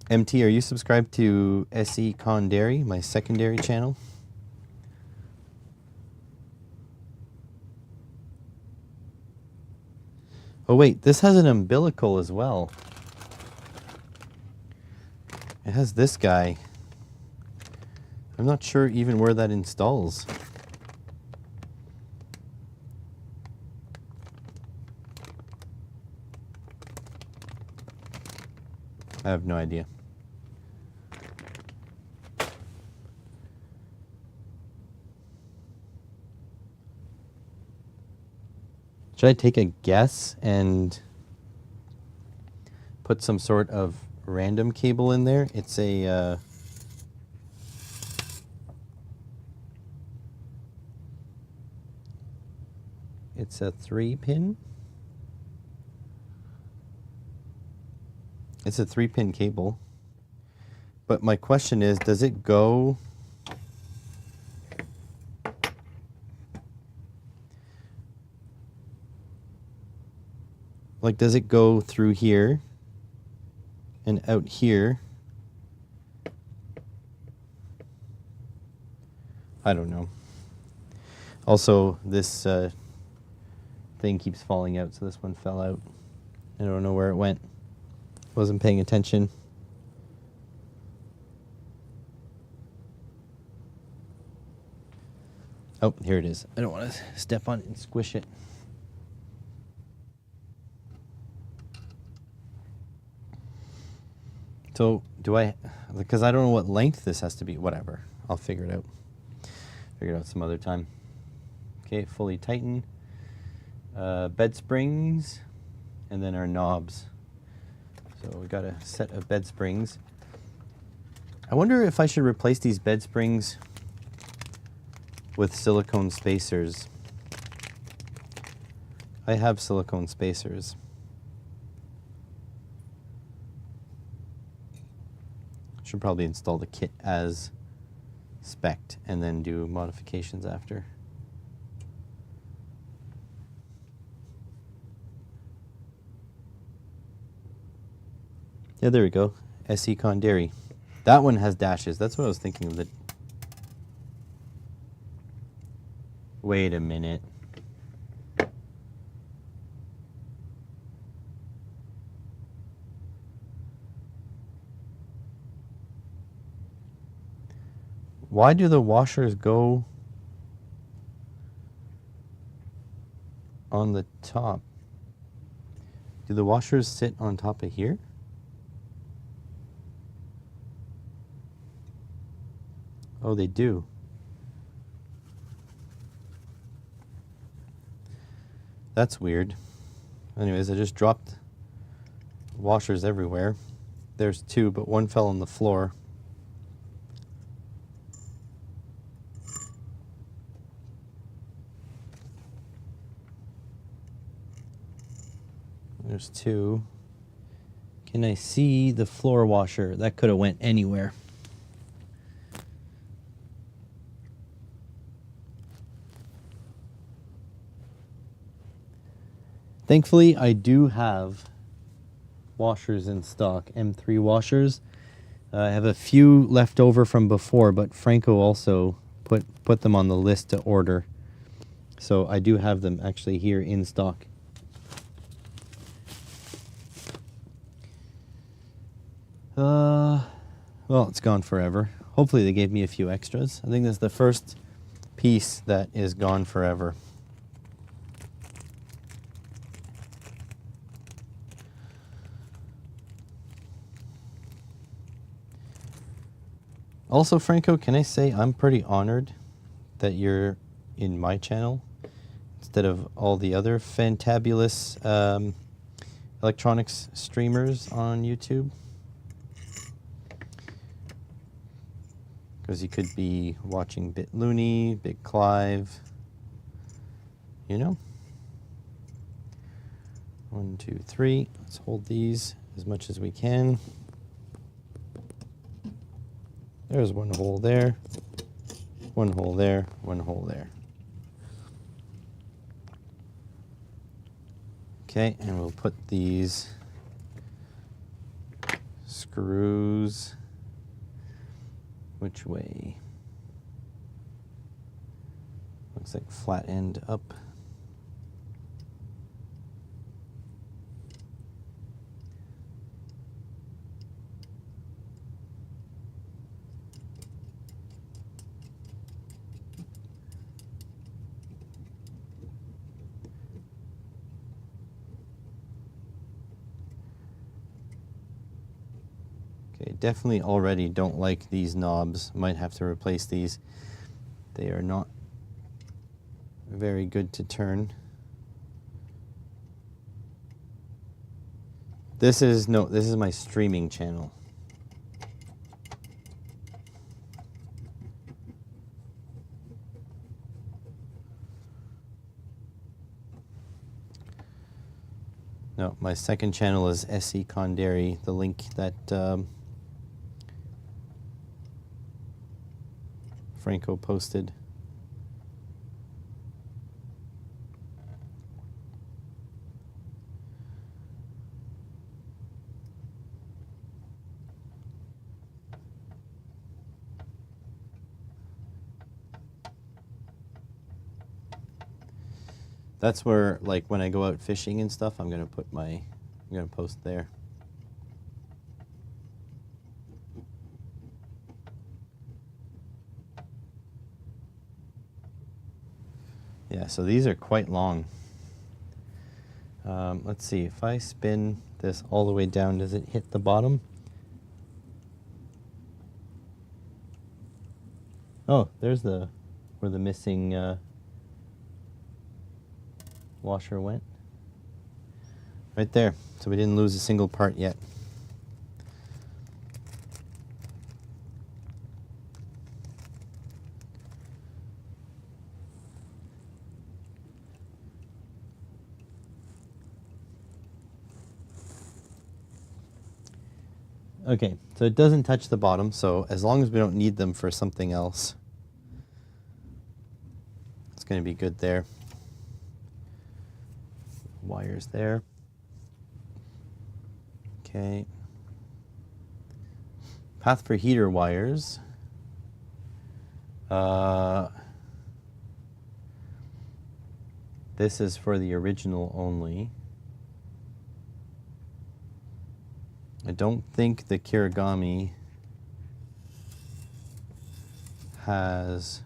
MT, are you subscribed to SE Con Dairy, my secondary channel? Oh wait, this has an umbilical as well. It has this guy. I'm not sure even where that installs. I have no idea. Should I take a guess and put some sort of random cable in there? It's a it's a 3-pin. It's a 3-pin cable. But my question is, does it go like, does it go through here and out here? I don't know. Also, this thing keeps falling out, so this one fell out. I don't know where it went. Wasn't paying attention. Oh, here it is. I don't want to step on it and squish it. So, because I don't know what length this has to be. Whatever. I'll figure it out. Figure it out some other time. Okay, fully tighten. Bed springs, and then our knobs. So we got a set of bed springs. I wonder if I should replace these bed springs with silicone spacers. I have silicone spacers. Should probably install the kit as spec'd and then do modifications after. Yeah, there we go. SE Conderi. That one has dashes. That's what I was thinking of. Wait a minute. Why do the washers go on the top? Do the washers sit on top of here? Oh, they do. That's weird. Anyways, I just dropped washers everywhere. There's two, but one fell on the floor. There's two. Can I see the floor washer? That could have went anywhere. Thankfully, I do have washers in stock, M3 washers. I have a few left over from before, but Franco also put them on the list to order. So I do have them actually here in stock. Well, it's gone forever. Hopefully they gave me a few extras. I think this is the first piece that is gone forever. Also, Franco, can I say I'm pretty honored that you're in my channel instead of all the other fantabulous electronics streamers on YouTube? Because you could be watching Bit Looney, Big Clive, you know? 1, 2, 3. Let's hold these as much as we can. There's one hole there, one hole there, one hole there. Okay, and we'll put these screws which way? Looks like flat end up. Okay, definitely already don't like these knobs. Might have to replace these. They are not very good to turn. This is my streaming channel. No, my second channel is SE Conderi, the link that Franco posted. That's where, like, when I go out fishing and stuff, I'm gonna post there. Yeah, so these are quite long. Let's see, if I spin this all the way down, does it hit the bottom? Oh, there's where the missing washer went. Right there. So we didn't lose a single part yet. Okay, so it doesn't touch the bottom, so as long as we don't need them for something else, it's going to be good there. Wires there. Okay. Path for heater wires. This is for the original only. I don't think the Kirigami has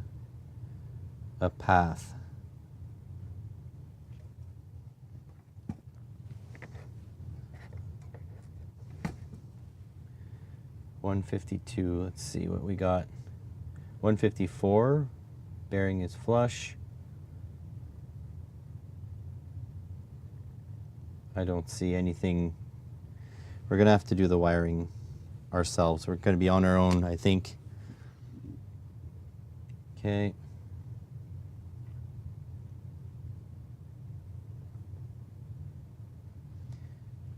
a path. $152, let's see what we got. $154, bearing is flush. I don't see anything. We're gonna have to do the wiring ourselves. We're gonna be on our own, I think. Okay.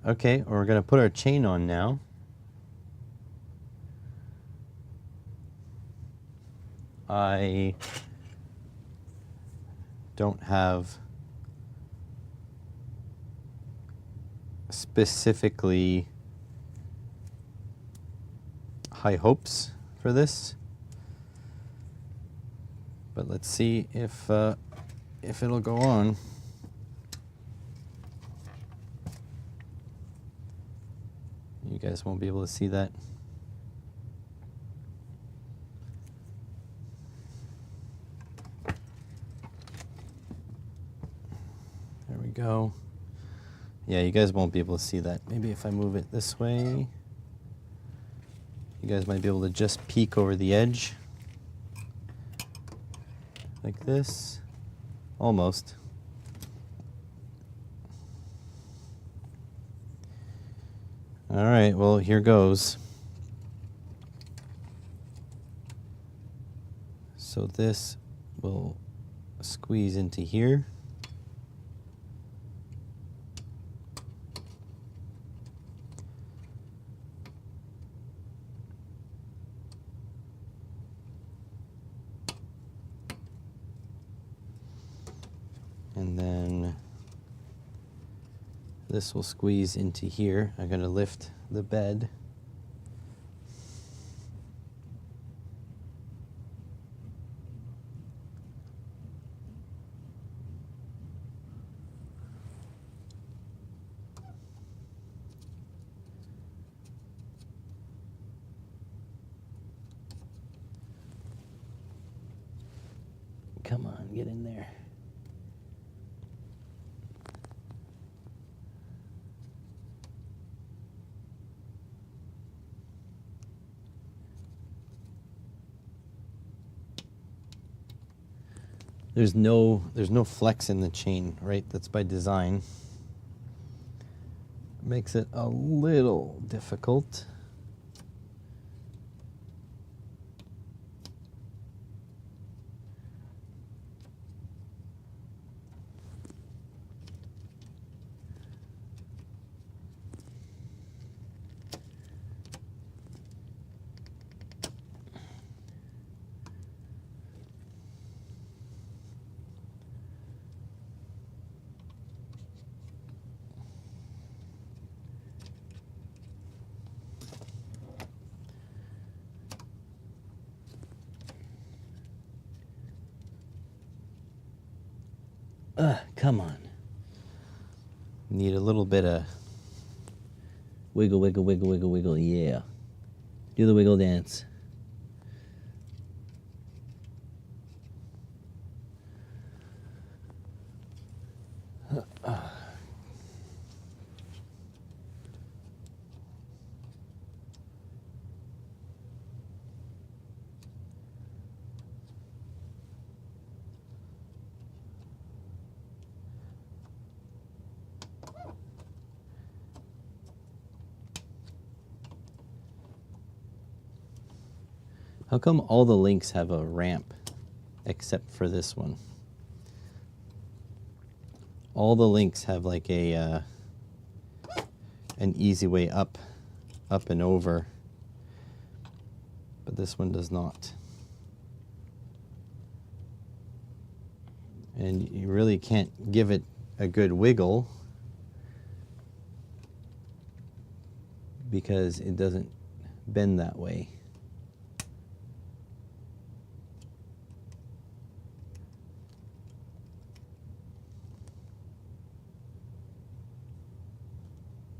Okay, we're gonna put our chain on now. I don't have specifically high hopes for this, but let's see if it'll go on. You guys won't be able to see that. There we go. Yeah, you guys won't be able to see that. Maybe if I move it this way, you guys might be able to just peek over the edge. Like this. Almost. All right, well, here goes. So this will squeeze into here. And then this will squeeze into here. I'm going to lift the bed. Come on, get in there. There's no flex in the chain, right? That's by design. Makes it a little difficult. Come on. Need a little bit of wiggle, wiggle, wiggle, wiggle, wiggle. Yeah. Do the wiggle dance. How come all the links have a ramp except for this one? All the links have like a an easy way up and over, but this one does not. And you really can't give it a good wiggle because it doesn't bend that way.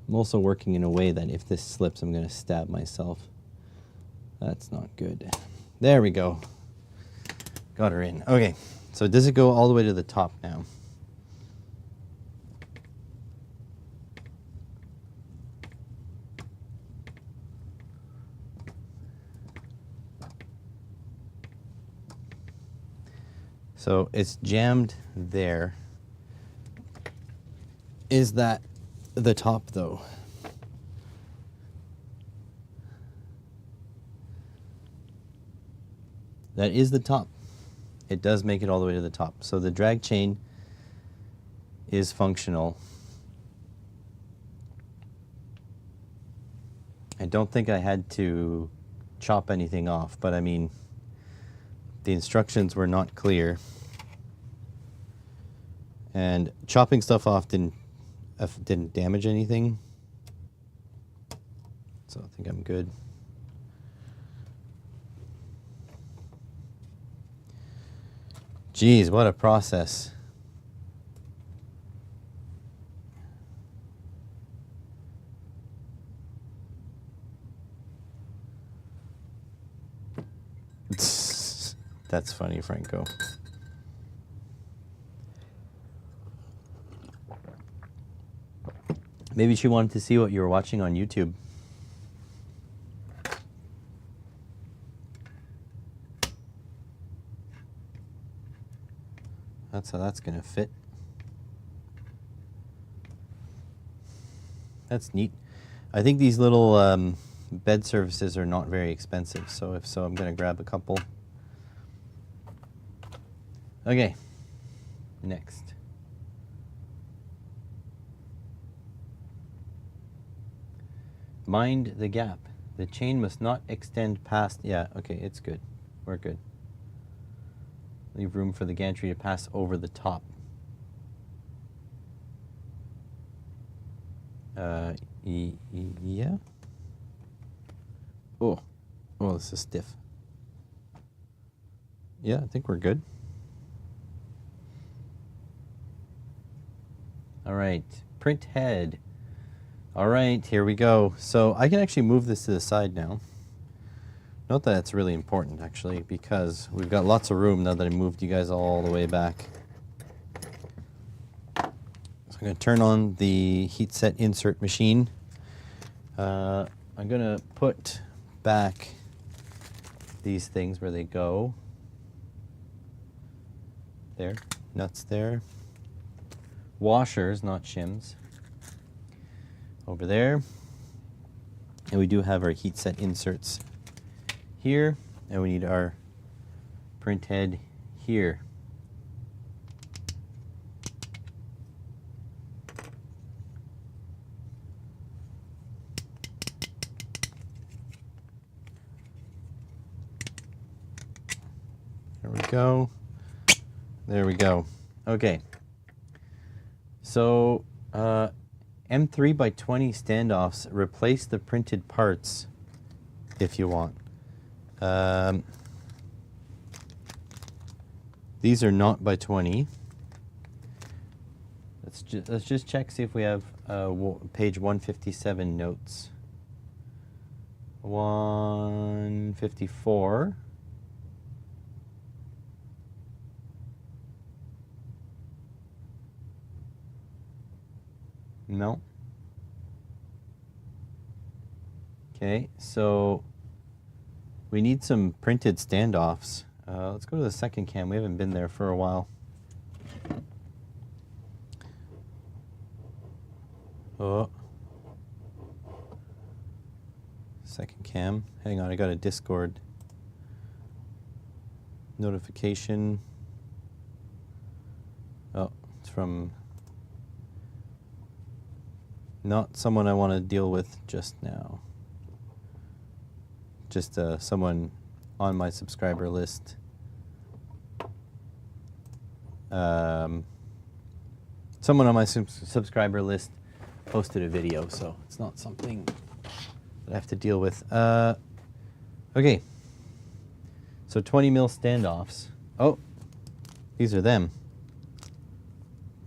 I'm also working in a way that if this slips, I'm going to stab myself. That's not good. There we go. Got her in. Okay, so does it go all the way to the top now? So it's jammed there. Is that the top though? That is the top. It does make it all the way to the top. So the drag chain is functional. I don't think I had to chop anything off, but I mean, the instructions were not clear. And chopping stuff off didn't damage anything. So I think I'm good. Geez, what a process. That's funny, Franco. Maybe she wanted to see what you were watching on YouTube. That's how that's gonna fit. That's neat. I think these little bed surfaces are not very expensive, so if so, I'm gonna grab a couple. Okay, next. Mind the gap. The chain must not extend past, yeah, okay, it's good. We're good. Leave room for the gantry to pass over the top. Yeah. Oh, this is stiff. Yeah, I think we're good. All right, print head. All right, here we go. So I can actually move this to the side now. Not that it's really important, actually, because we've got lots of room now that I moved you guys all the way back. So I'm going to turn on the heat set insert machine. I'm going to put back these things where they go. There, nuts there. Washers, not shims. Over there. And we do have our heat set inserts here, and we need our print head here. There we go. There we go. Okay. So, M3x20 standoffs replace the printed parts if you want. These are not by 20. let's just check, see if we have page 157 notes. 154. No. Okay, so we need some printed standoffs. Let's go to the second cam. We haven't been there for a while. Oh. Second cam. Hang on, I got a Discord notification. Oh, it's from not someone I want to deal with just now. Just someone on my subscriber list. Someone on my subscriber list posted a video, so it's not something that I have to deal with. Okay. So 20 mil standoffs. Oh, these are them.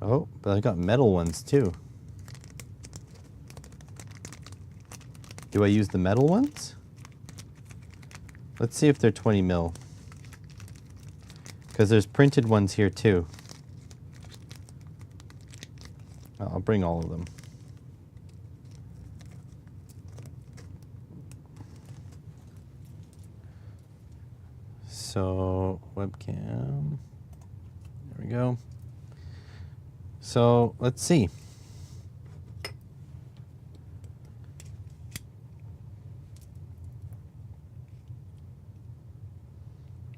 Oh, but I got metal ones too. Do I use the metal ones? Let's see if they're 20 mil. Because there's printed ones here too. I'll bring all of them. So, webcam. There we go. So, let's see.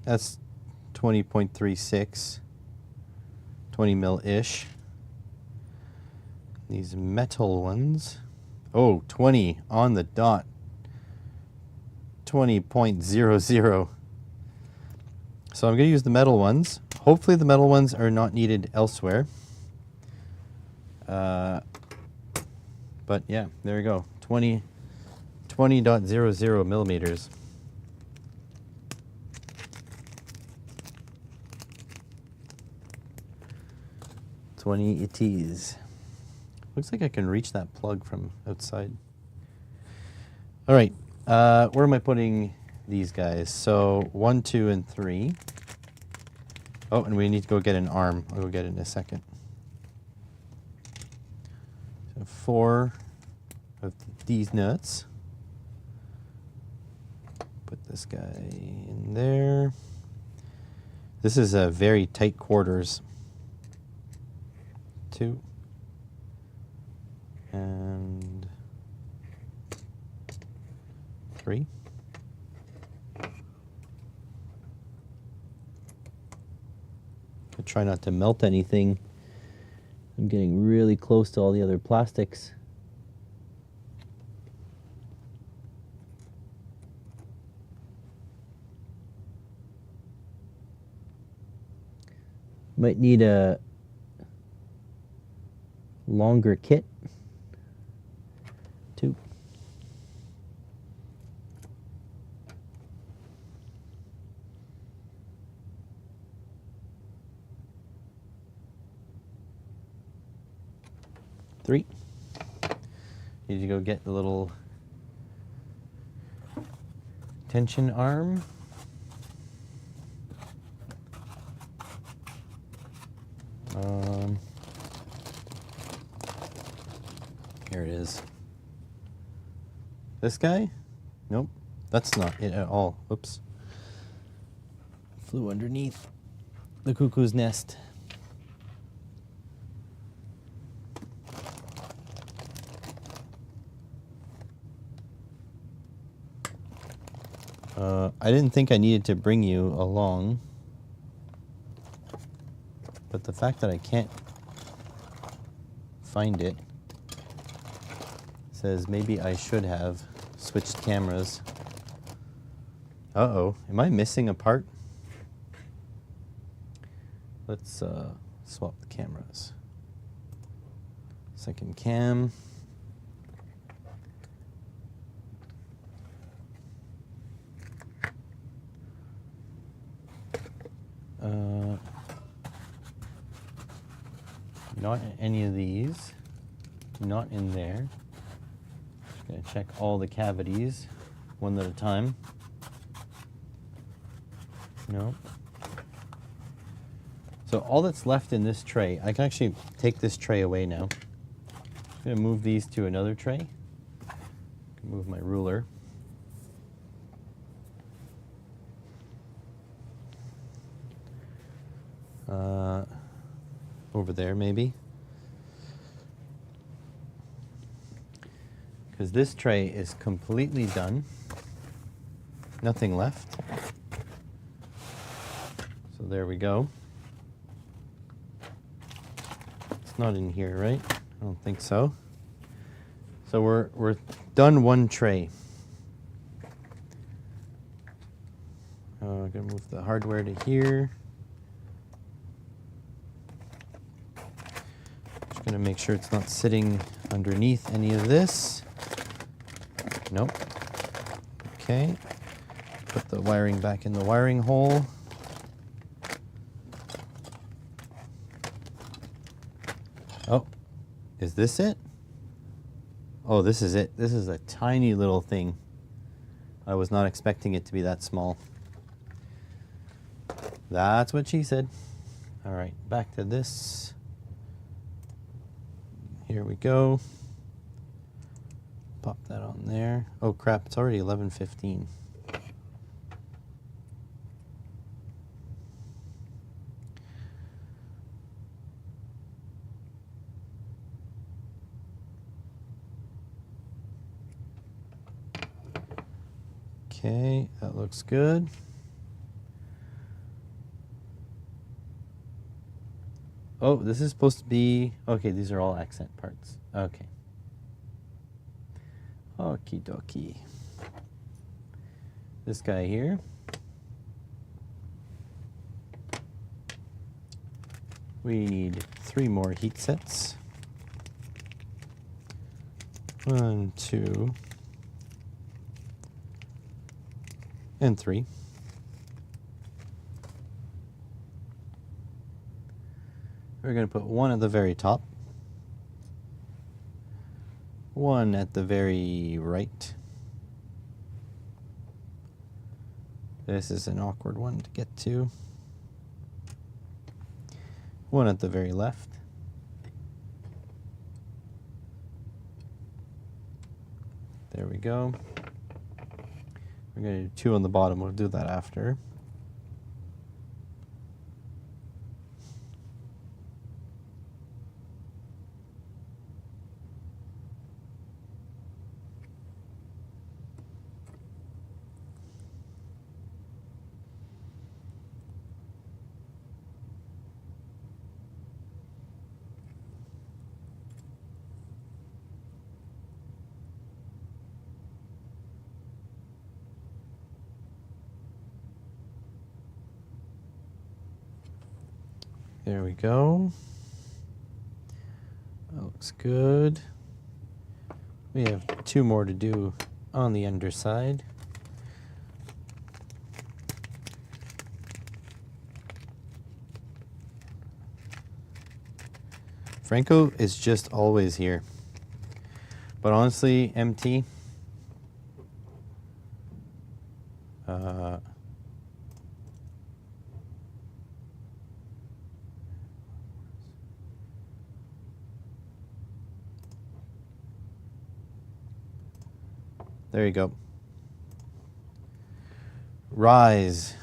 That's 20.36, 20 mil-ish. These metal ones, oh, 20 on the dot, 20.00. So I'm going to use the metal ones. Hopefully the metal ones are not needed elsewhere. But yeah, there we go, 20.00 millimeters. 20 it is. Looks like I can reach that plug from outside. All right, where am I putting these guys? So 1, 2, and 3. Oh, and we need to go get an arm. I'll go get it in a second. So 4 of these nuts. Put this guy in there. This is a very tight quarters. 2 and 3. I try not to melt anything. I'm getting really close to all the other plastics. Might need a longer kit. 2. Three. Need to go get the little tension arm. Here it is. This guy? Nope. That's not it at all. Oops. Flew underneath the cuckoo's nest. I didn't think I needed to bring you along, but the fact that I can't find it says maybe I should have switched cameras. Uh-oh, am I missing a part? Let's swap the cameras. Second cam. Not in any of these. Not in there. Just gonna check all the cavities one at a time. No. So all that's left in this tray, I can actually take this tray away now. I'm gonna move these to another tray. Move my ruler. Over there maybe. Because this tray is completely done. Nothing left. So there we go. It's not in here, right? I don't think so. So we're done one tray. I'm gonna move the hardware to here. Just gonna make sure it's not sitting underneath any of this. Nope. Okay. Put the wiring back in the wiring hole. Oh, is this it? Oh, this is it. This is a tiny little thing. I was not expecting it to be that small. That's what she said. All right, back to this. Here we go. Pop that on there. Oh crap, it's already 11:15. Okay, that looks good. Oh, this is supposed to be, okay, these are all accent parts. Okay. Okie dokie. This guy here. We need 3 more heat sets. 1, 2, and 3. We're going to put 1 at the very top, 1 at the very right. This is an awkward one to get to. 1 at the very left. There we go. We're going to do 2 on the bottom. We'll do that after. There we go. That looks good. We have 2 more to do on the underside. Franco is just always here. But honestly, MT, there you go. Rise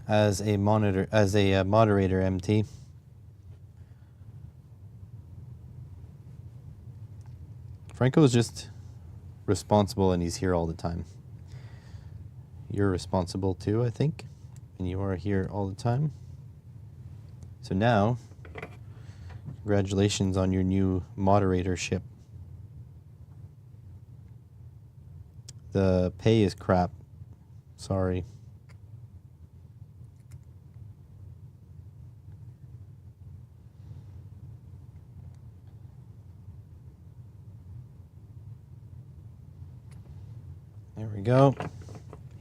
as a moderator, MT. Franco is just responsible and he's here all the time. You're responsible too, I think, and you are here all the time. So now, congratulations on your new moderatorship. The pay is crap. Sorry. There we go.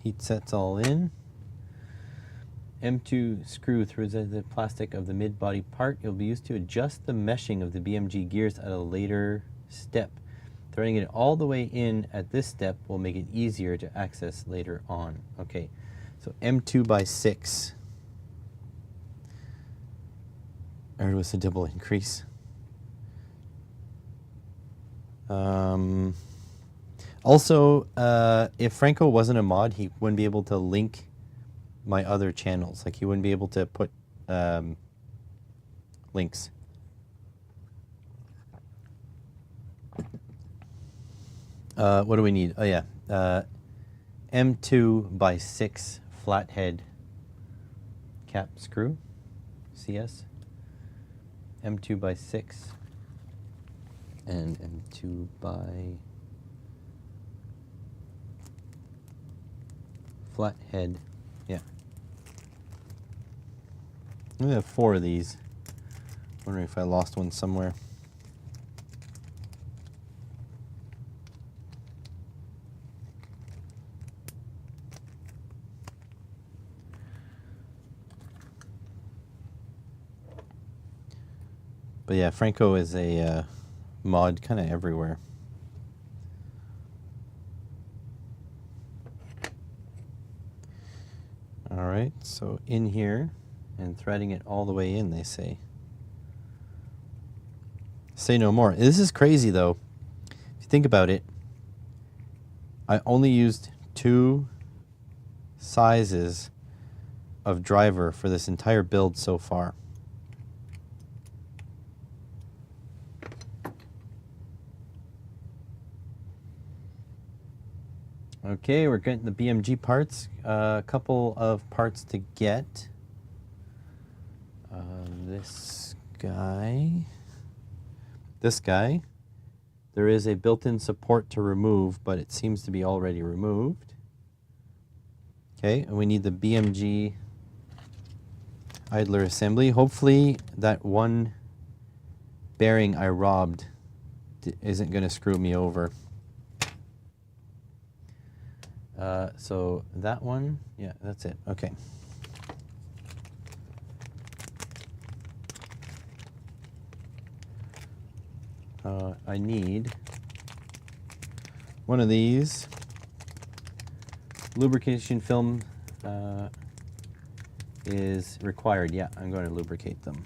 Heat sets all in. M2 screw through the plastic of the mid-body part. It will be used to adjust the meshing of the BMG gears at a later step. Threading it all the way in at this step will make it easier to access later on. Okay, so M2 by 6. Or was a double increase. Also, if Franco wasn't a mod, he wouldn't be able to link my other channels. Like, he wouldn't be able to put links. What do we need? Oh, yeah. M2 by 6 flathead cap screw, CS. M2 by 6 and M2 by flathead. Yeah. We have 4 of these. Wondering if I lost one somewhere. But yeah, Franco is a mod kind of everywhere. All right, so in here and threading it all the way in, they say. Say no more. This is crazy though. If you think about it, I only used 2 sizes of driver for this entire build so far. Okay, we're getting the BMG parts. A couple of parts to get. This guy. There is a built-in support to remove, but it seems to be already removed. Okay, and we need the BMG idler assembly. Hopefully that one bearing I robbed isn't going to screw me over. So that one, yeah, that's it. Okay. I need one of these. Lubrication film is required. Yeah, I'm going to lubricate them.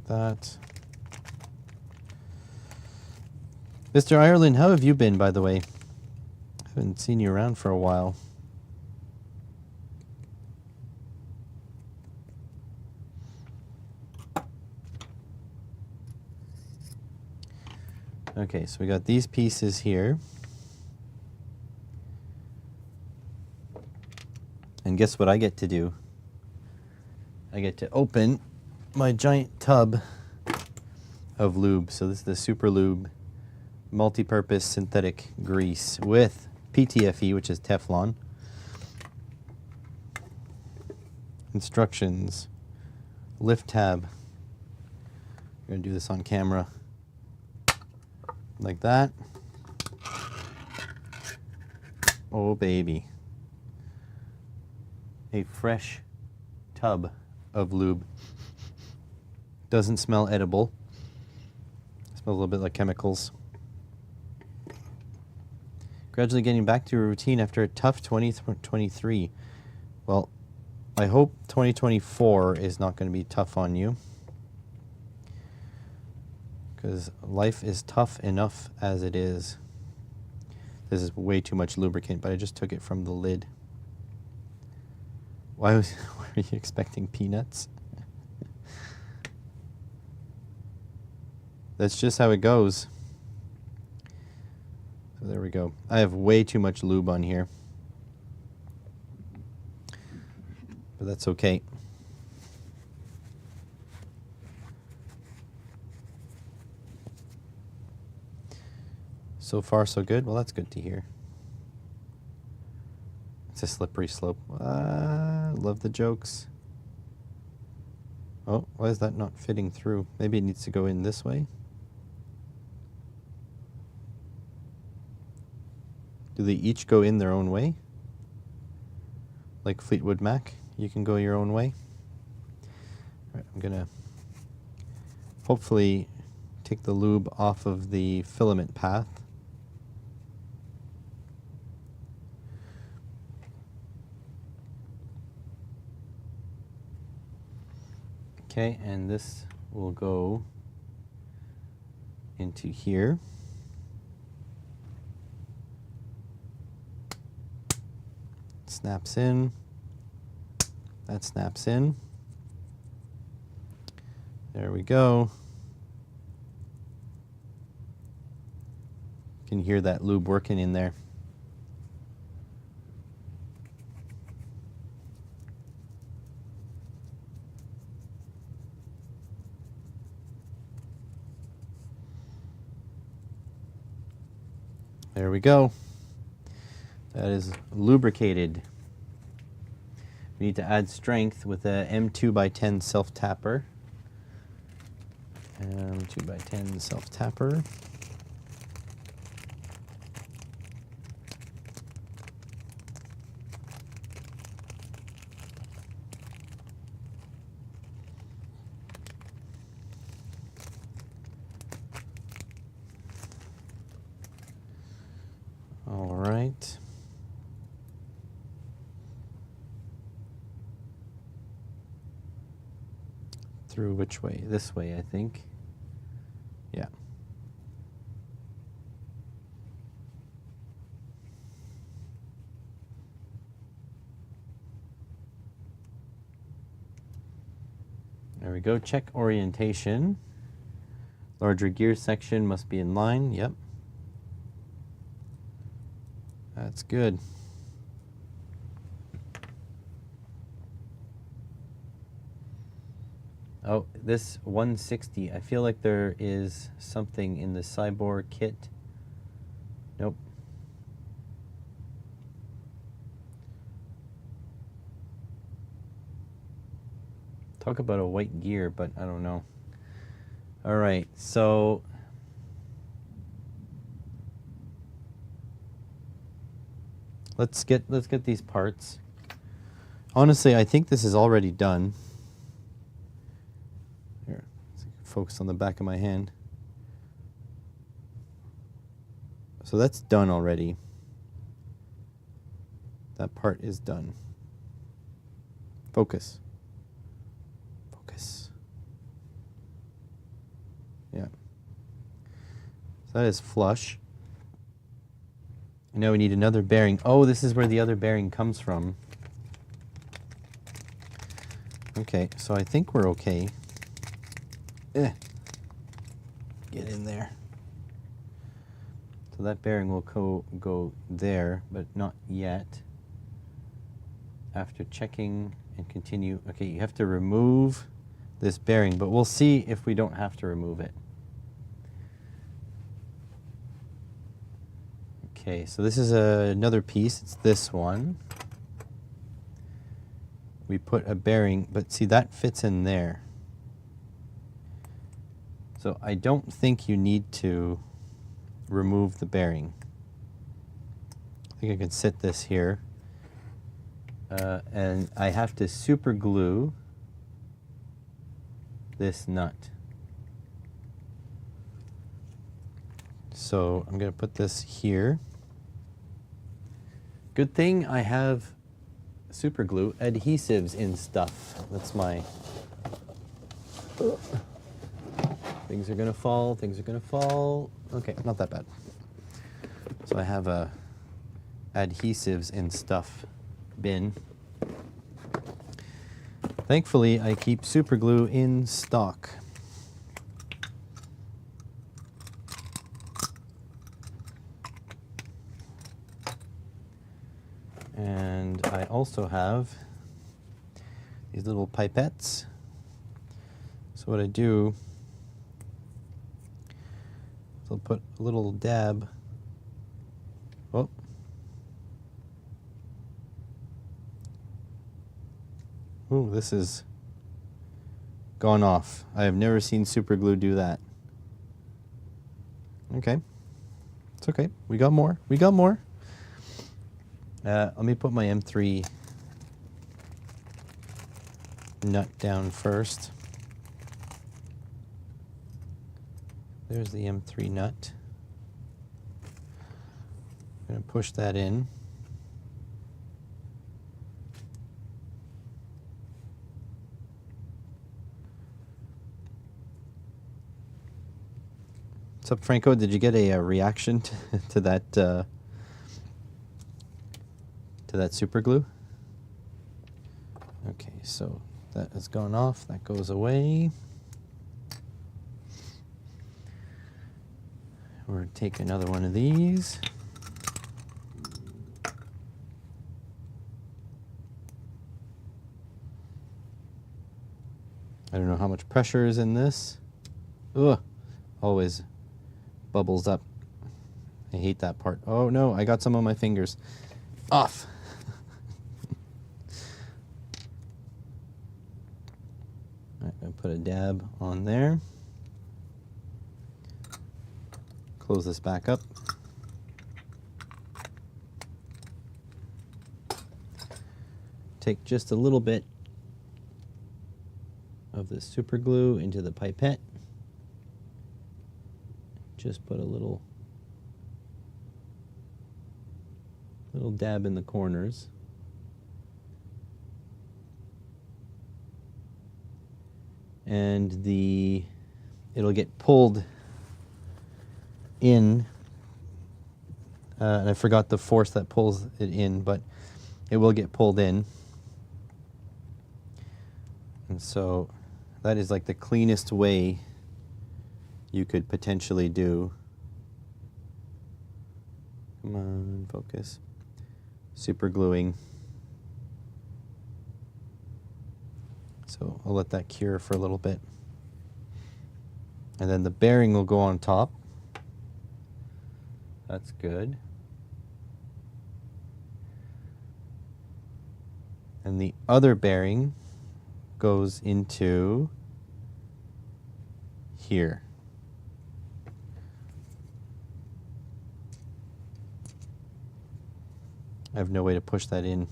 That. Mr. Ireland, how have you been, by the way? I haven't seen you around for a while. Okay, so we got these pieces here. And guess what I get to do? I get to open my giant tub of lube. So this is the Super Lube multi-purpose synthetic grease with PTFE, which is Teflon. Instructions. Lift tab. I'm going to do this on camera. Like that. Oh, baby. A fresh tub of lube. Doesn't smell edible. Smells a little bit like chemicals. Gradually getting back to a routine after a tough 2023. Well, I hope 2024 is not going to be tough on you. Because life is tough enough as it is. This is way too much lubricant, but I just took it from the lid. Were you expecting peanuts? That's just how it goes. So there we go. I have way too much lube on here. But that's okay. So far, so good. Well, that's good to hear. It's a slippery slope. Love the jokes. Oh, why is that not fitting through? Maybe it needs to go in this way. Do they each go in their own way? Like Fleetwood Mac, you can go your own way. All right, I'm gonna hopefully take the lube off of the filament path. Okay, and this will go into here. Snaps in. That snaps in. There we go. You can hear that lube working in there. There we go. That is lubricated. We need to add strength with a M2x10 self-tapper. M2x10 self-tapper. All right. Through which way? This way, I think. Yeah. There we go. Check orientation. Larger gear section must be in line. Yep. That's good. Oh, this 160. I feel like there is something in the Cyborg kit. Nope. Talk about a white gear, but I don't know. All right, so let's get these parts. Honestly, I think this is already done. Here, let's focus on the back of my hand. So that's done already. That part is done. Focus. Focus. Yeah. So that is flush. And now we need another bearing. Oh, this is where the other bearing comes from. Okay, so I think we're okay. Get in there. So that bearing will go there, but not yet. After checking and continue. Okay, you have to remove this bearing, but we'll see if we don't have to remove it. Okay, so this is another piece. It's this one. We put a bearing, but see, that fits in there. So I don't think you need to remove the bearing. I think I can sit this here. And I have to super glue this nut. So I'm going to put this here. Good thing I have super glue adhesives in stuff. That's my... Things are going to fall, things are going to fall. Okay, not that bad. So I have a adhesives in stuff bin. Thankfully, I keep super glue in stock. And I also have these little pipettes. So what I do is I'll put a little dab. Oh. Ooh, this is gone off. I have never seen super glue do that. Okay. It's okay. We got more. We got more. Let me put my M3 nut down first. There's the M3 nut. I'm going to push that in. What's up, Franco? Did you get a reaction to that super glue? Okay, so that has gone off. That goes away. We're going to take another one of these. I don't know how much pressure is in this. Ugh, always bubbles up. I hate that part. Oh no, I got some on my fingers. Off. I'm going to put a dab on there. Close this back up. Take just a little bit of the super glue into the pipette. Just put a little dab in the corners. And it'll get pulled in, and I forgot the force that pulls it in, but it will get pulled in. And so that is like the cleanest way you could potentially do. Come on, focus. Super gluing. So I'll let that cure for a little bit. And then the bearing will go on top. That's good. And the other bearing goes into here. I have no way to push that in.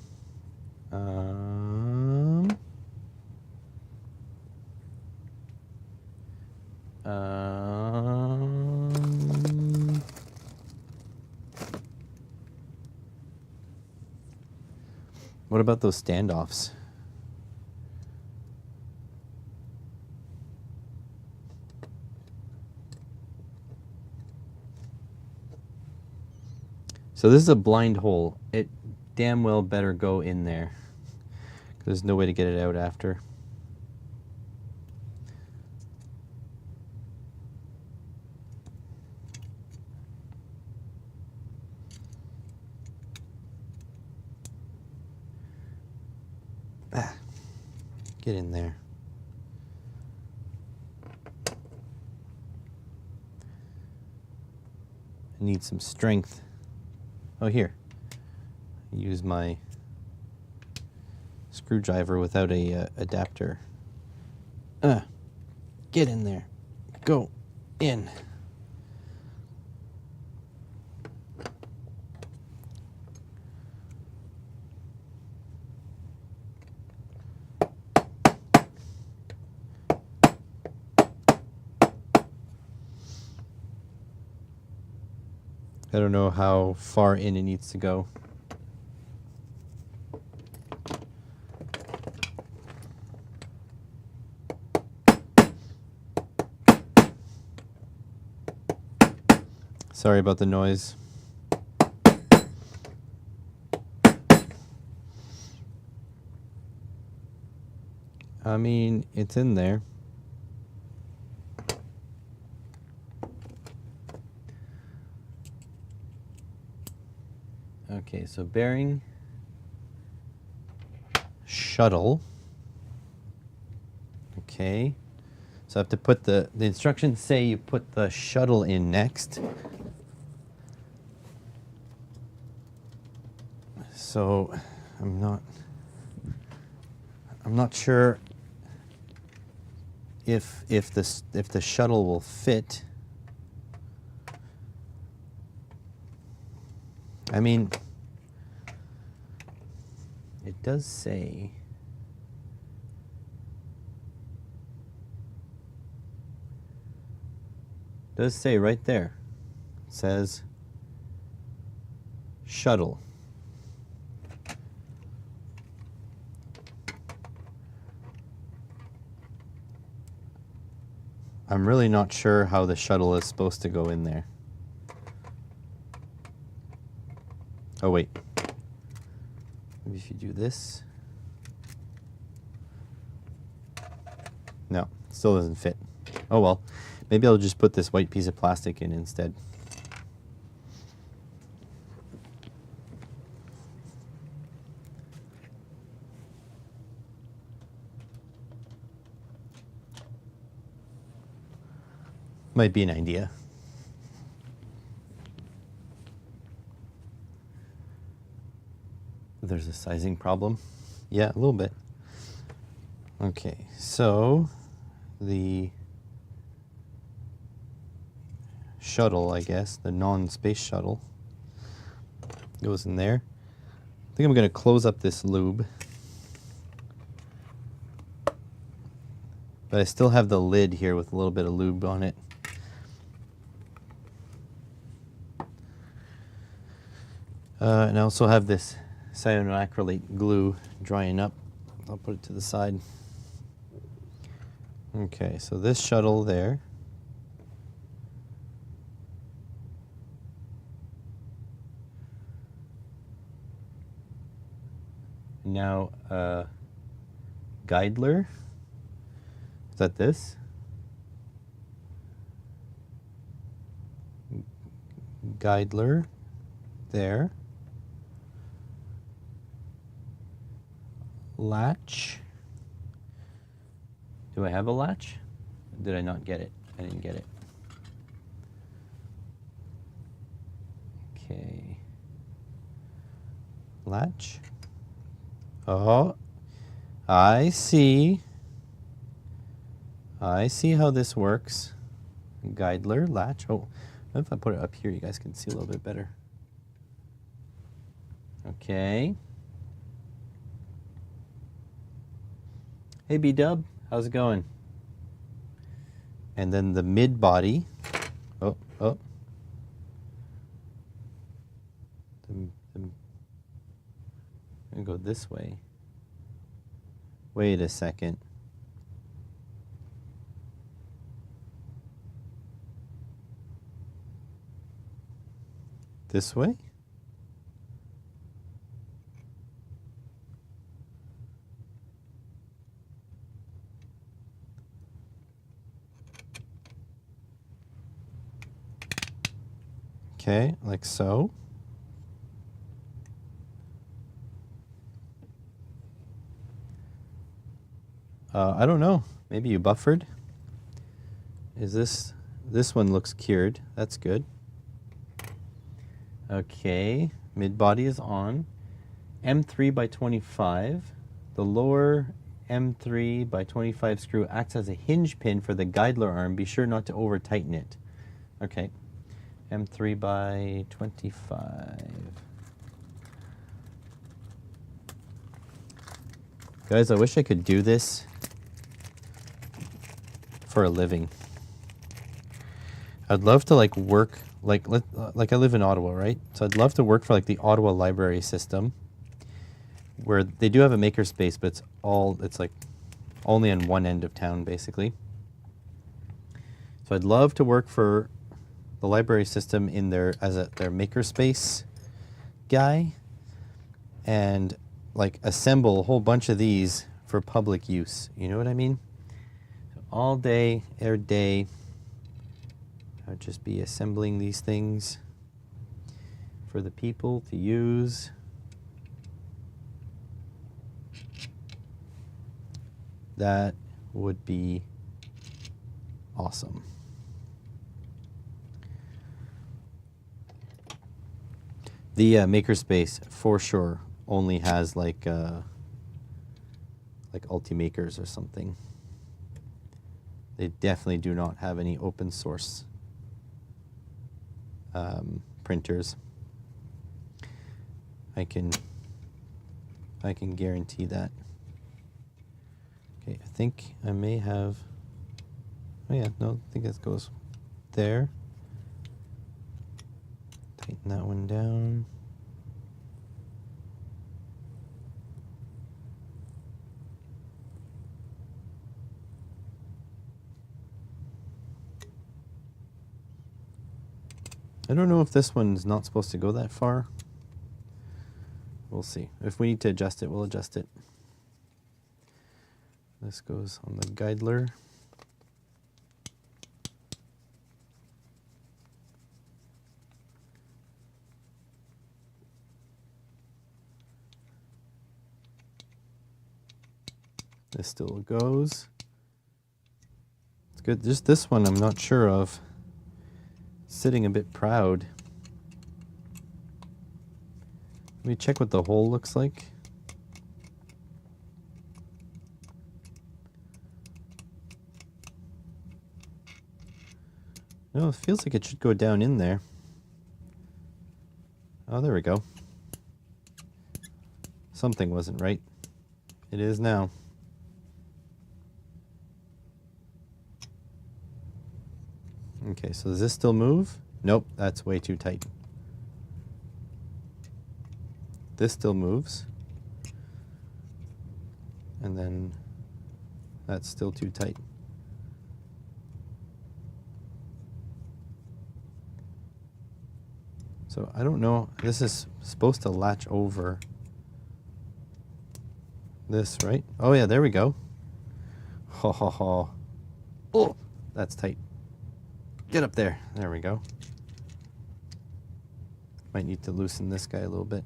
What about those standoffs? So this is a blind hole. It damn well better go in there. There's no way to get it out after. Get in there. I need some strength. Oh, here. Use my screwdriver without a adapter. Get in there. Go in. I don't know how far in it needs to go. Sorry about the noise. I mean, it's in there. Okay, so bearing, shuttle. Okay, so I have to put the instructions say you put the shuttle in next. So I'm not sure if the shuttle will fit. I mean, does say right there. It says shuttle. I'm really not sure how the shuttle is supposed to go in there. Oh wait. Maybe if you do this. No, still doesn't fit. Oh well. Maybe I'll just put this white piece of plastic in instead. Might be an idea. There's a sizing problem. Yeah, a little bit. Okay, so the shuttle, I guess, the non-space shuttle, goes in there. I think I'm going to close up this lube. But I still have the lid here with a little bit of lube on it. And I also have this cyanoacrylate glue drying up. I'll put it to the side. Okay, so this shuttle there. Now, Guidler. Is that this? Guidler there. Latch. Do I have a latch? Did I not get it? I didn't get it. Okay. Latch. Oh, I see. I see how this works. Guidler, latch. Oh, if I put it up here, you guys can see a little bit better. Okay. Hey, B-Dub, how's it going? And then the mid body. Oh. I'm gonna go this way. Wait a second. This way? Okay, like so. I don't know. Maybe you buffered. Is this one looks cured. That's good. Okay, mid body is on. M3 by 25. The lower M3 by 25 screw acts as a hinge pin for the Guidler arm. Be sure not to over tighten it. Okay, M3 by 25. Guys, I wish I could do this for a living. I'd love to like work like I live in Ottawa, right? So I'd love to work for like the Ottawa library system, where they do have a makerspace, but it's like only on one end of town basically. So I'd love to work for the library system in their makerspace guy, and like assemble a whole bunch of these for public use. You know what I mean? So all day, every day, I'd just be assembling these things for the people to use. That would be awesome. The makerspace for sure only has like Ultimakers or something. They definitely do not have any open source printers. I I can guarantee that. Okay, I think I may have... Oh yeah, no, I think this goes there. Tighten that one down. I don't know if this one's not supposed to go that far. We'll see. If we need to adjust it, we'll adjust it. This goes on the guidler. This still goes. It's good. Just this one I'm not sure of. Sitting a bit proud. Let me check what the hole looks like. No, it feels like it should go down in there. Oh, there we go. Something wasn't right. It is now. Okay, so does this still move? Nope, that's way too tight. This still moves. And then that's still too tight. So I don't know, this is supposed to latch over this, right? Oh yeah, there we go. Ho ho ho. Oh, that's tight. Get up there. There we go. Might need to loosen this guy a little bit.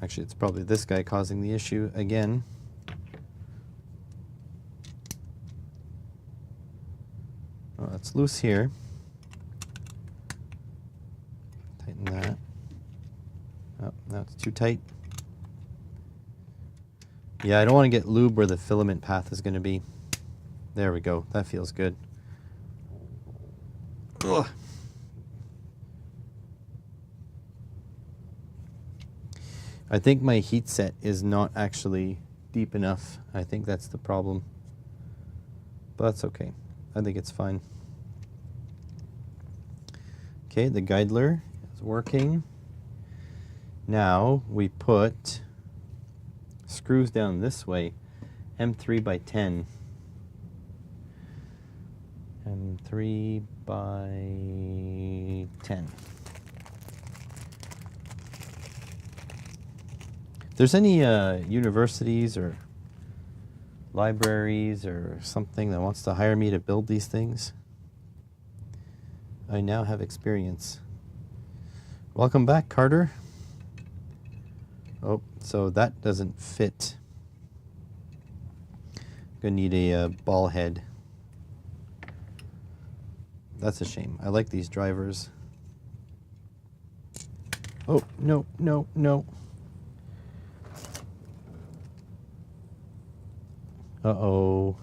Actually, it's probably this guy causing the issue again. Oh, it's loose here. Tighten that. Oh, now it's too tight. Yeah, I don't want to get lube where the filament path is going to be. There we go. That feels good. Ugh. I think my heat set is not actually deep enough. I think that's the problem. But that's okay. I think it's fine. Okay, the guidler is working. Now we put screws down this way, M3 by 10. M3 by 10. If there's any universities or libraries or something that wants to hire me to build these things, I now have experience. Welcome back, Carter. Oh, so that doesn't fit. Gonna need a ball head. That's a shame. I like these drivers. Oh, no, no, no. Uh-oh.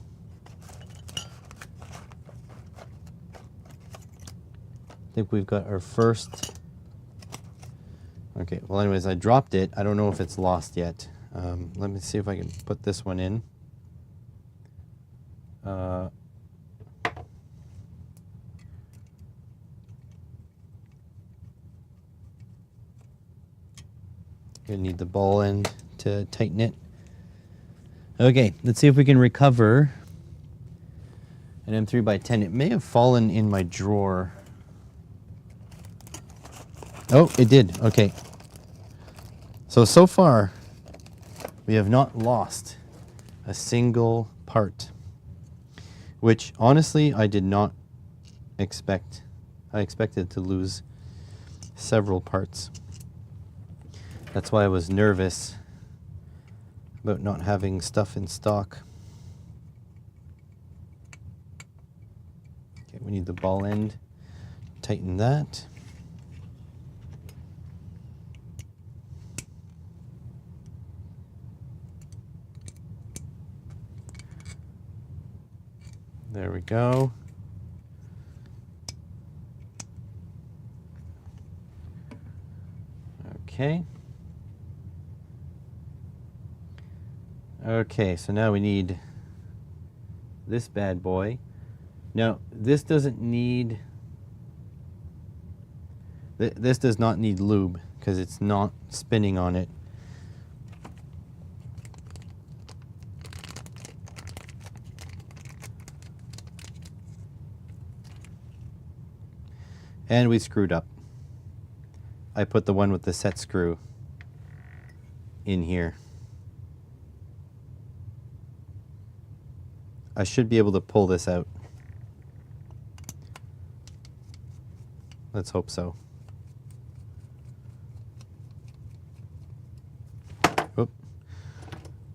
I think we've got our first... Okay, well anyways, I dropped it. I don't know if it's lost yet. Let me see if I can put this one in. Gonna need the ball end to tighten it. Okay, let's see if we can recover an M3 by 10. It may have fallen in my drawer. Oh, it did. Okay. So far, we have not lost a single part, which honestly I did not expect. I expected to lose several parts. That's why I was nervous about not having stuff in stock. Okay, we need the ball end. Tighten that. There we go. Okay. Okay, so now we need this bad boy. Now, this doesn't need... This does not need lube because it's not spinning on it. And we screwed up. I put the one with the set screw in here. I should be able to pull this out. Let's hope so. Oop.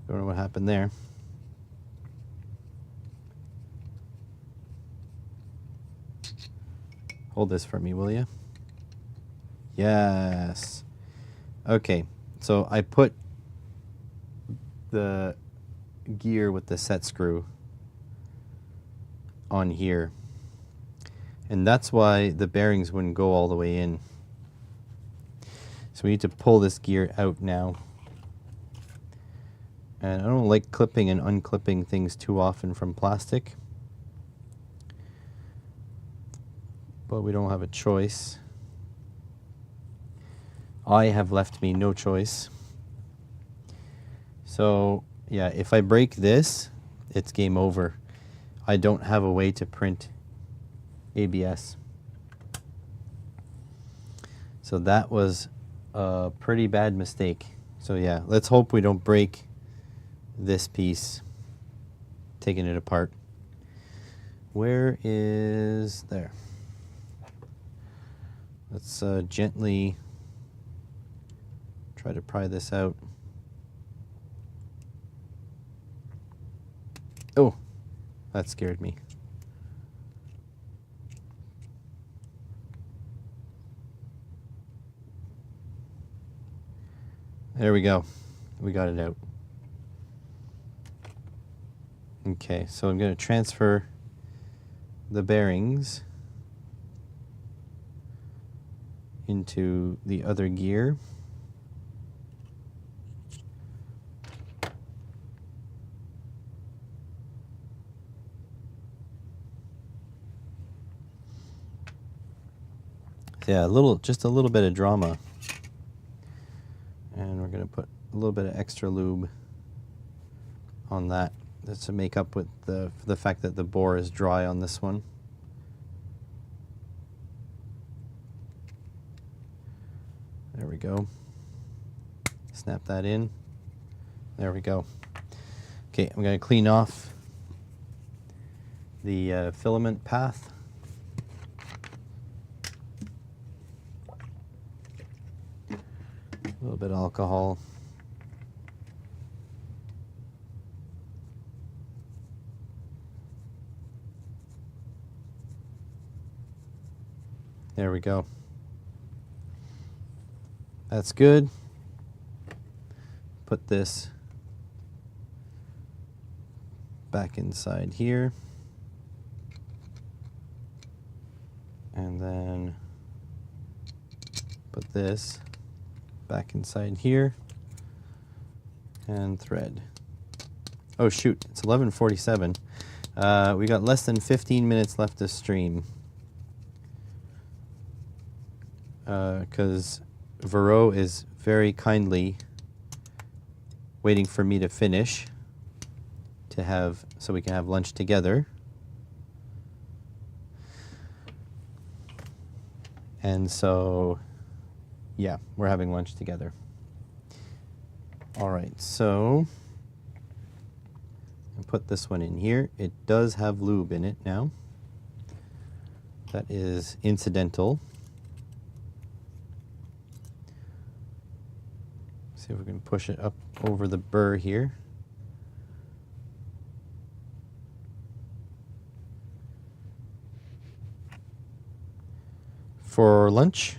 Don't know what happened there. Hold this for me, will you? Yes. Okay, so I put the gear with the set screw on here. And that's why the bearings wouldn't go all the way in. So we need to pull this gear out now. And I don't like clipping and unclipping things too often from plastic. But we don't have a choice. I have left me no choice. So yeah, if I break this, it's game over. I don't have a way to print ABS. So that was a pretty bad mistake. So yeah, let's hope we don't break this piece taking it apart. Where is there? Let's gently try to pry this out. Oh, that scared me. There we go. We got it out. Okay, so I'm going to transfer the bearings into the other gear. So yeah, just a little bit of drama. And we're going to put a little bit of extra lube on that. That's to make up with the fact that the bore is dry on this one. There we go. Snap that in. There we go. Okay, I'm going to clean off the filament path. A little bit of alcohol. There we go. That's good. Put this back inside here. And then put this back inside here. And thread. Oh shoot, it's 11:47. We got less than 15 minutes left to stream. Because Voron is very kindly waiting for me to finish so we can have lunch together. And so, yeah, we're having lunch together. All right, so I'll put this one in here. It does have lube in it now. That is incidental. See if we can push it up over the burr here. For lunch,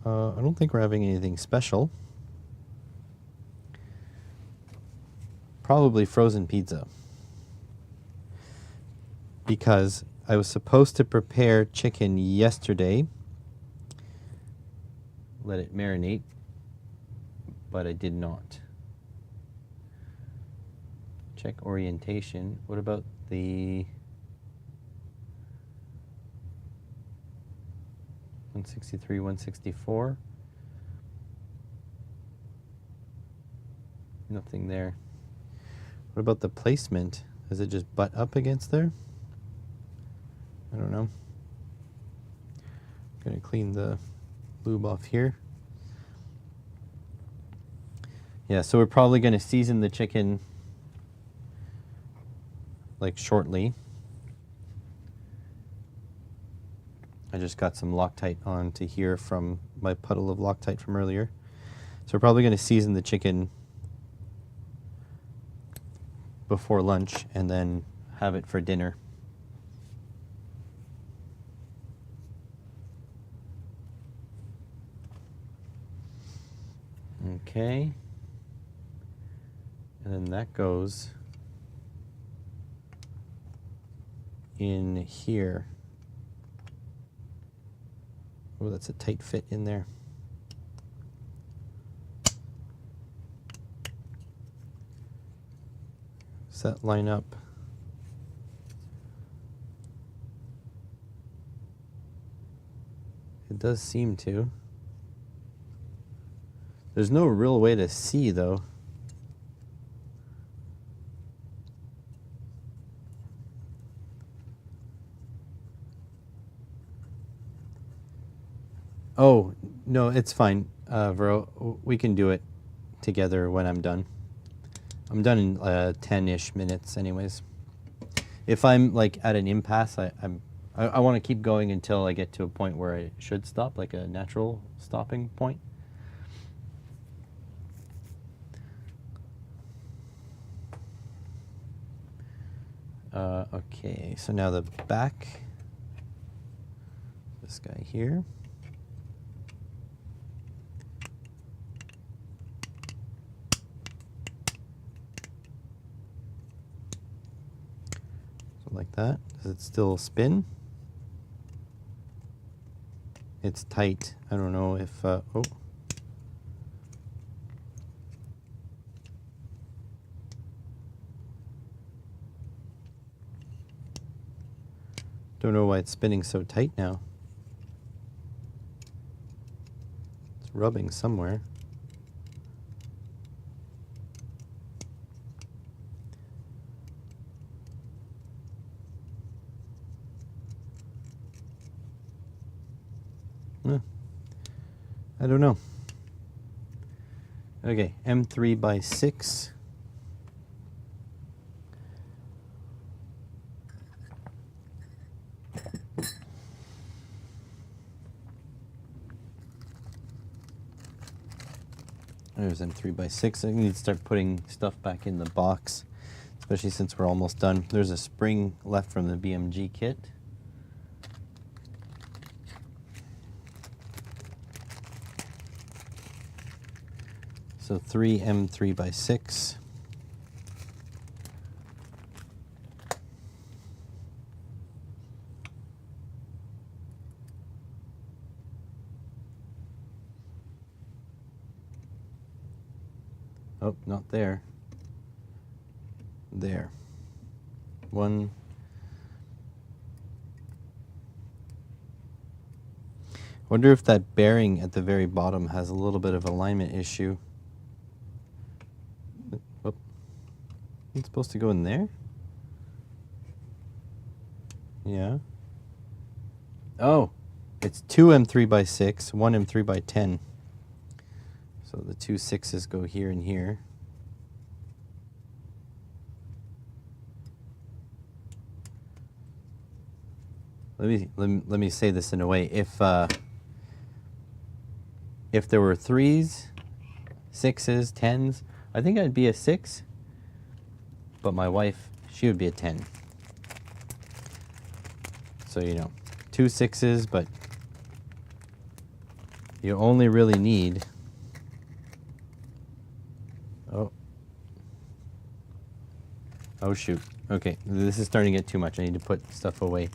I don't think we're having anything special. Probably frozen pizza. Because I was supposed to prepare chicken yesterday, let it marinate, but I did not. Check orientation. What about the 163, 164? Nothing there. What about the placement? Does it just butt up against there? I don't know. I'm gonna clean the lube off here. Yeah, so we're probably gonna season the chicken like shortly. I just got some Loctite onto here from my puddle of Loctite from earlier. So we're probably gonna season the chicken before lunch and then have it for dinner. Okay. And then that goes in here. Oh, that's a tight fit in there. Does that line up? It does seem to. There's no real way to see, though. Oh, no, it's fine, Vero. We can do it together when I'm done. I'm done in 10-ish minutes anyways. If I'm like at an impasse, I want to keep going until I get to a point where I should stop, like a natural stopping point. Okay, so now the back, this guy here. So like that. Does it still spin? It's tight. I don't know if, oh. Don't know why it's spinning so tight now. It's rubbing somewhere. I don't know. Okay, M3 by 6. There's M3 by 6. I need to start putting stuff back in the box, especially since we're almost done. There's a spring left from the BMG kit. So 3 M3 by 6. Oh, not there. There. 1. Wonder if that bearing at the very bottom has a little bit of alignment issue. Oh. It's supposed to go in there? Yeah. Oh, it's 2 M3 by 6, 1 M3 by 10. So the 2 6s go here and here. Let me say this in a way. If there were 3s, 6s, 10s, I think I'd be a 6. But my wife, she would be a 10. So, you know, 2 6s, but you only really need... Oh shoot. Okay, this is starting to get too much. I need to put stuff away.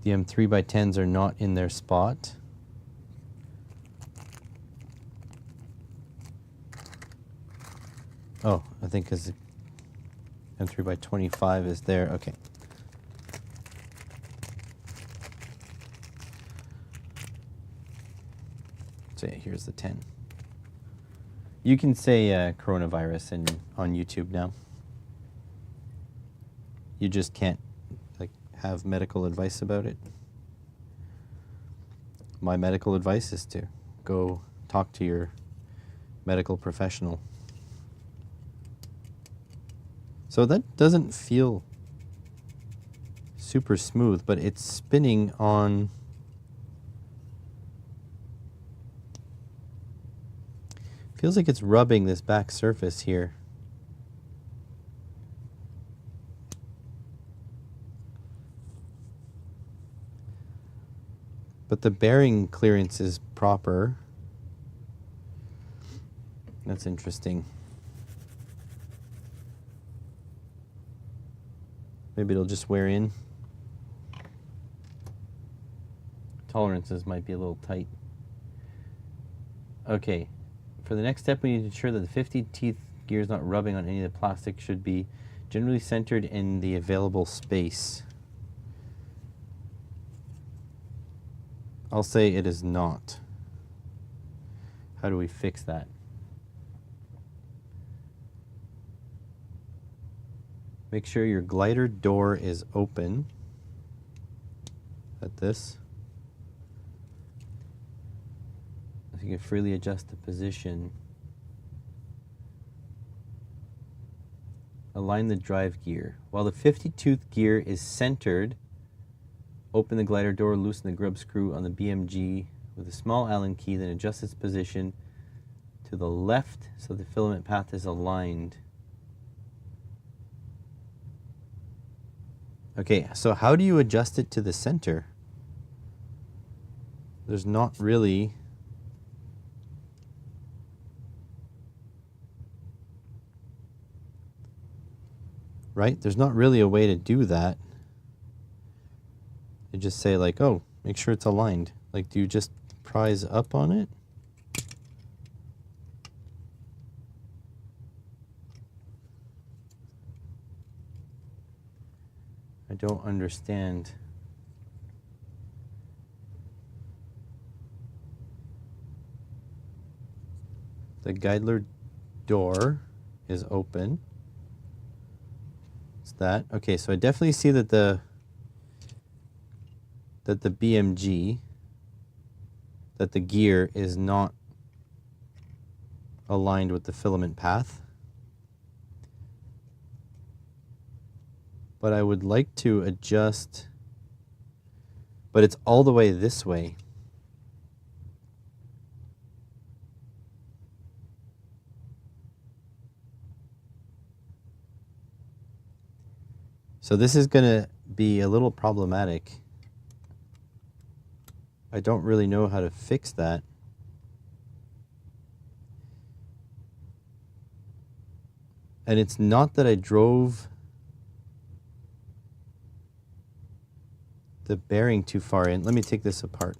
The M3x10s are not in their spot. Oh, I think because M3x25 is there. Okay. So yeah, here's the 10. You can say coronavirus on YouTube now. You just can't like have medical advice about it. My medical advice is to go talk to your medical professional. So that doesn't feel super smooth, but it's spinning on... Feels like it's rubbing this back surface here. But the bearing clearance is proper. That's interesting. Maybe it'll just wear in. Tolerances might be a little tight. Okay, for the next step we need to ensure that the 50 teeth gear is not rubbing on any of the plastic. Should be generally centered in the available space. I'll say it is not. How do we fix that? Make sure your glider door is open. At this. So you can freely adjust the position. Align the drive gear. While the 50-tooth gear is centered, open the glider door, loosen the grub screw on the BMG with a small Allen key, then adjust its position to the left so the filament path is aligned. Okay, so how do you adjust it to the center? There's not really... Right? There's not really a way to do that. You just say like, oh, make sure it's aligned. Like, do you just prise up on it? I don't understand. The guidler door is open. It's that. Okay, so I definitely see that the BMG, that the gear is not aligned with the filament path. But I would like to adjust, but it's all the way this way. So this is going to be a little problematic. I don't really know how to fix that. And it's not that I drove the bearing too far in. Let me take this apart.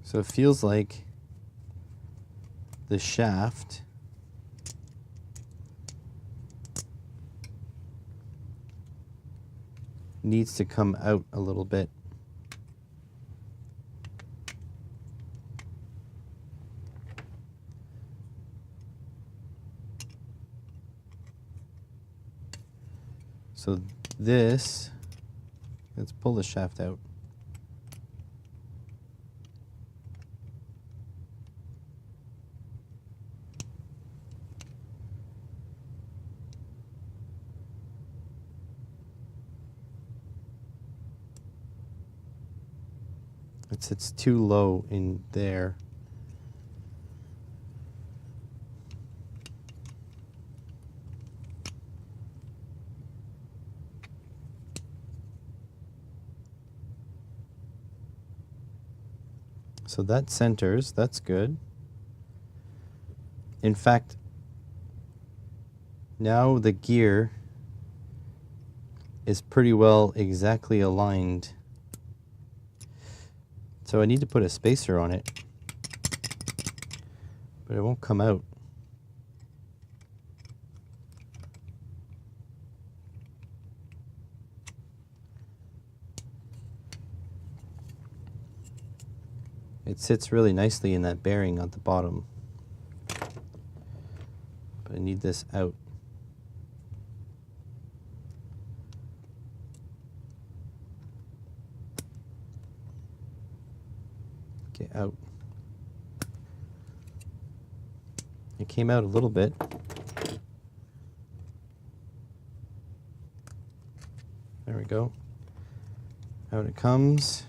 So it feels like the shaft needs to come out a little bit. So this, let's pull the shaft out. It's too low in there. So that centers, that's good. In fact, now the gear is pretty well exactly aligned. So I need to put a spacer on it, but it won't come out. It sits really nicely in that bearing at the bottom, but I need this out. Get out. It came out a little bit. There we go. Out it comes.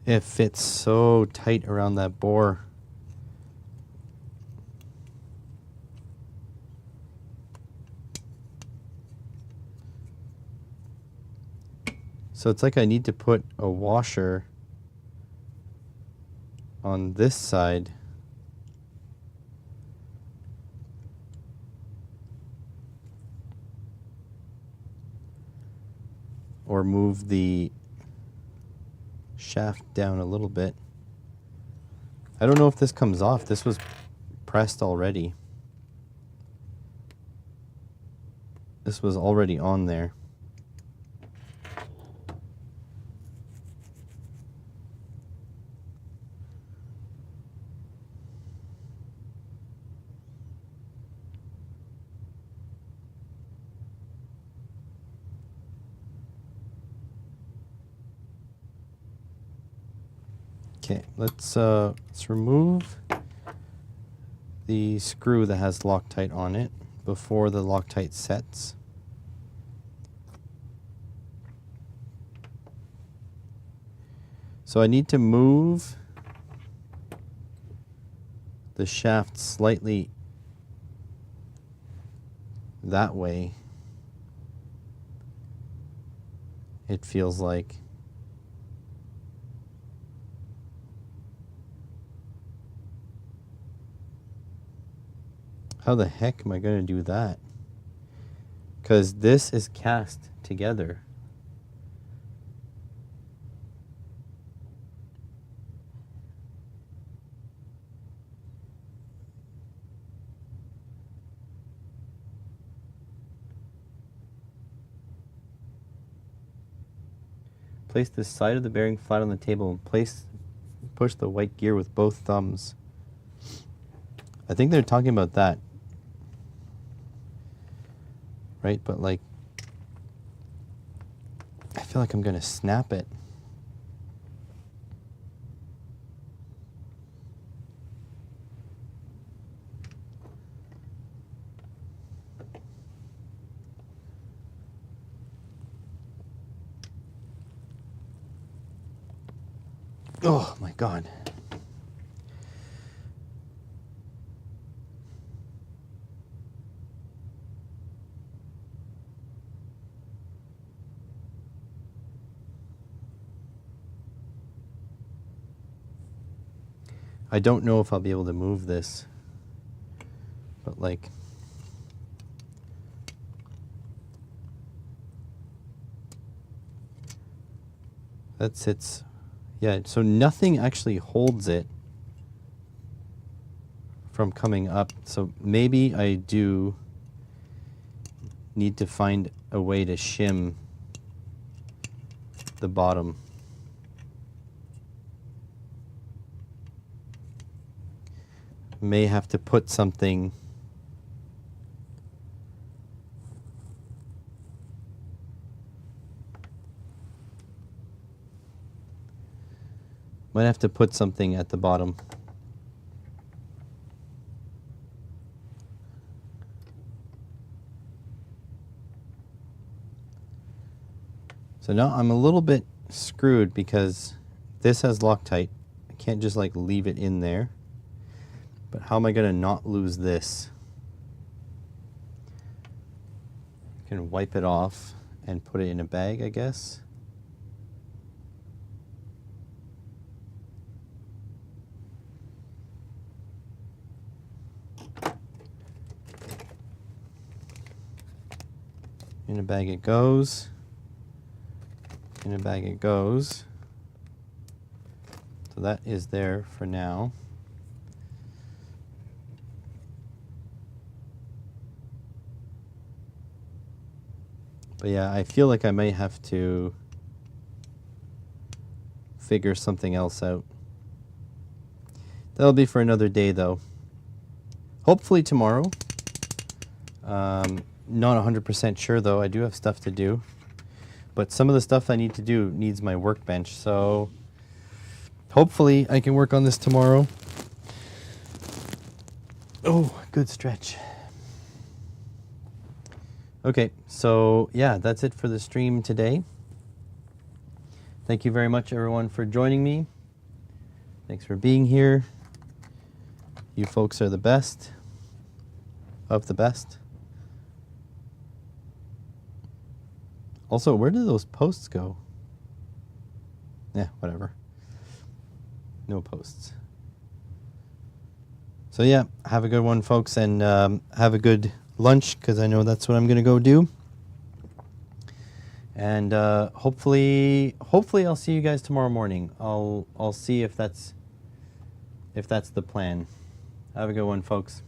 It fits so tight around that bore. So it's like I need to put a washer on this side or move the shaft down a little bit. I don't know if this comes off. This was pressed already. This was already on there. Okay, let's remove the screw that has Loctite on it before the Loctite sets. So I need to move the shaft slightly that way, it feels like. How the heck am I going to do that? Because this is cast together. Place the side of the bearing flat on the table and push the white gear with both thumbs. I think they're talking about that. Right, but like, I feel like I'm gonna snap it. Oh my God. I don't know if I'll be able to move this, but like, that sits, yeah, so nothing actually holds it from coming up. So maybe I do need to find a way to shim the bottom. May have to put something at the bottom. So now I'm a little bit screwed because this has Loctite. I can't just like leave it in there. But how am I going to not lose this? I can wipe it off and put it in a bag, I guess. In a bag it goes. In a bag it goes. So that is there for now. But yeah, I feel like I might have to figure something else out. That'll be for another day though. Hopefully tomorrow. Not 100% sure though, I do have stuff to do. But some of the stuff I need to do needs my workbench, so hopefully I can work on this tomorrow. Oh, good stretch. Okay, so yeah, that's it for the stream today. Thank you very much everyone for joining me. Thanks for being here. You folks are the best of the best. Also, where did those posts go? Yeah, whatever. No posts. So yeah, have a good one, folks, and have a good lunch, because I know that's what I'm going to go do. And hopefully I'll see you guys tomorrow morning. I'll see if that's the plan. Have a good one, folks.